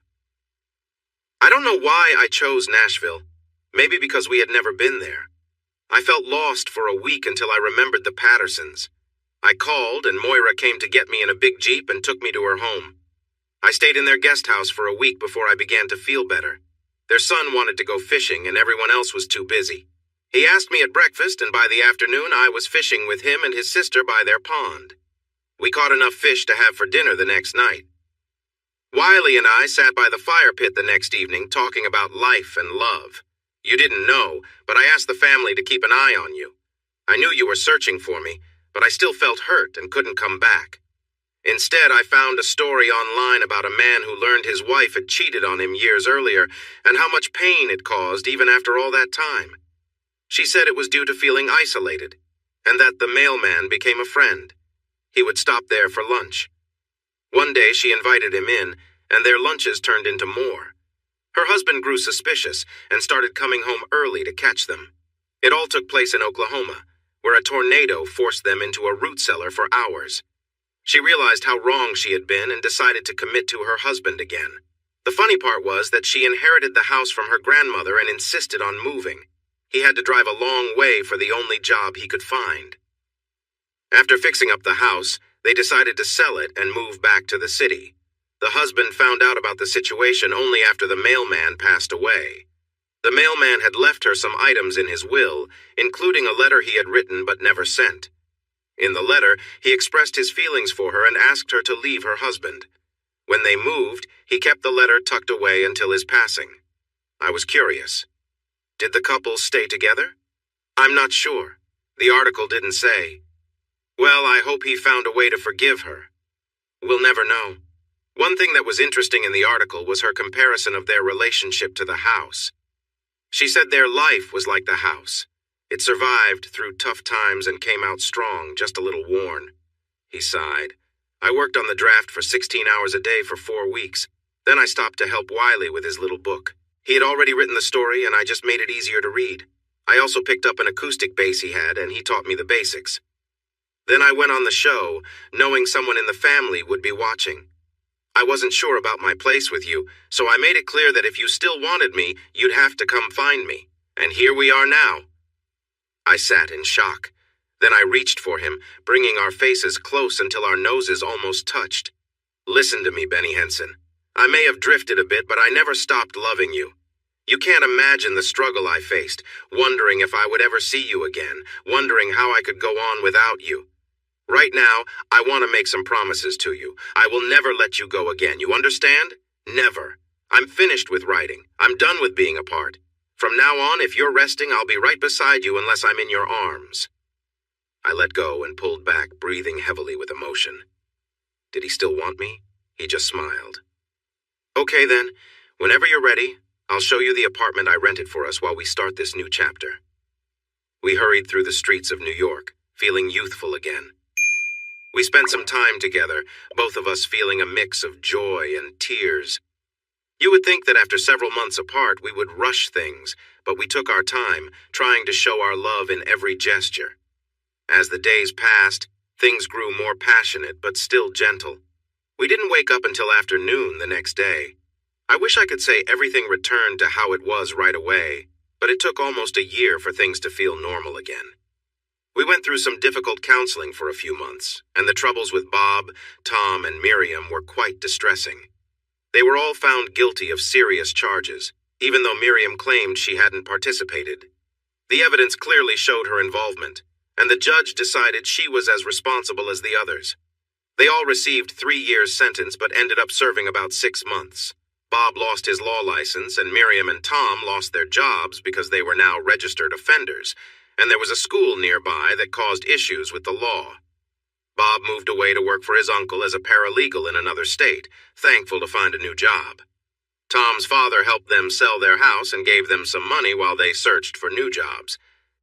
I don't know why I chose Nashville. Maybe because we had never been there. I felt lost for a week until I remembered the Pattersons. I called, and Moira came to get me in a big Jeep and took me to her home. I stayed in their guest house for a week before I began to feel better. Their son wanted to go fishing, and everyone else was too busy. He asked me at breakfast, and by the afternoon I was fishing with him and his sister by their pond. We caught enough fish to have for dinner the next night. Wiley and I sat by the fire pit the next evening talking about life and love. You didn't know, but I asked the family to keep an eye on you. I knew you were searching for me, but I still felt hurt and couldn't come back. Instead, I found a story online about a man who learned his wife had cheated on him years earlier and how much pain it caused even after all that time. She said it was due to feeling isolated, and that the mailman became a friend. He would stop there for lunch. One day she invited him in, and their lunches turned into more. Her husband grew suspicious and started coming home early to catch them. It all took place in Oklahoma, where a tornado forced them into a root cellar for hours. She realized how wrong she had been and decided to commit to her husband again. The funny part was that she inherited the house from her grandmother and insisted on moving. He had to drive a long way for the only job he could find. After fixing up the house, they decided to sell it and move back to the city. The husband found out about the situation only after the mailman passed away. The mailman had left her some items in his will, including a letter he had written but never sent. In the letter, he expressed his feelings for her and asked her to leave her husband. When they moved, he kept the letter tucked away until his passing. I was curious. Did the couple stay together? I'm not sure. The article didn't say. Well, I hope he found a way to forgive her. We'll never know. One thing that was interesting in the article was her comparison of their relationship to the house. She said their life was like the house. It survived through tough times and came out strong, just a little worn. He sighed. I worked on the draft for 16 hours a day for 4 weeks. Then I stopped to help Wiley with his little book. He had already written the story, and I just made it easier to read. I also picked up an acoustic bass he had, and he taught me the basics. Then I went on the show, knowing someone in the family would be watching. I wasn't sure about my place with you, so I made it clear that if you still wanted me, you'd have to come find me. And here we are now. I sat in shock. Then I reached for him, bringing our faces close until our noses almost touched. Listen to me, Benny Henson. I may have drifted a bit, but I never stopped loving you. You can't imagine the struggle I faced, wondering if I would ever see you again, wondering how I could go on without you. Right now, I want to make some promises to you. I will never let you go again, you understand? Never. I'm finished with writing. I'm done with being apart. From now on, if you're resting, I'll be right beside you unless I'm in your arms. I let go and pulled back, breathing heavily with emotion. Did he still want me? He just smiled. Okay then, whenever you're ready, I'll show you the apartment I rented for us while we start this new chapter. We hurried through the streets of New York, feeling youthful again. We spent some time together, both of us feeling a mix of joy and tears. You would think that after several months apart we would rush things, but we took our time, trying to show our love in every gesture. As the days passed, things grew more passionate but still gentle. We didn't wake up until afternoon the next day. I wish I could say everything returned to how it was right away, but it took almost a year for things to feel normal again. We went through some difficult counseling for a few months, and the troubles with Bob, Tom, and Miriam were quite distressing. They were all found guilty of serious charges, even though Miriam claimed she hadn't participated. The evidence clearly showed her involvement, and the judge decided she was as responsible as the others. They all received 3 years' sentence but ended up serving about 6 months. Bob lost his law license, and Miriam and Tom lost their jobs because they were now registered offenders, and there was a school nearby that caused issues with the law. Bob moved away to work for his uncle as a paralegal in another state, thankful to find a new job. Tom's father helped them sell their house and gave them some money while they searched for new jobs.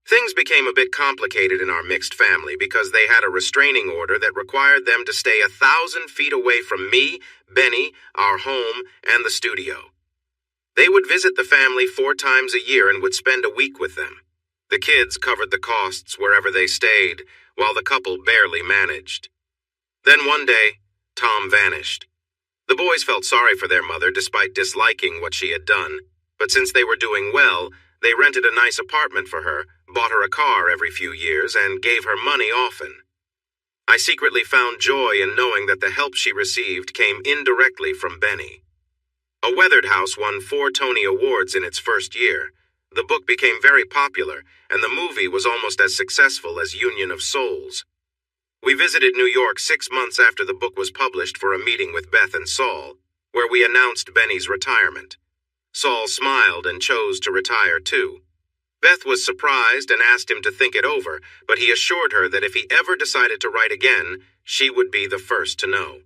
Things became a bit complicated in our mixed family because they had a restraining order that required them to stay 1,000 feet away from me, Benny, our home, and the studio. They would visit the family 4 times a year and would spend a week with them. The kids covered the costs wherever they stayed, while the couple barely managed. Then one day, Tom vanished. The boys felt sorry for their mother despite disliking what she had done, but since they were doing well, they rented a nice apartment for her, bought her a car every few years, and gave her money often. I secretly found joy in knowing that the help she received came indirectly from Benny. A Weathered House won 4 Tony Awards in its first year. The book became very popular, and the movie was almost as successful as Union of Souls. We visited New York 6 months after the book was published for a meeting with Beth and Saul, where we announced Benny's retirement. Saul smiled and chose to retire too. Beth was surprised and asked him to think it over, but he assured her that if he ever decided to write again, she would be the first to know.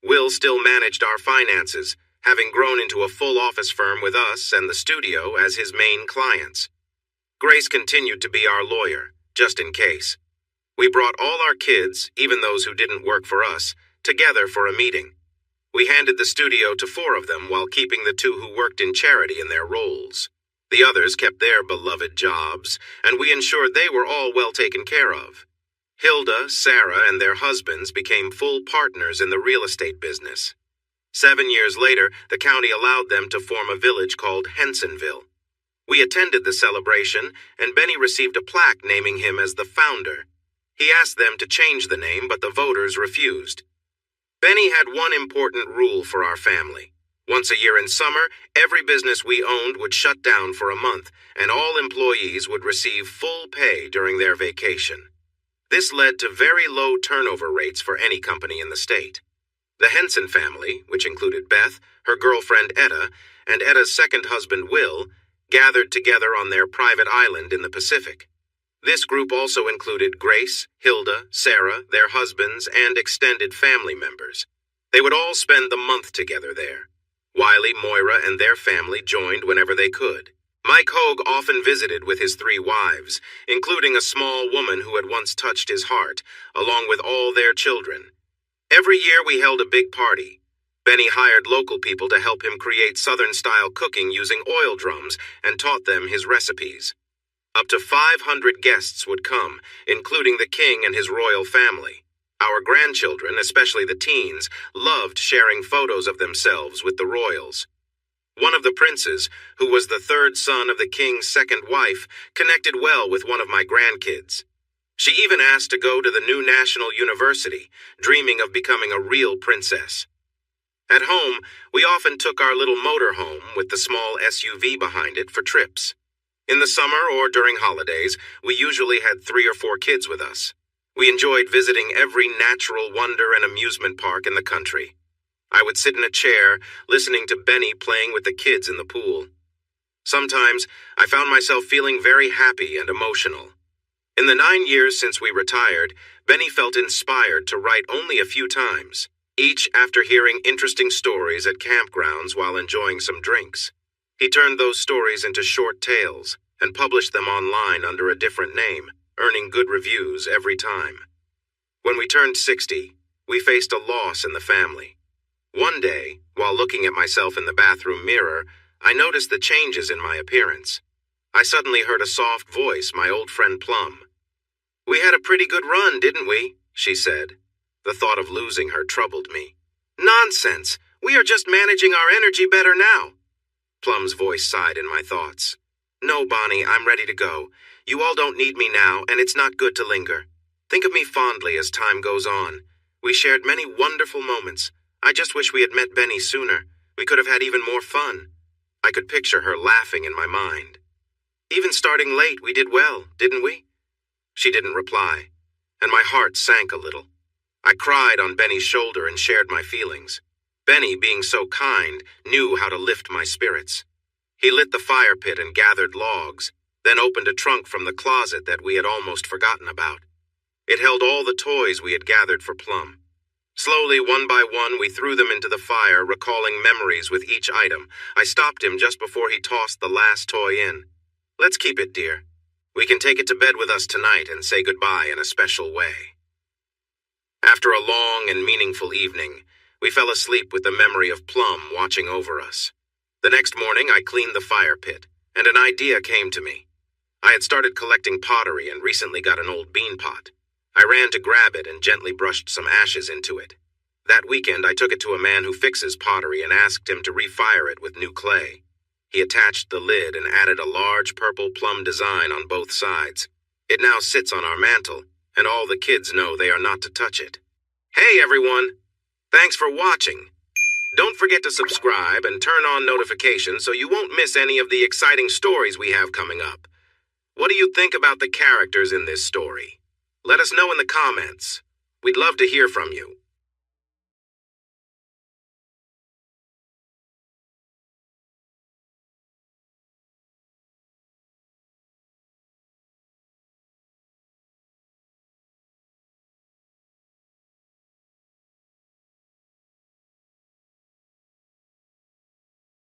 Will still managed our finances, having grown into a full office firm with us and the studio as his main clients. Grace continued to be our lawyer, just in case. We brought all our kids, even those who didn't work for us, together for a meeting. We handed the studio to 4 of them while keeping the 2 who worked in charity in their roles. The others kept their beloved jobs, and we ensured they were all well taken care of. Hilda, Sarah, and their husbands became full partners in the real estate business. 7 years later, the county allowed them to form a village called Hensonville. We attended the celebration, and Benny received a plaque naming him as the founder. He asked them to change the name, but the voters refused. Benny had one important rule for our family. Once a year in summer, every business we owned would shut down for a month, and all employees would receive full pay during their vacation. This led to very low turnover rates for any company in the state. The Henson family, which included Beth, her girlfriend Etta, and Etta's second husband Will, gathered together on their private island in the Pacific. This group also included Grace, Hilda, Sarah, their husbands, and extended family members. They would all spend the month together there. Wiley, Moira, and their family joined whenever they could. Mike Hogue often visited with his 3 wives, including a small woman who had once touched his heart, along with all their children. Every year we held a big party. Benny hired local people to help him create Southern-style cooking using oil drums and taught them his recipes. Up to 500 guests would come, including the king and his royal family. Our grandchildren, especially the teens, loved sharing photos of themselves with the royals. One of the princes, who was the 3rd son of the king's 2nd wife, connected well with one of my grandkids. She even asked to go to the new National University, dreaming of becoming a real princess. At home, we often took our little motor home with the small SUV behind it for trips. In the summer or during holidays, we usually had 3 or 4 kids with us. We enjoyed visiting every natural wonder and amusement park in the country. I would sit in a chair, listening to Benny playing with the kids in the pool. Sometimes, I found myself feeling very happy and emotional. In the 9 years since we retired, Benny felt inspired to write only a few times, each after hearing interesting stories at campgrounds while enjoying some drinks. He turned those stories into short tales and published them online under a different name, earning good reviews every time. When we turned 60, we faced a loss in the family. One day, while looking at myself in the bathroom mirror, I noticed the changes in my appearance. I suddenly heard a soft voice, my old friend Plum. "We had a pretty good run, didn't we?" she said. The thought of losing her troubled me. "Nonsense! We are just managing our energy better now." Plum's voice sighed in my thoughts. "No, Bonnie, I'm ready to go. You all don't need me now, and it's not good to linger. Think of me fondly as time goes on. We shared many wonderful moments. I just wish we had met Benny sooner. We could have had even more fun." I could picture her laughing in my mind. "Even starting late, we did well, didn't we?" She didn't reply, and my heart sank a little. I cried on Benny's shoulder and shared my feelings. Benny, being so kind, knew how to lift my spirits. He lit the fire pit and gathered logs, then opened a trunk from the closet that we had almost forgotten about. It held all the toys we had gathered for Plum. Slowly, one by one, we threw them into the fire, recalling memories with each item. I stopped him just before he tossed the last toy in. "Let's keep it, dear. We can take it to bed with us tonight and say goodbye in a special way." After a long and meaningful evening, we fell asleep with the memory of Plum watching over us. The next morning, I cleaned the fire pit, and an idea came to me. I had started collecting pottery and recently got an old bean pot. I ran to grab it and gently brushed some ashes into it. That weekend, I took it to a man who fixes pottery and asked him to refire it with new clay. He attached the lid and added a large purple plum design on both sides. It now sits on our mantel, and all the kids know they are not to touch it. Hey everyone! Thanks for watching. Don't forget to subscribe and turn on notifications so you won't miss any of the exciting stories we have coming up. What do you think about the characters in this story? Let us know in the comments. We'd love to hear from you.